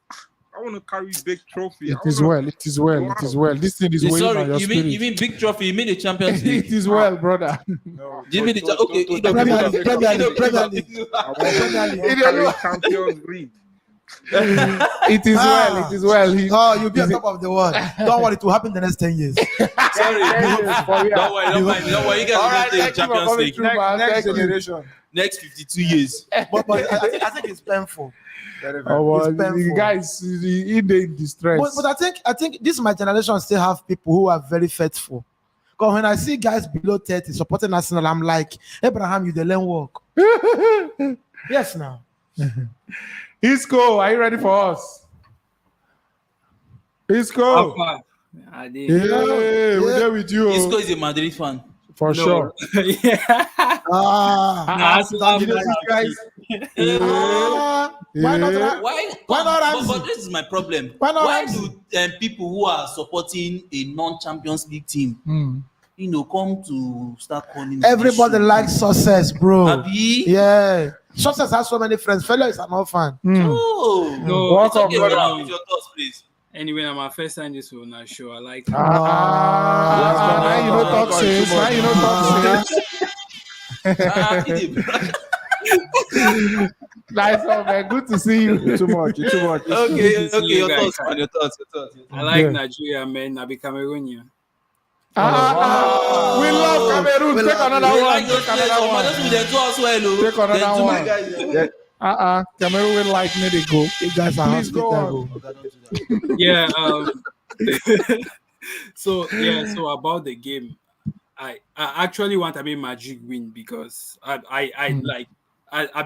I want to carry big trophy. It is well. This thing is weighing on your spirit. You mean big trophy? You mean the Champions League? It is well, brother. No, you mean the okay? Champions League. It is well. It is well. You'll be on top of the world. Don't worry, it will happen the next 10 years. Sorry, don't worry. You guys will take Champions League Next generation. next 52 years. but I think it's painful. The guys in the distress. But I think this my generation still have people who are very faithful. Because when I see guys below 30 supporting Arsenal, I'm like, Abraham, you the learn work. Yes, now. Isco, are you ready for us? Isco. I did. Yeah, we're there with you. Isco is a Madrid fan. For sure. Yeah. Guys. Why not? But this is my problem. Why do people who are supporting a non-Champions League team, come to start calling? Everybody likes success, bro. Abi? Yeah. Success has so many friends. Fellow is an orphan. No. It's okay. With your thoughts, please. Anyway, I'm my first time this one. Not sure. I like. Now you know talk sense. Now you know talk sense. Nice one, man. Good to see you. Too much. Okay. Your thoughts. I like Nigeria, man. I be Cameroonian. We love Cameroon. Take another one. Take another one. Cameroon will like me to go. You guys are please go on. Yeah. So about the game, I actually want to be Madrid win because I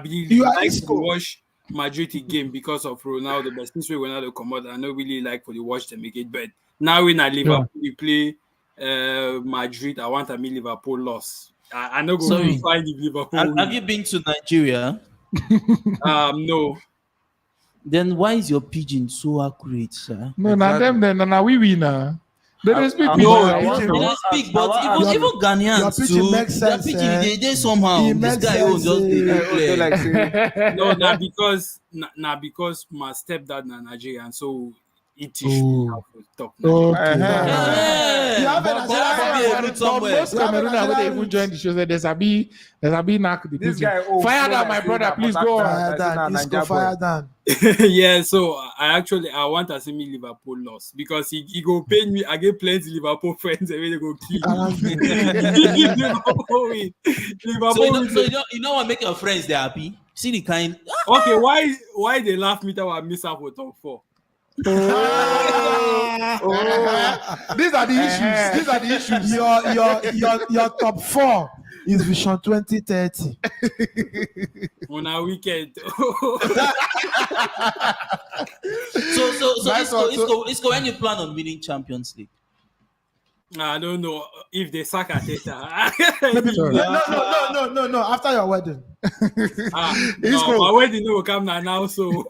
believe you like to watch Madrid game because of Ronaldo. But since Ronaldo come out, I don't really like for the watch them make it. But now when I Liverpool we play Madrid, I want to be Liverpool loss. I know go find the Liverpool. Have you been to Nigeria? No. Then why is your pigeon so accurate, sir? No, not them. Then now we win. They don't speak They don't speak, but even Ghanaians too. Makes sense, they somehow. This guy will just play. No, not because my stepdad na Nigerian, so it teach me how to talk. Most Camerooners when they even join the show, there's a be knock the pigeon. Fire down, my brother. Please go on. Fire down. Yeah, so I want to see me Liverpool loss because he go pay me. I get plenty Liverpool friends and they go kill me. Liverpool. So you know what make your friends they happy? See the kind. Okay, why they laugh me that I miss out for top 4? These are the issues. These are the issues. Your top 4 is Vision 2030. On a weekend. So Isco, when you plan on winning Champions League? I don't know if they sack Ateta. No. After your wedding. My wedding will come now. So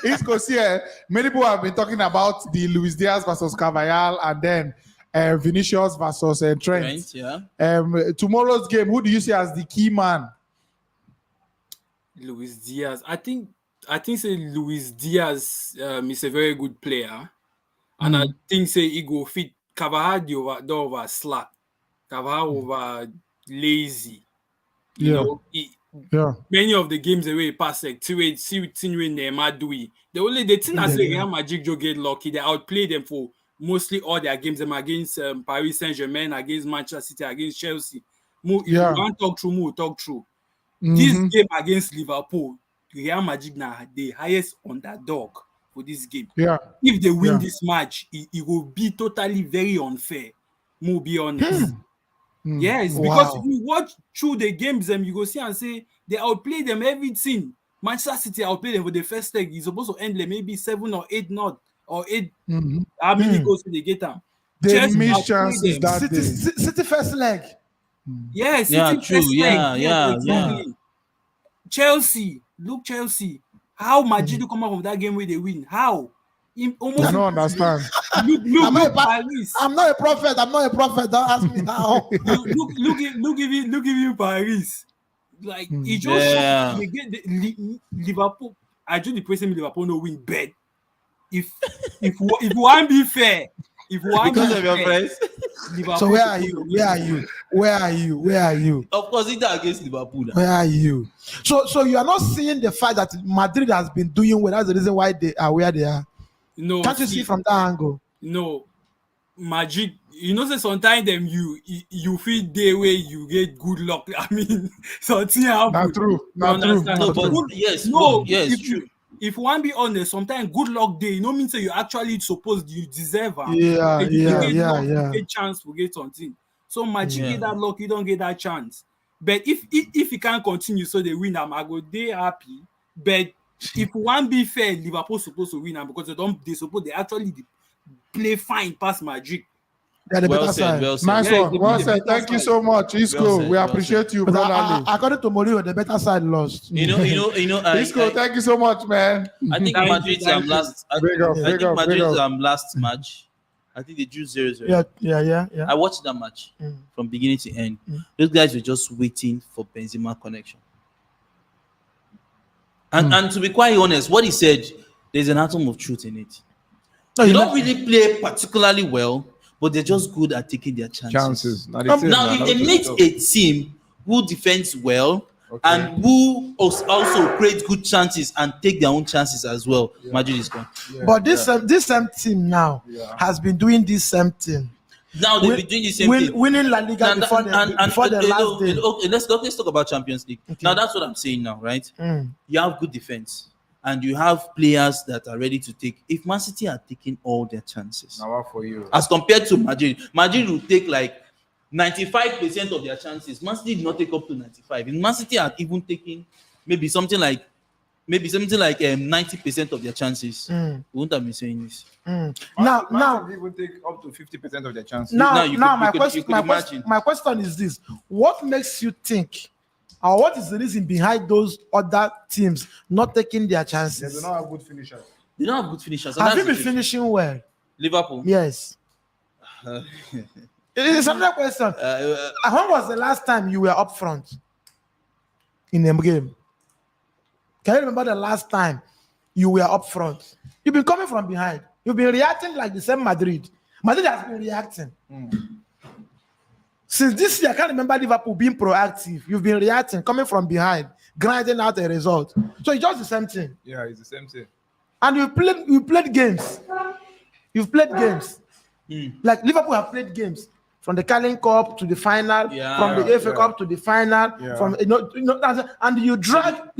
Isco, see, many people have been talking about the Luis Diaz versus Carvajal and then Vinicius versus Trent. Tomorrow's game, who do you see as the key man? Luis Diaz. I think say Luis Diaz is a very good player. And I think say he go fit Carvajal over slack. Carvajal over lazy. You know, many of the games the way he pass like see Neymar do it. The thing I say Real Madrid just get lucky. They outplay them for mostly all their games. Them against Paris Saint-Germain, against Manchester City, against Chelsea. If you want talk through. This game against Liverpool, Real Madrid now the highest underdog for this game. If they win this match, it will be totally very unfair. More be honest. Yes, because if you watch through the games, you go see and say they outplay them everything. Manchester City outplay them for the first leg. It's supposed to end like maybe 7 or 8 not or 8. How many goals did they get them? They missed chances that day. City first leg. Yes, true. Exactly. Chelsea, look Chelsea. How Madrid come out from that game where they win? How? I don't understand. I'm not a prophet. Don't ask me how. look at you, Paris. Like it just they get the Liverpool. I just the person Liverpool no win bet. If one be fair, because of your friends. So where are you? Of course, it's against Liverpool. Where are you? So you are not seeing the fact that Madrid has been doing well. That's the reason why they are where they are. No, can't you see from that angle? No, Madrid. You know, say sometimes them you feel day way you get good luck. I mean, something happen. Not true. No, but it's true. If one be honest, sometimes good luck day, you know means that you actually supposed you deserve it. You get chance to get something. So Madrid get that luck, you don't get that chance. But if you can't continue, so they win, I go they happy. But if one be fair, Liverpool supposed to win, because they actually play fine past Madrid. Well said. Nice one. Well said. Thank you so much, Isco. We appreciate you, brother. According to Mourinho, the better side lost. Isco, thank you so much, man. I think Madrid's last match. I think they drew 0-0. Yeah. I watched that match from beginning to end. Those guys were just waiting for Benzema connection. And to be quite honest, what he said, there's an atom of truth in it. They don't really play particularly well, but they're just good at taking their chances. Now, if they meet a team who defends well and who also create good chances and take their own chances as well, Madrid is gone. But this same team now has been doing this same thing. Now they've been doing the same thing. Winning La Liga before the last day. Okay, let's talk about Champions League. Okay. Now that's what I'm saying now, right? You have good defense and you have players that are ready to take. If Man City are taking all their chances, now what for you? As compared to Madrid will take like 95% of their chances. Man City did not take up to 95. In Man City are even taking maybe something like 90% of their chances. We wouldn't have been saying this. Now even take up to 50% of their chances. My question is this: what makes you think, or what is the reason behind those other teams not taking their chances? They do not have good finishers. They don't have good finishers. Have you been finishing well? Liverpool. Yes. It is another question. When was the last time you were up front in a game? Can you remember the last time you were up front? You've been coming from behind. You've been reacting like the same Madrid. Madrid has been reacting. Since this year, I can't remember Liverpool being proactive. You've been reacting, coming from behind, grinding out a result. So it's just the same thing. Yeah, it's the same thing. And you played games. You've played games. Like Liverpool have played games. From the Carling Cup to the final, from the FA Cup to the final, from and you drag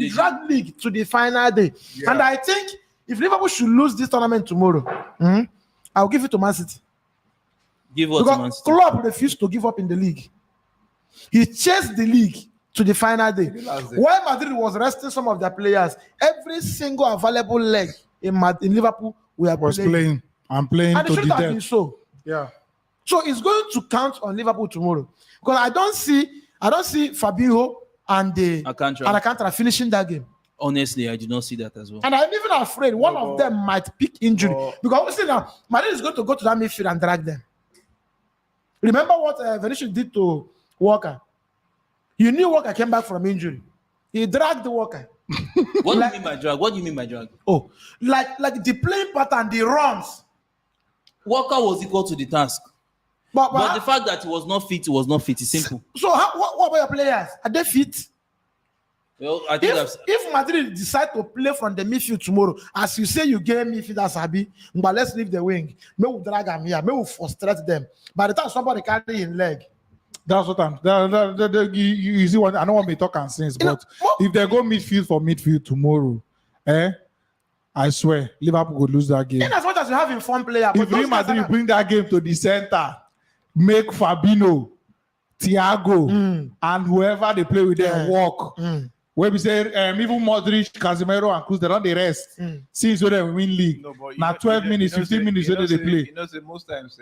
league to the final day. And I think if Liverpool should lose this tournament tomorrow, I'll give it to Man City. Give what Because to Man City? Klopp refused to give up in the league. He chased the league to the final day. While Madrid was resting some of their players, every single available leg in Liverpool was playing. I'm playing and to the death. So yeah. So it's going to count on Liverpool tomorrow. Because I don't see Fabinho and Alcantara finishing that game. Honestly, I do not see that as well. And I'm even afraid one of them might pick injury. Because obviously now, Madrid is going to go to that midfield and drag them. Remember what Vinicius did to Walker? You knew Walker came back from injury. He dragged Walker. What do you mean by drag? What do you mean by drag? Oh, like the playing pattern, the runs. Walker was equal to the task. But the fact that he was not fit, It's simple. So what about your players? Are they fit? Well, I think if Madrid decide to play from the midfield tomorrow, as you say, you get midfield Sabi, but let's leave the wing. May we drag them here. May we frustrate them. By the time somebody carry in leg. That's what I'm. You see what I don't want to talk and sense, but if they go midfield for midfield tomorrow, I swear Liverpool could lose that game. In as much as you have informed player, if Real Madrid bring that game to the center, make Fabinho, Thiago, and whoever they play with them walk. Where we say even Modric, Casemiro, and Cruz, they don't the rest. Since they win league, now 12 minutes, 15 minutes, they play. You know, most times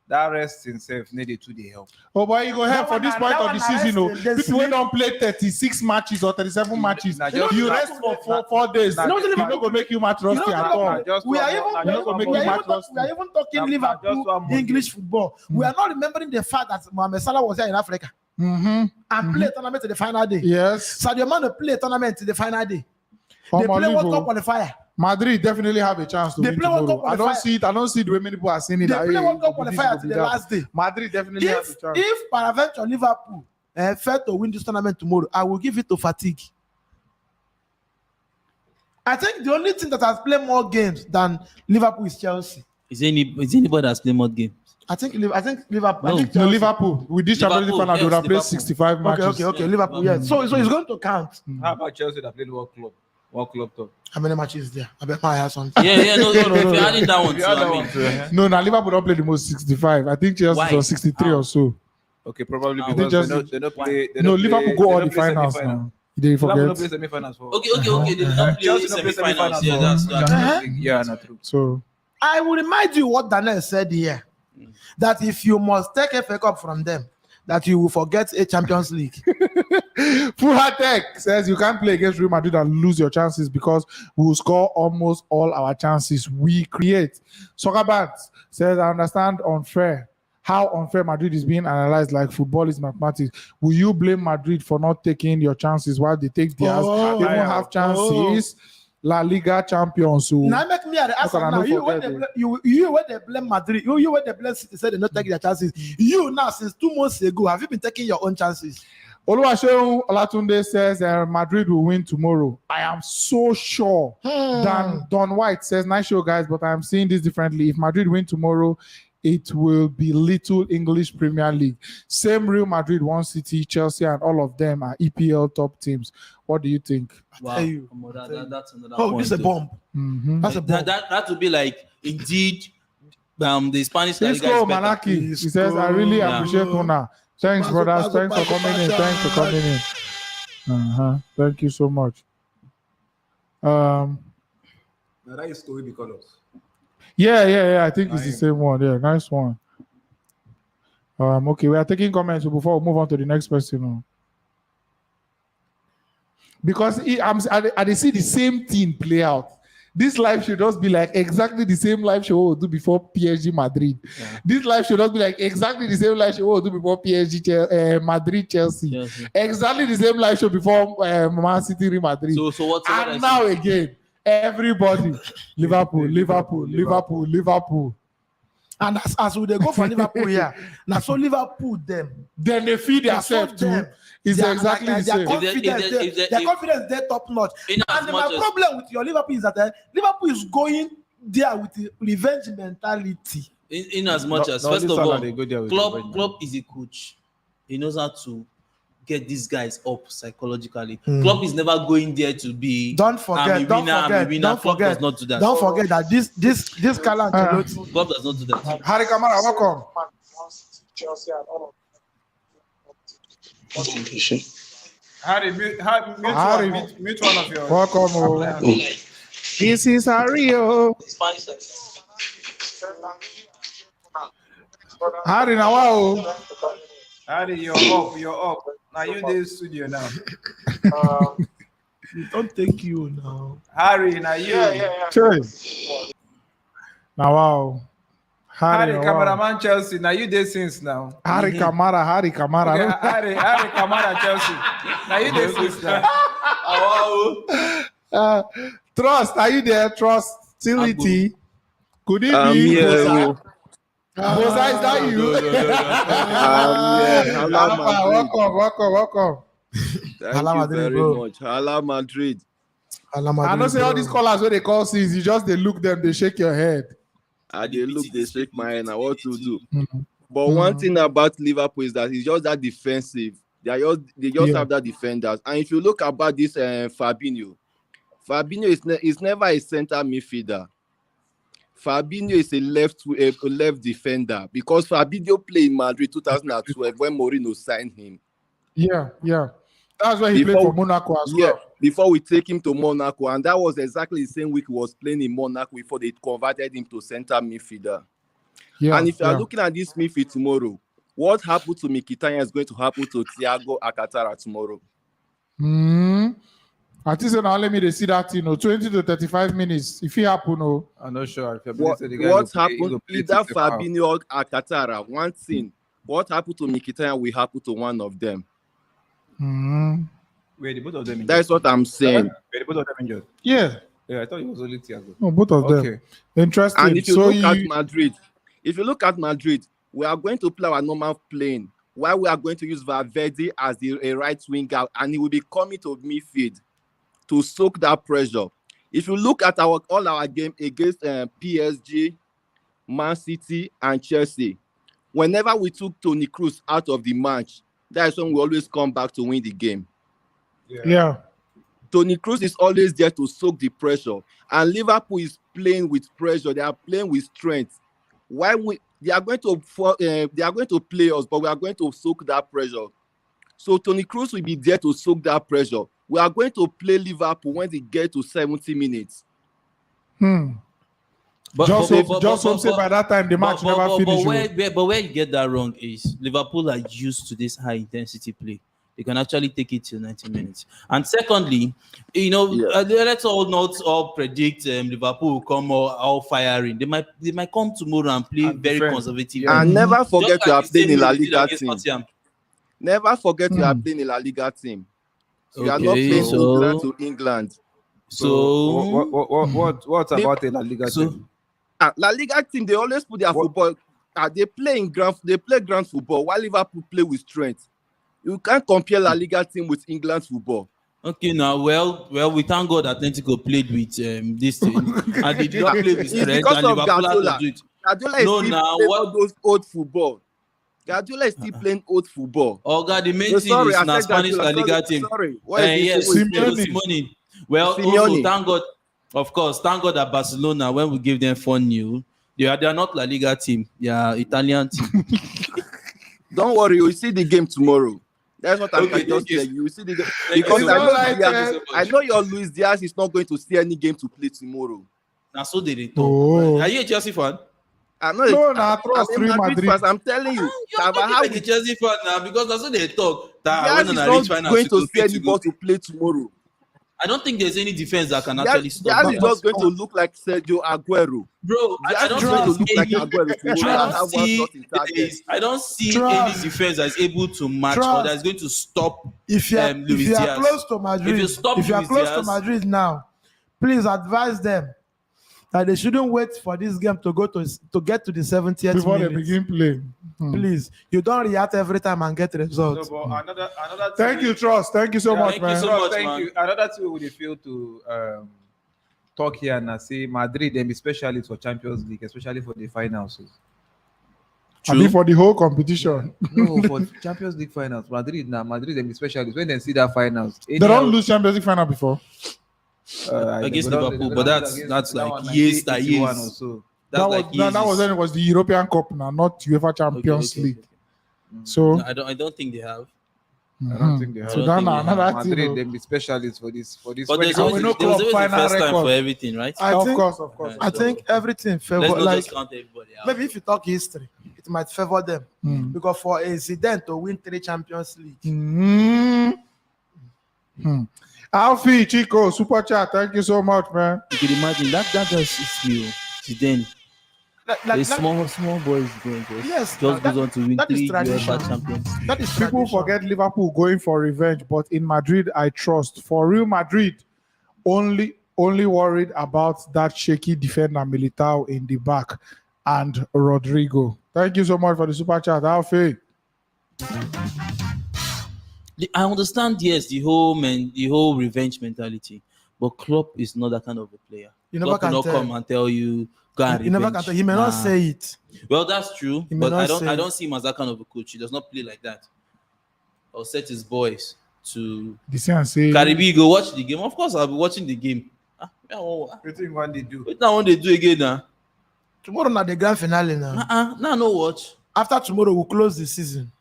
that rest himself needed to the help. Oh boy, you go help for this point of the season. People who don't play 36 matches or 37 matches, you rest for 4 days. You know go make you match rusty at all. We are even talking Liverpool English football. We are not remembering the fact that Mohamed Salah was here in Africa. And play a tournament to the final day. Yes. Sadio Mane play a tournament to the final day. They play World Cup qualifier. Madrid definitely have a chance to win tomorrow. I don't see the way many people are saying it. They play World Cup qualifier to the last day. Madrid definitely have a chance. If peradventure Liverpool fail to win this tournament tomorrow, I will give it to fatigue. I think the only thing that has played more games than Liverpool is Chelsea. Is anybody that's played more games? I think Liverpool. No, Liverpool. With this Champions League final, they would have played 65 matches. Okay, Liverpool. Yeah. So it's going to count. How about Chelsea that played World Club top? How many matches is there? I bet I have something. Yeah, no. If you're adding that one too, No, now Liverpool don't play the most 65. I think Chelsea was 63 or so. Okay, probably because they don't play. Liverpool go all the finals now. They forget. Liverpool don't play semi-finals. Okay. They don't play semi-finals. Yeah, that's yeah, not true. So I will remind you what Daniel said here. That if you must take a FA Cup from them, that you will forget a Champions League. Fuhatek says you can't play against Real Madrid and lose your chances because we will score almost all our chances we create. Soccerbat says I understand how unfair Madrid is being analyzed like football is mathematics. Will you blame Madrid for not taking your chances while they take theirs? They won't have chances. La Liga champions. So now make me ask now. You when they blame Madrid, you when they blame City, say they not taking their chances. You now since 2 months ago, have you been taking your own chances? Oluwaseun Olatunde says Madrid will win tomorrow. I am so sure. Don White says nice show guys, but I am seeing this differently. If Madrid win tomorrow, it will be little English Premier League. Same Real Madrid, One City, Chelsea, and all of them are EPL top teams. What do you think? Wow. That's another point. This is a bomb. That's a bomb. That would be like indeed the Spanish La Liga is better. He says I really appreciate Una. Thanks, brothers. Thanks for coming in. Thank you so much. Now that is Story the colors. Yeah. I think it's the same one. Yeah, nice one. Okay, we are taking comments before we move on to the next person. Because I see the same thing play out. This live should just be like exactly the same live show we'll do before PSG Madrid. Yeah. This live should just be like exactly the same live show we'll do before PSG Madrid Chelsea. Exactly the same live show before Man City Real Madrid. So what's and now again, everybody Liverpool. And as they go for Liverpool here, now so Liverpool them. Then they feed themselves too. It's exactly the same. Their confidence they're top notch. And my problem with your Liverpool is that Liverpool is going there with the revenge mentality. In as much as first of all, Klopp is a coach. He knows how to get these guys up psychologically. Klopp is never going there to be. Don't forget. Klopp does not do that. Don't forget that this Carlo Ancelotti. Klopp does not do that. Harry Kamara, welcome. Harry, mute one of your. Welcome. This is Harry. Harry, now wow. Harry, you're up. Now you in the studio now. Don't take you now. Harry, now you. Now wow. Harry, cameraman Chelsea. Now you there since now. Harry Kamara. Okay, Harry Kamara Chelsea. Now you there since now. Trust, are you there? Trust, Tility. Could it be? Yeah. Bosa, is that you? Welcome. Thank you very much. Hala Madrid. I know say all these callers where they call since you just they look them, they shake your head. They look, they shake my head. Now what to do? But one thing about Liverpool is that it's just that defensive. They just have that defenders. And if you look about this Fabinho is never a center midfielder. Fabinho is a left defender because Fabinho played in Madrid 2012 when Mourinho signed him. Yeah. That's why he played for Monaco as well. Before we take him to Monaco, and that was exactly the same week he was playing in Monaco before they converted him to center midfielder. And if you are looking at this midfield tomorrow, what happened to Mkhitaryan is going to happen to Thiago Alcantara tomorrow. I think now let me see that 20 to 35 minutes. If it happen, I'm not sure. What happened? Either Fabinho or Alcantara. One thing. What happened to Mkhitaryan will happen to one of them. Wait, both of them injured? That's what I'm saying. Wait, both of them injured? Yeah, I thought it was only Thiago. No, both of them. Okay. Interesting. And if you look at Madrid, we are going to play our normal playing. While we are going to use Valverde as a right winger, and he will be coming to midfield to soak that pressure. If you look at all our game against PSG, Man City, and Chelsea, whenever we took Toni Kroos out of the match, that's when we always come back to win the game. Yeah. Toni Kroos is always there to soak the pressure, and Liverpool is playing with pressure. They are playing with strength. They are going to play us, but we are going to soak that pressure. So Toni Kroos will be there to soak that pressure. We are going to play Liverpool when they get to 70 minutes. But by that time the match never finished. But where you get that wrong is Liverpool are used to this high intensity play. They can actually take it to 90 minutes. And secondly, let's all not all predict Liverpool will come all firing. They might come tomorrow and play very conservative. And never forget you are playing in La Liga team. Never forget you are playing in La Liga team. So you are not playing England to England. So what about the La Liga team? La Liga team, they always put their football. They play grand football while Liverpool play with strength. You can't compare La Liga team with England football. Okay, now, well, we thank God Atletico played with this team, and they did not play with strength. Because and of Guardiola is still playing all those old football. Guardiola is still playing old football. Oh God, the main team is na Spanish La Liga team. Yes, Simeone. Well, also thank God, of course, thank God that Barcelona, when we give them 4-0, they are not La Liga team. They are Italian team. Don't worry, you'll see the game tomorrow. That's what I'm just saying. You will see the game. Because I know your Luis Diaz is not going to see any game to play tomorrow. Now, so they talk. Are you a Chelsea fan? I'm not. No, I'm Madrid fan. I'm telling you. You're not like a Chelsea fan now because that's what they talk. Diaz is not going to see anybody to play tomorrow. I don't think there's any defense that can actually stop. Diaz is just going to look like Sergio Aguero. Bro, I don't see any defense that is able to match or that is going to stop if you are close to Madrid. If you are close to Madrid now, please advise them that they shouldn't wait for this game to get to the 70th before minute. They begin playing. Please, you don't react every time and get results. No, another thank you, Trust. Thank you so much, man. Thank you. Another two would feel to talk here and say Madrid, especially for Champions League, especially for the finals. I mean, for the whole competition. No, for Champions League finals, Madrid they be specialists when they see that finals. They don't lose Champions League final before. Against Liverpool, but that's like years. Or so. That was when it was the European Cup now, not UEFA Champions League. Okay. So no, I don't think they have. I don't think they have. So another Madrid, they be specialists for this. But there's always the first time for everything, right? Of course. I think everything favor. Let's not Like just count everybody out. maybe if you talk history, it might favor them because for a Zidane to win 3 Champions League. Alfie, Chico, super chat. Thank you so much, man. You can imagine that just is real. Zidane. The small boys going to just goes on to win 3 UEFA Champions. That is People forget Liverpool going for revenge, but in Madrid, I trust. For Real Madrid, only worried about that shaky defender Militao in the back and Rodrigo. Thank you so much for the super chat, Alfie. I understand, yes, the whole revenge mentality, but Klopp is not that kind of a player. Klopp will not come and tell you. He never can tell. He may not say it. Well, that's true, but I don't see him as that kind of a coach. He does not play like that. Or set his boys to Karibi, go watch the game. Of course, I'll be watching the game. What do you want to do? What I want to do again now? Tomorrow na the grand finale now. Now no watch. After tomorrow, we'll close the season.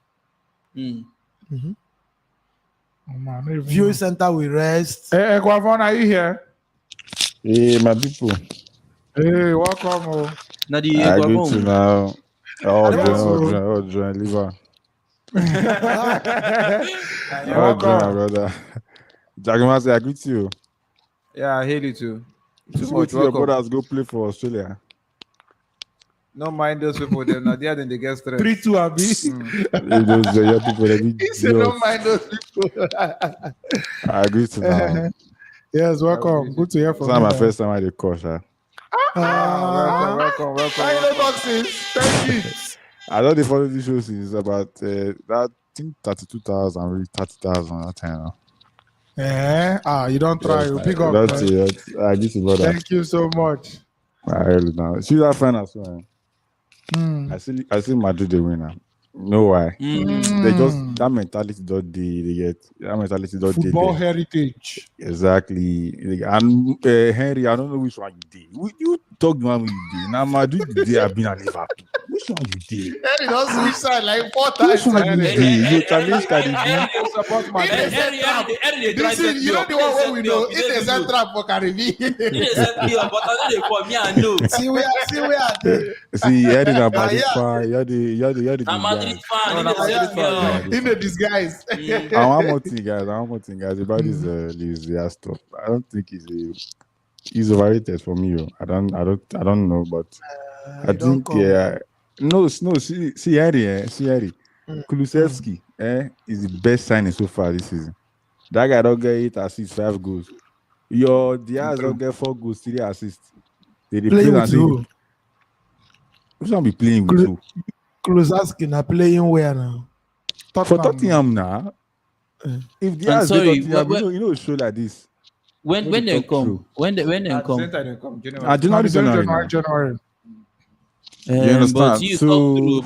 Viewing center will rest. Hey, Guavon, are you here? Hey, my people. Hey, welcome. I greet you now. Oh, join liver. Welcome, brother. JaxMaxy, I greet you. Yeah, I hail you too. Too much. Your brothers go play for Australia. No mind those people. They're not there. Then they get stressed. 3-2, Abi. Those your people. He said, "Don't mind those people." I agree to now. Yes, welcome. Good to hear from you. It's not my first time I did call, sir. Welcome. Thank you. I know they follow the show since about that. I think 32,000, really 30,000 that time. You don't try. You pick up. That's it. I agree to brother. Thank you so much. I really now. See that final as well. I see Madrid the winner. No why? They just that mentality don't they get that mentality don't football heritage. Exactly. And Henry, I don't know which one you did. You talk the one you did. Now Madrid they have been at Liverpool. Which one you did? Henry does switch side like 4 times. Which one you did? You challenge Karibi. Support Madrid. Listen, you know the one where we know. It's a central for Karibi. It's a central, but I know for me I know. See where are they? See, Henry na Madrid fan. You're the Madrid fan. In the disguise. I want more thing, guys. About this stuff. I don't think he's overrated for me. I don't know, but I think no. See Harry. Kulusevski is the best signing so far this season. That guy don't get 8 assists, 5 goals. Your Diaz don't get 4 goals, 3 assists. They play with who? Who's gonna be playing with who? Kulusevski na playing where now? For Tottenham now. If Diaz Tottenham, you know, show like this. When they come? When they come? January. You understand? But you talk through,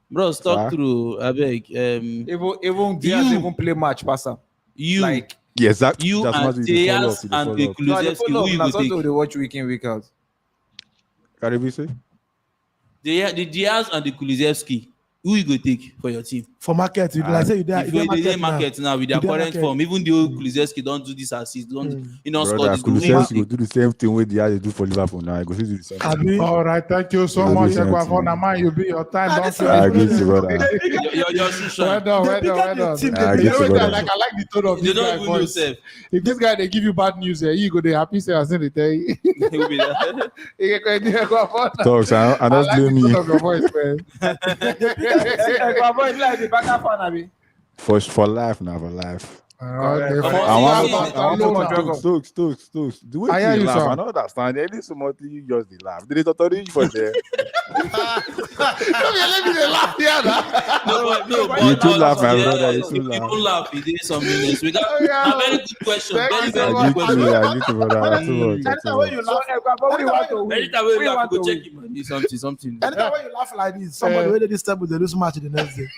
bros. Talk through. I beg. Even Diaz even play match passer. You like exactly. You and Diaz and the Kulusevski. Who you will take? They watch week in week out. Karibi say? The Diaz and the Kulusevski. Who you go take for your team? For market, you like say you there market now with their current form. Even though Kulusevski don't do this assist, don't score this. Kulusevski will do the same thing with the other do for Liverpool now. I go see the same thing. All right, thank you so much. You be your time. I agree to brother. Well done. I like the tone of this guy voice. If this guy they give you bad news, you go they happy say I said it. He'll be there. Talks. I don't blame me. Of your voice, man. For life now, for life. Stokes. The way you laugh, I don't understand. Any somebody you just laugh. There is a story for there. Let me laugh here. You too laugh, my brother. You too You laugh. don't laugh. You did something else. We got a very good question. Very I good agree question. to brother. Too much. Anytime when you laugh, Anytime we laugh, we go check him. Something. anytime when you laugh like this, somebody waited this step with the lose match the next day.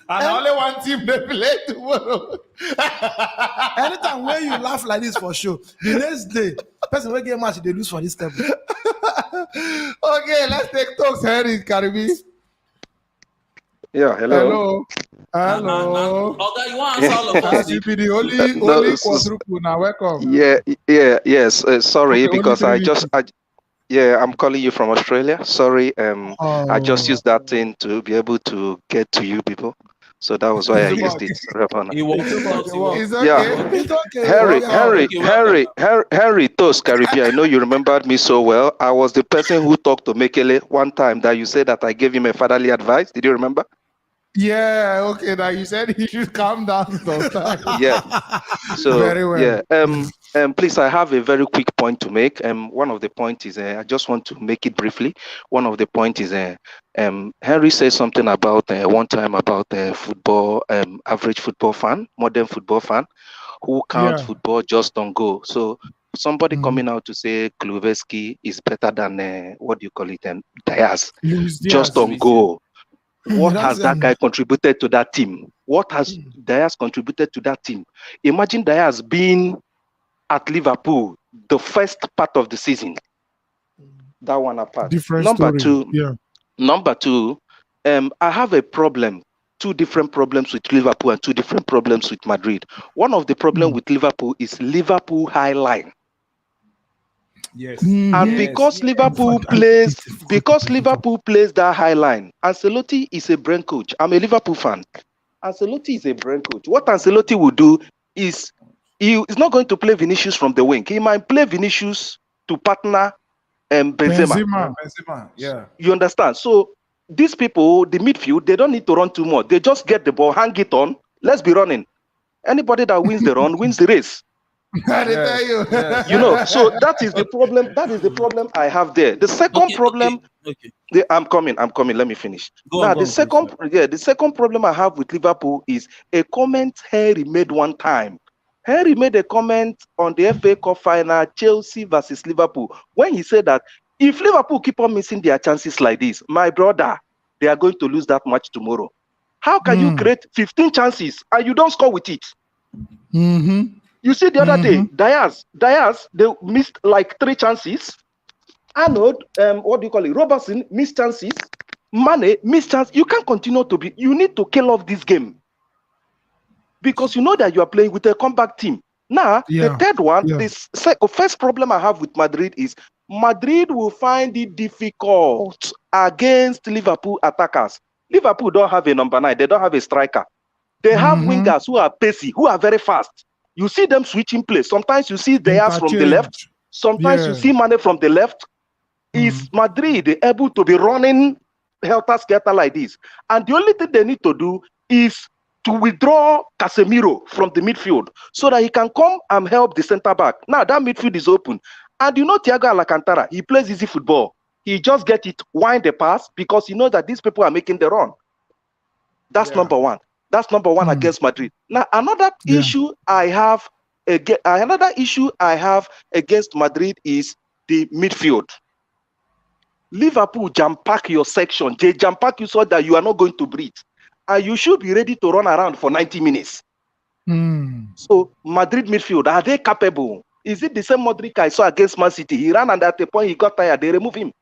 And only one team they play tomorrow. Anytime when you laugh like this for sure, the next day, person will get match they lose for this step. Okay, let's take talks. Henry Karibi. Yeah, hello. Hello. Okay, you want to answer all of us? As you be the only quadruple now. Welcome. Yes. Sorry, Okay, because I'm calling you from Australia. Sorry, I just used that thing to be able to get to you people. So that was why I used it. Sorry about that. It's okay. Yeah. It's okay. Henry Toast Caribbean. I know you remembered me so well. I was the person who talked to Mekele one time that you said that I gave him a fatherly advice. Did you remember? Yeah, okay. Now you said he should calm down sometime. Yeah. So very well. Yeah. Please, I have a very quick point to make. One of the points is I just want to make it briefly. One of the points is Henry said something about one time about football, average football fan, modern football fan, who count football just on goal. So somebody coming out to say Kluveski is better than Diaz, just on goal. What has that guy contributed to that team? What has Diaz contributed to that team? Imagine Diaz being at Liverpool the first part of the season. That one apart. Number two, I have a problem. Two different problems with Liverpool and two different problems with Madrid. One of the problems with Liverpool is Liverpool high line. Yes. And because Liverpool plays that high line, Ancelotti is a brain coach. I'm a Liverpool fan. Ancelotti is a brain coach. What Ancelotti will do is he is not going to play Vinicius from the wing. He might play Vinicius to partner Benzema. Yeah. You understand? So these people, the midfield, they don't need to run too much. They just get the ball, hang it on. Let's be running. Anybody that wins the run wins the race. I tell you. So that is the problem. That is the problem I have there. The second problem. Okay. I'm coming. Let me finish. The second problem I have with Liverpool is a comment Harry made one time. Harry made a comment on the FA Cup final, Chelsea versus Liverpool, when he said that if Liverpool keep on missing their chances like this, my brother, they are going to lose that match tomorrow. How can you create 15 chances and you don't score with it? You see the other day, Diaz, they missed like 3 chances. Arnold, Robertson missed chances. Mane missed chances. You can't continue to be. You need to kill off this game because you know that you are playing with a comeback team. Now, the third one, this first problem I have with Madrid is Madrid will find it difficult against Liverpool attackers. Liverpool don't have a number 9. They don't have a striker. They have wingers who are pacey, who are very fast. You see them switching place. Sometimes you see Diaz from the left. Sometimes you see Mane from the left. Is Madrid able to be running helter-skelter like this? And the only thing they need to do is to withdraw Casemiro from the midfield so that he can come and help the center-back. Now that midfield is open. And you know Thiago Alcantara, he plays easy football. He just get it, wind the pass, because he knows that these people are making the run. That's number one. That's number one against Madrid. Now, another issue I have against Madrid is the midfield. Liverpool jam-pack your section. They jam-pack you so that you are not going to breathe. And you should be ready to run around for 90 minutes. So, Madrid midfield, are they capable? Is it the same Modric I saw against Man City? He ran and at the point he got tired, they remove him.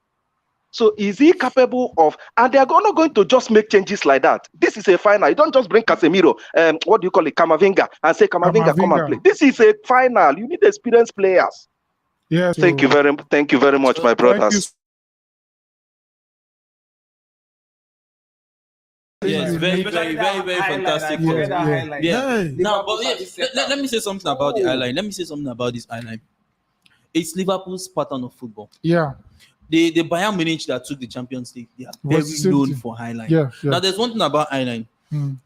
So is he capable of, and they are not going to just make changes like that. This is a final. You don't just bring Casemiro, Camavinga, and say, Camavinga, come and play. This is a final. You need experienced players. Yeah. Thank you very much, my brothers. Yes, very fantastic. Now, but let me say something about the eye line. Let me say something about this eye line. It's Liverpool's pattern of football. Yeah. the Bayern Munich that took the Champions League, they are very known for highline. Yeah. Now, there's one thing about highline.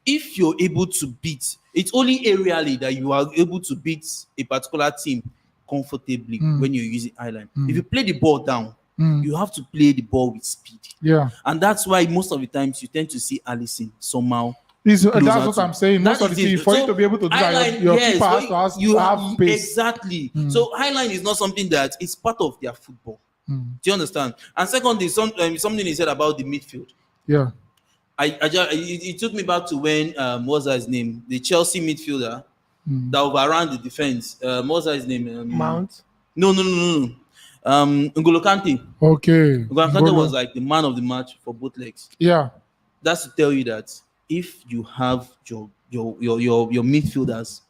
If you're able to beat, it's only areally that you are able to beat a particular team comfortably when you're using highline. If you play the ball down, you have to play the ball with speed. Yeah. And that's why most of the times you tend to see Alisson somehow. That's what I'm saying. Most of the team, for you to be able to do that, your keeper has to have space. Exactly. So highline is not something that is part of their football. Do you understand? And secondly, something he said about the midfield. Yeah. It took me back to when what was his name? The Chelsea midfielder that overran the defense. What was his name? Mount. No. N'Golo Kante. Okay. N'Golo Kante was like the man of the match for both legs. Yeah. That's to tell you that if you have your midfielders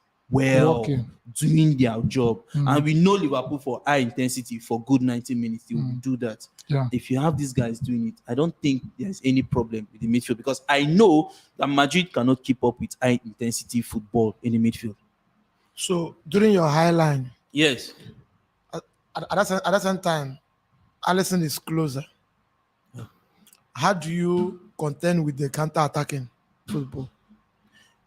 doing their job, and we know Liverpool for high intensity for good 90 minutes, they will do that. Yeah. If you have these guys doing it, I don't think there's any problem with the midfield, because I know that Madrid cannot keep up with high intensity football in the midfield. So during your high line, yes, at that same time, Alisson is closer. How do you contend with the counter-attacking football?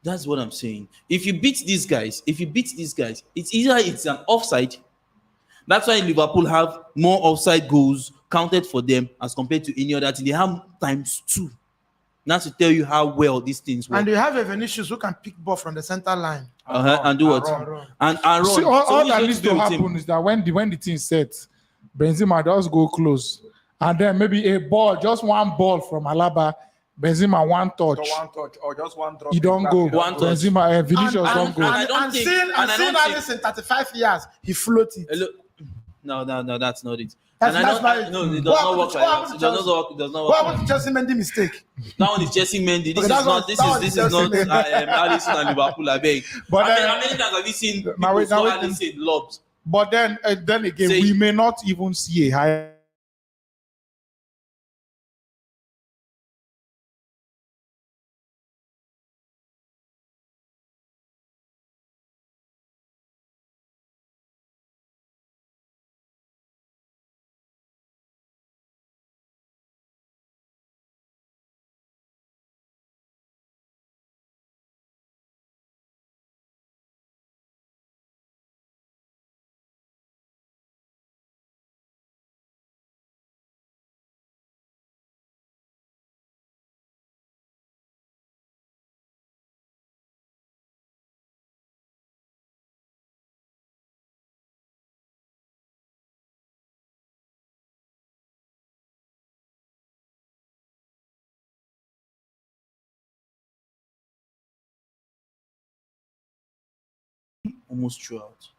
That's what I'm saying. If you beat these guys, it's either it's an offside. That's why Liverpool have more offside goals counted for them as compared to any other team. They have ×2. That's to tell you how well these things work. And you have a Vinicius who can pick ball from the center line. And do what? And run. See, all that needs to happen is that when the team sets, Benzema does go close. And then maybe just one ball from Alaba, Benzema one touch. So one touch or just one drop. He don't go. One touch. Benzema, Vinicius don't go. And seeing Alisson in 35 years, he floated. No, that's not it. It does not work like that. It does not work. What about the Chelsea Mendy mistake? That one is Chelsea Mendy. This is not Alisson and Liverpool. I beg. But how many times have you seen people Alisson lobbed? But then again, we may not even see a high. Almost throughout.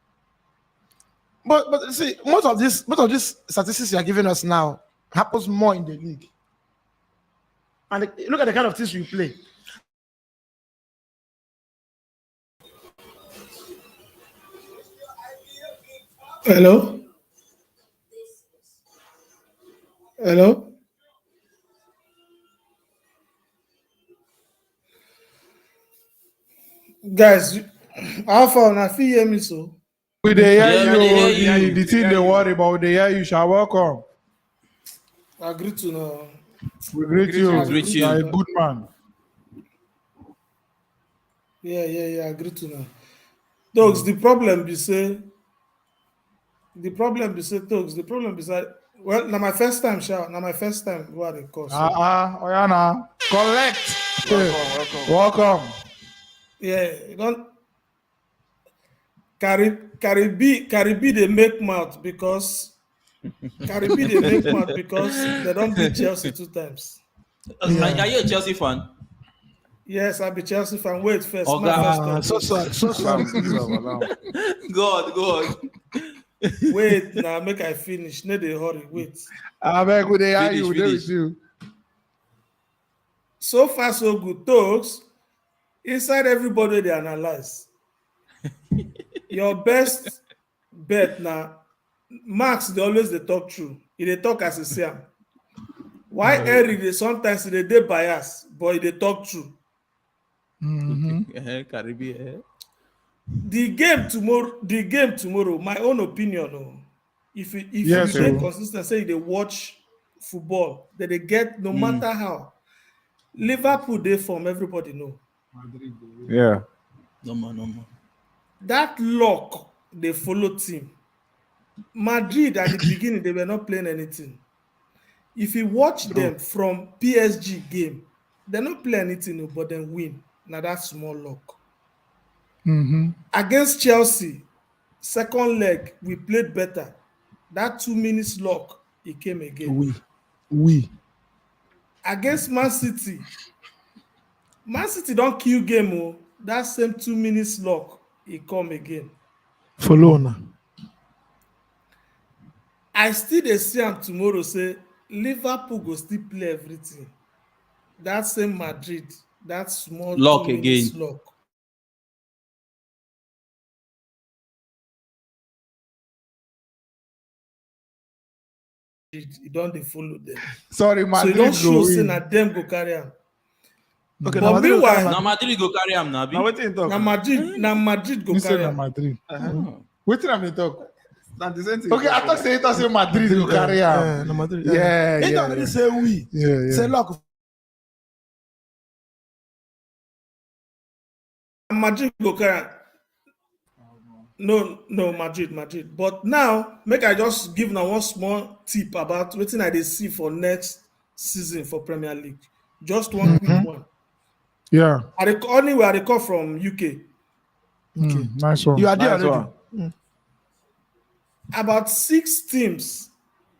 But see, most of these statistics you are giving us now happens more in the league. And look at the kind of things you play. Hello? Guys, how far now? If you hear me so? We they hear you. The thing they worry about, they hear you. Shall welcome. I agree to know. We greet you. You are a good man. Yeah, I agree to know. Dogs, the problem be say, well, now my first time, what it costs. Oyana, collect. Welcome. Yeah, you don't. Karibi they make mouth because they don't beat Chelsea 2 times. Are you a Chelsea fan? Yes, I'll be Chelsea fan. Wait first. So sorry. God. Wait, now make I finish. No, they hurry. Wait. I beg you, they are you. There with you. So far, so good. Talks inside everybody they analyze. Your best bet now. Max they always they talk true. They talk as a Sam. Why Eric they sometimes they bias, but they talk true. Karibi. The game tomorrow. My own opinion. If you stay consistent, say they watch football that they get no matter how. Liverpool they form, everybody know. Yeah. No more. That luck they follow team. Madrid at the beginning they were not playing anything. If you watch them from PSG game, they not play anything but then win. Now that's small luck. Against Chelsea, second leg we played better. That 2 minutes luck, it came again. We. Against Man City don't kill game. Oh, that same 2 minutes luck, it come again. Follow now. I still dey see am tomorrow say Liverpool go still play everything. That same Madrid, that small luck 2 minutes again. luck. You don't dey follow them. Sorry, So Madrid you don't show go say win. na them go carry am. Okay, But meanwhile, Now Madrid go carry him now. now what you talk? na Madrid go You say carry na am. Madrid. Wetin I mean talk? Now the same thing. Okay, I thought say Madrid go carry am. No Madrid. Yeah, He yeah, already yeah. say we. Yeah. Say luck. Madrid go carry am. No, Madrid. But now, make I just give now one small tip about wetin I dey see for next season for Premier League. Just one quick one. Yeah. Anyway, I dey call from UK. Nice one. You are there Nice already. one. About 6 teams,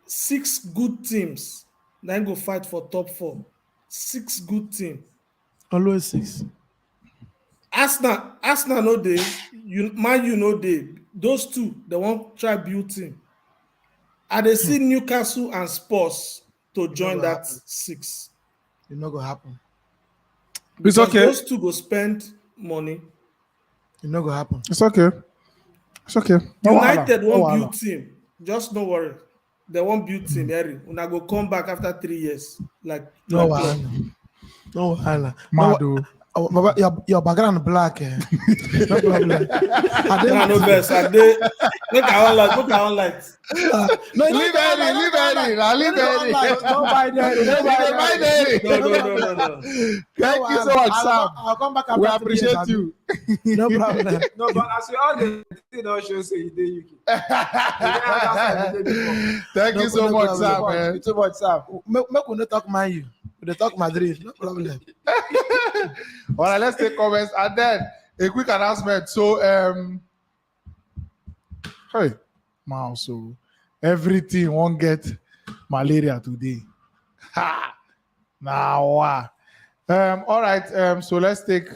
6 good teams, then go fight for top 4. 6 good teams. Always 6. Arsenal no dey, Man U no dey. Those two, they won't try build team. I dey see Newcastle and Spurs to join go that happen. 6. It's not gonna happen. It's Because okay. those two go spend money. It's not gonna happen. It's okay. It's okay. No United wahala. No won't wahala. build team. Just no worry. They won't build team. Harry. Una go come back after 3 years. Like No club. wahala. No wahala. Mad No, o. Baba, your background black. No problem. Nah, no best. I dey. Look, I want light. No, Leave Eddie. Now leave Eddie. Don't buy that. No. Thank you so much, Sam. I'll come back We after 3 years, appreciate you. No problem. No, but as we all the thing don't show say you dey UK. Thank you so much, Sam, man. Too much, Sam. Make we not talk Man U. We talk Madrid. No problem. All right, let's take comments and then a quick announcement. So, hey, man, so everything won't get malaria today. Ha! Now, all right. So let's take.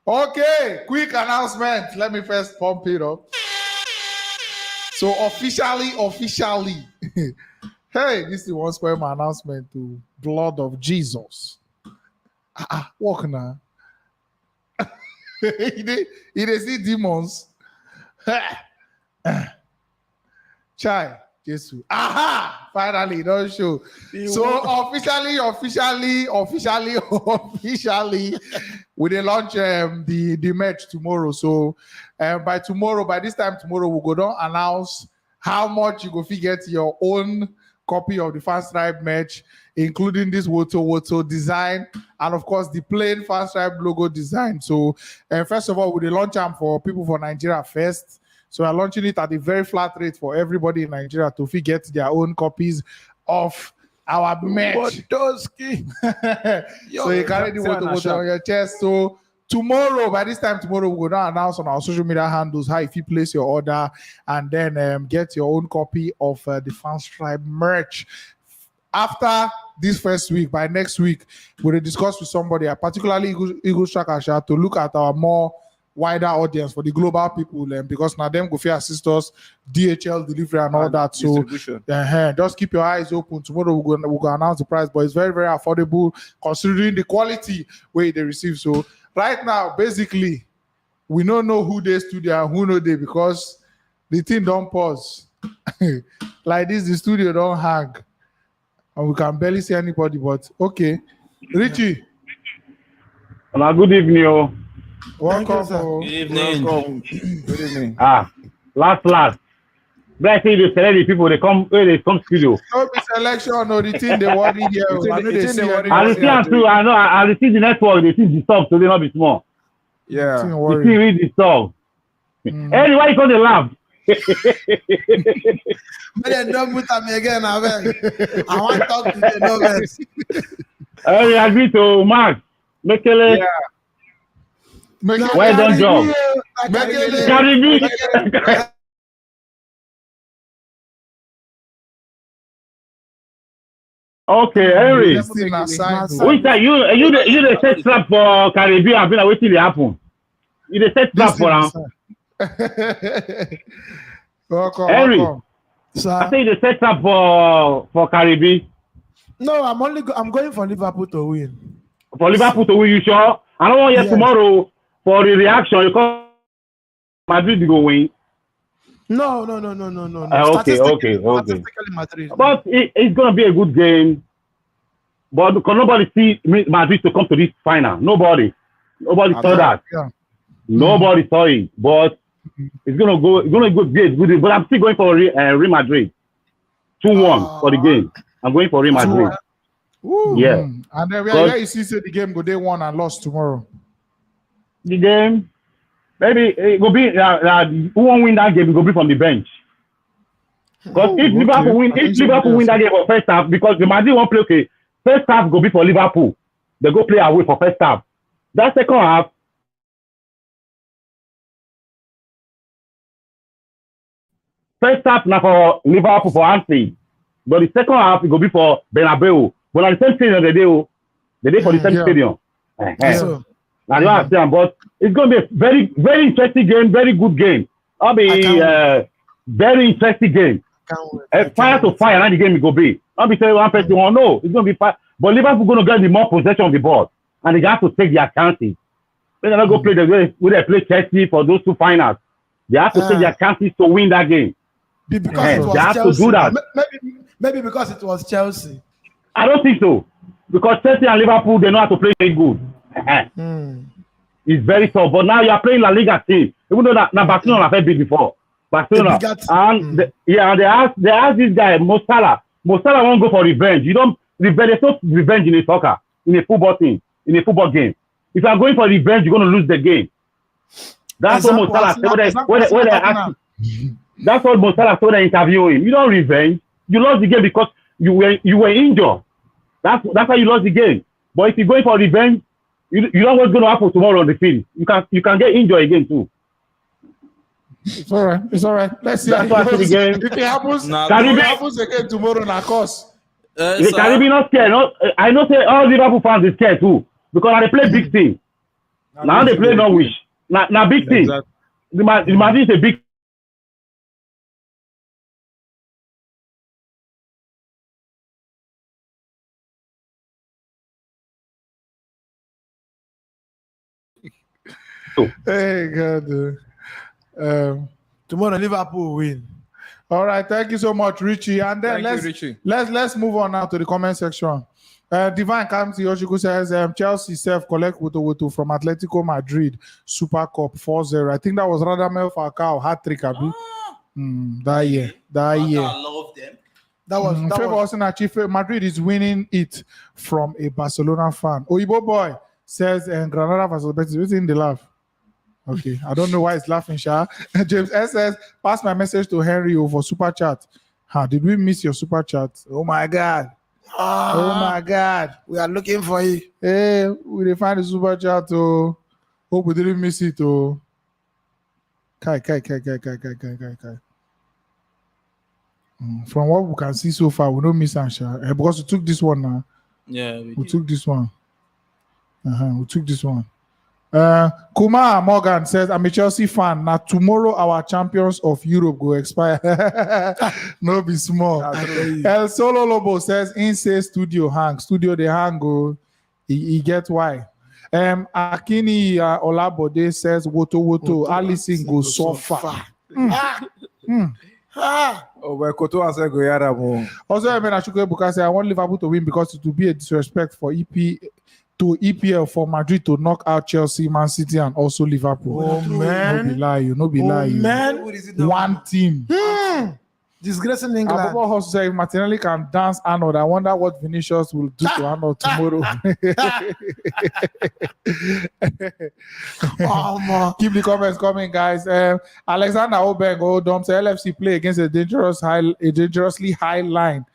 Okay, quick announcement. Let me first pump it up. So officially, hey, this is one square my announcement to blood of Jesus. Walk now. he dey see demons. Chai, Jesus. Aha! Finally, don't show. So officially, we dey launch the match tomorrow. So by this time tomorrow, we go down announce how much you go fit get your own copy of the Fan Stripe merch, including this Woto design, and of course the plain Fan Stripe logo design. So first of all, we dey launch them for people for Nigeria first. So we're launching it at a very flat rate for everybody in Nigeria to fit get their own copies of our merch. So you carry the Woto on your chest. So by this time tomorrow, we're going to announce on our social media handles how if you place your order and then get your own copy of the Fan Stripe merch. After this first week, by next week, we'll discuss with somebody, particularly Eagle Shakasha, to look at our more wider audience for the global people, because now them go fit assist us, DHL delivery and all that. So just keep your eyes open. Tomorrow we're going to announce the price, but it's very, very affordable considering the quality where they receive. So right now, basically, we don't know who they studio and who know they, because the thing don't pause. Like this, the studio don't hang. And we can barely see anybody, but okay. Richie. Good evening. Welcome. Good evening. Good evening. Last. But I say the select the people they come studio. No be selection or the thing they worry here. I know they see I see am too. I know. I see the network. They see the stuff, so they not be small. Yeah. You see read the stuff. Anyway, you gonna laugh? But then don't put me again. I want to talk to the lovers. I agree to Mark. Mekele. Yeah. Well done, job. Karibi. Okay, Henry. Which are you the set trap for Karibi? I've been waiting to happen. You the set trap for him. Henry. I say you the set trap for Karibi. No, I'm going for Liverpool to win. For Liverpool to win, you sure? I don't want you tomorrow for the reaction because Madrid go win. No. Okay. Madrid. But it's going to be a good game. But because nobody see Madrid to come to this final. Nobody saw that. Yeah. Nobody saw it. But it's going to be a good game. But I'm still going for Real Madrid. 2-1 for the game. I'm going for Real Madrid. Yeah. And then where you see the game go day 1 and lost tomorrow. The game, maybe it will be who won't win that game? It will be from the bench. Because if Liverpool win that game for first half, because the Madrid won't play. Okay, first half go be for Liverpool. They go play away for first half. That second half. First half now for Liverpool for Anfield, but the second half it will be for Bernabeu. But at the same stadium the day for the same stadium. But it's going to be a very, very interesting game, very good game. I'll be very interesting game. Fire to fire, and the game it will be. I'll be saying one person, no, it's going to be fire. But Liverpool going to get the more possession of the ball, and they have to take their chances. They're not going to play the way they play Chelsea for those 2 finals. They have to take their chances to win that game. Because it was they have Chelsea. to do that. Maybe because it was Chelsea. I don't think so. Because Chelsea and Liverpool, they know how to play very good. It's very tough. But now you are playing La Liga team. Even though that Barcelona have beat before. Barcelona. They asked this guy, Mo Salah. Mo Salah won't go for revenge. There's no revenge in a soccer, in a football team, in a football game. If you are going for revenge, you're going to lose the game. That's what Mo Salah said. That's what Mo Salah said when they interview him. You don't revenge. You lost the game because you were injured. That's how you lost the game. But if you're going for revenge, you know what's going to happen tomorrow on the field. You can get injured again too. It's all right. Let's see. That's why the game. If it happens again tomorrow, of course. The Karibi not scared. I know say all Liverpool fans is scared too because they play big team. Now they play Norwich. Now big team. The Madrid is a big. Hey God. Tomorrow Liverpool win. All right, thank you so much, Richie. And then let's move on now to the comment section. Divine Kamsi Yoshiko says Chelsea self collect Woto from Atletico Madrid Super Cup 4-0. I think that was Radamel Falcao hat-trick. That year. I love them. Favor was Madrid is winning it from a Barcelona fan. Oibo boy says Granada versus Betis. What's in the laugh? Okay, I don't know why he's laughing, Sha. James S says, pass my message to Henry over super chat. Did we miss your super chat? Oh my God. Oh my God. We are looking for you. Hey, we didn't find the super chat. Oh, hope we didn't miss it. Oh, Kai. From what we can see so far, we don't miss Ansha because we took this one now. Yeah, we took this one. We took this one. Kumar Morgan says, I'm a Chelsea fan. Now tomorrow our champions of Europe go expire. No be small. El Solo Lobo says, Inse studio hang. Studio they hang go. He get why. Akini Olabode says, Woto. Alison go so far. Oh, well, Koto and go yara mo. Also, Achukwu Ebuka says, I want Liverpool to win because it will be a disrespect for EPL for Madrid to knock out Chelsea, Man City, and also Liverpool. Oh man, no be lie, you. Man, one team. Disgracing England. Football host said if Martinelli can dance Arnold, I wonder what Vinicius will do to Arnold tomorrow. Keep the comments coming, guys. Alexander Obeng Dom say LFC play against a dangerously high line.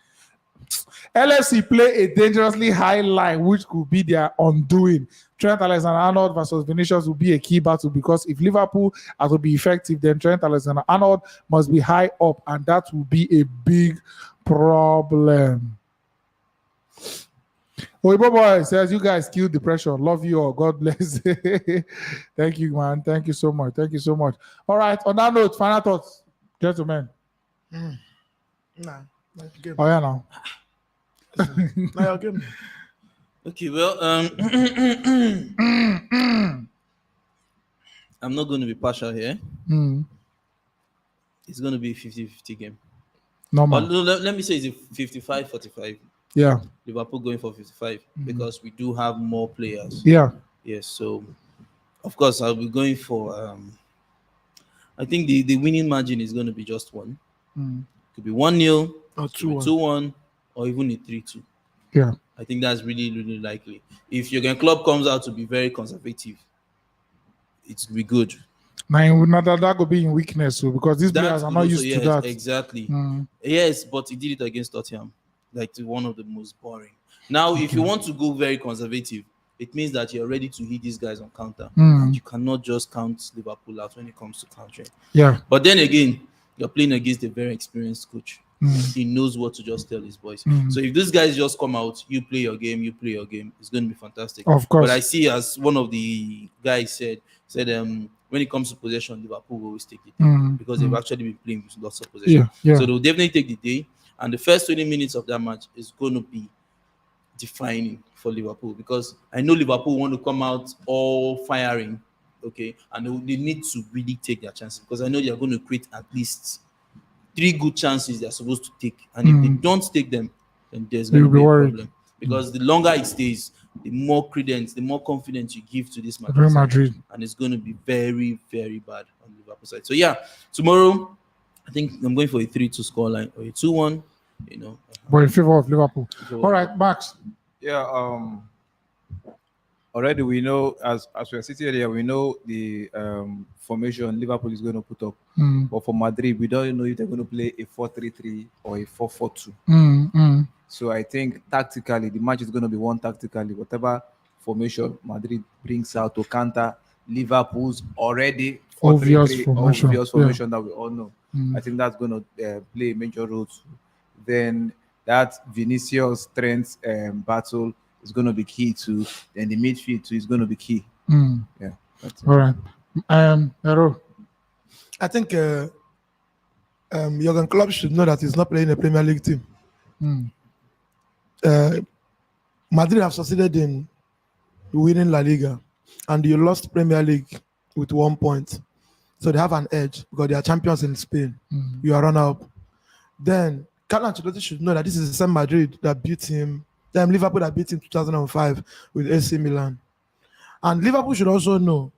LFC play a dangerously high line, which could be their undoing. Trent Alexander-Arnold versus Vinicius will be a key battle because if Liverpool are to be effective, then Trent Alexander-Arnold must be high up, and that will be a big problem. Oibo Boy says, you guys killed the pressure. Love you all. God bless. Thank you, man. Thank you so much. Thank you so much. All right. On that note, final thoughts, gentlemen. Nah. Oh, yeah, now. Okay, well, I'm not going to be partial here. It's going to be a 50-50 game. Normal. Let me say it's a 55-45. Yeah. Liverpool going for 55 because we do have more players. Yeah. Yes, so of course I'll be going for I think the winning margin is going to be just one. Could be 1-0 or 2-1 or even a 3-2. Yeah. I think that's really, really likely. If your club comes out to be very conservative, it will be good. Now that could be in weakness, so because these players are not used to that. Exactly. Yes, but he did it against Tottenham, like one of the most boring. Now, if you want to go very conservative, it means that you're ready to hit these guys on counter. You cannot just count Liverpool out when it comes to countering. Yeah. But then again, you're playing against a very experienced coach. He knows what to just tell his boys. So if these guys just come out, you play your game, it's going to be fantastic. Of course. But I see, as one of the guys said when it comes to possession, Liverpool will always take the day because they've actually been playing with lots of possession. Yeah. So they'll definitely take the day. And the first 20 minutes of that match is going to be defining for Liverpool because I know Liverpool want to come out all firing, okay? And they need to really take their chances because I know they're going to create at least 3 good chances they're supposed to take. And if they don't take them, then there's going to be a problem. Because the longer it stays, the more credence, the more confidence you give to this Madrid. And it's going to be very, very bad on the Liverpool side. So yeah, tomorrow, I think I'm going for a 3-2 scoreline or a 2-1, But in favor of Liverpool. All right, Max. Yeah, already we know, as we are sitting here, we know the formation Liverpool is going to put up. But for Madrid, we don't know if they're going to play a 4-3-3 or a 4-4-2. So I think tactically, the match is going to be won tactically. Whatever formation Madrid brings out to counter Liverpool's already 4-3-3 obvious formation that we all know. I think that's going to play a major role too. Then that Vinicius Trent battle is going to be key too. Then the midfield too is going to be key. Yeah. That's all right. Hero. I think Jurgen Klopp should know that he's not playing a Premier League team. Madrid have succeeded in winning La Liga, and you lost Premier League with 1 point. So they have an edge because they are champions in Spain. You are runner-up. Then Carlo Ancelotti should know that this is the same Madrid that beat him, Liverpool that beat him 2005 with AC Milan. And Liverpool should also know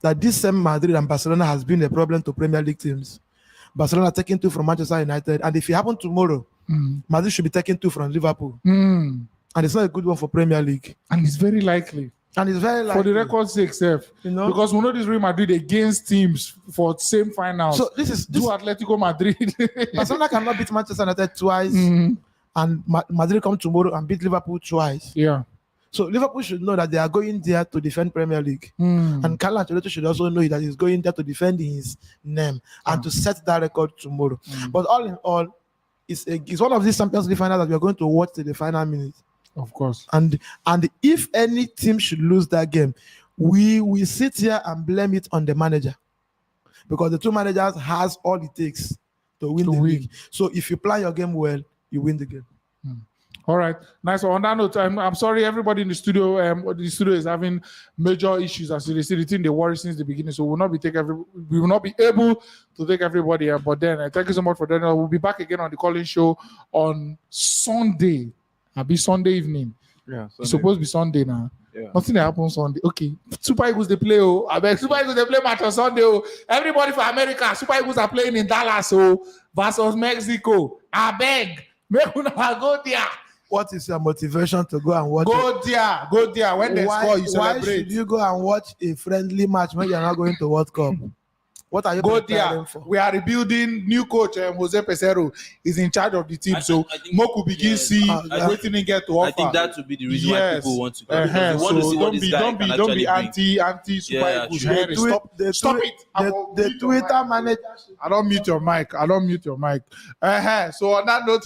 that this same Madrid and Barcelona has been a problem to Premier League teams. Barcelona taking 2 from Manchester United, and if it happens tomorrow, Madrid should be taking 2 from Liverpool. And it's not a good one for Premier League. And it's very likely. For the record's sake, because we know this Real Madrid against teams for same finals. So this is Atletico Madrid. Barcelona cannot beat Manchester United twice, and Madrid come tomorrow and beat Liverpool twice. Yeah. So Liverpool should know that they are going there to defend Premier League, and Carlo Ancelotti should also know that he's going there to defend his name and to set that record tomorrow. But all in all, it's one of these Champions League finals that we are going to watch to the final minute. Of course. And if any team should lose that game, we will sit here and blame it on the manager, because the 2 managers has all it takes to win the league. So if you plan your game well, you win the game. All right, nice. On that note, I'm sorry, everybody in the studio. The studio is having major issues as you see. The thing they worry since the beginning, so we will not be able to take everybody. But then, thank you so much for that. We'll be back again on the calling show on Sunday. I'll be Sunday evening. Yeah, it's supposed to be Sunday now. Nothing happens Sunday. Okay. Super Eagles they play. Oh, I beg. Super Eagles they play match on Sunday. Oh, everybody for America. Super Eagles are playing in Dallas. Oh, versus Mexico. I beg. Make una go there. What is your motivation to go and watch? Go there. Go there. When they score, you celebrate. Why should you go and watch a friendly match when you're not going to World Cup? What are you go preparing there for? We are rebuilding. New coach Jose Pesero is in charge of the team, so Moku begin see waiting and get to offer. I think that would be the reason why people want to go. They want to see what this guy can actually bring. anti Super Eagles. Stop it. The Twitter manager. I don't mute your mic. So on that note,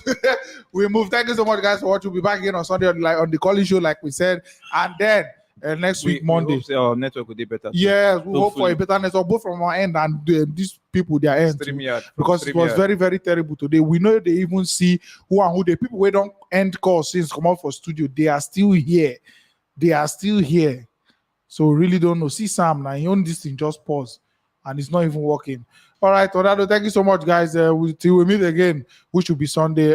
we move. Thank you so much, guys, for watching. We'll be back again on Sunday on the calling show, like we said, and then. Next week, Monday. We hope our network will be better. Yes, we hope for a better network, both from our end and these people, their end. Because it was very, very terrible today. We know they even see who the people who don't end calls since come out for studio. They are still here. So we really don't know. See Sam now, he own this thing, just pause. And it's not even working. All right, Ronaldo, thank you so much, guys. Till we meet again, which will be Sunday.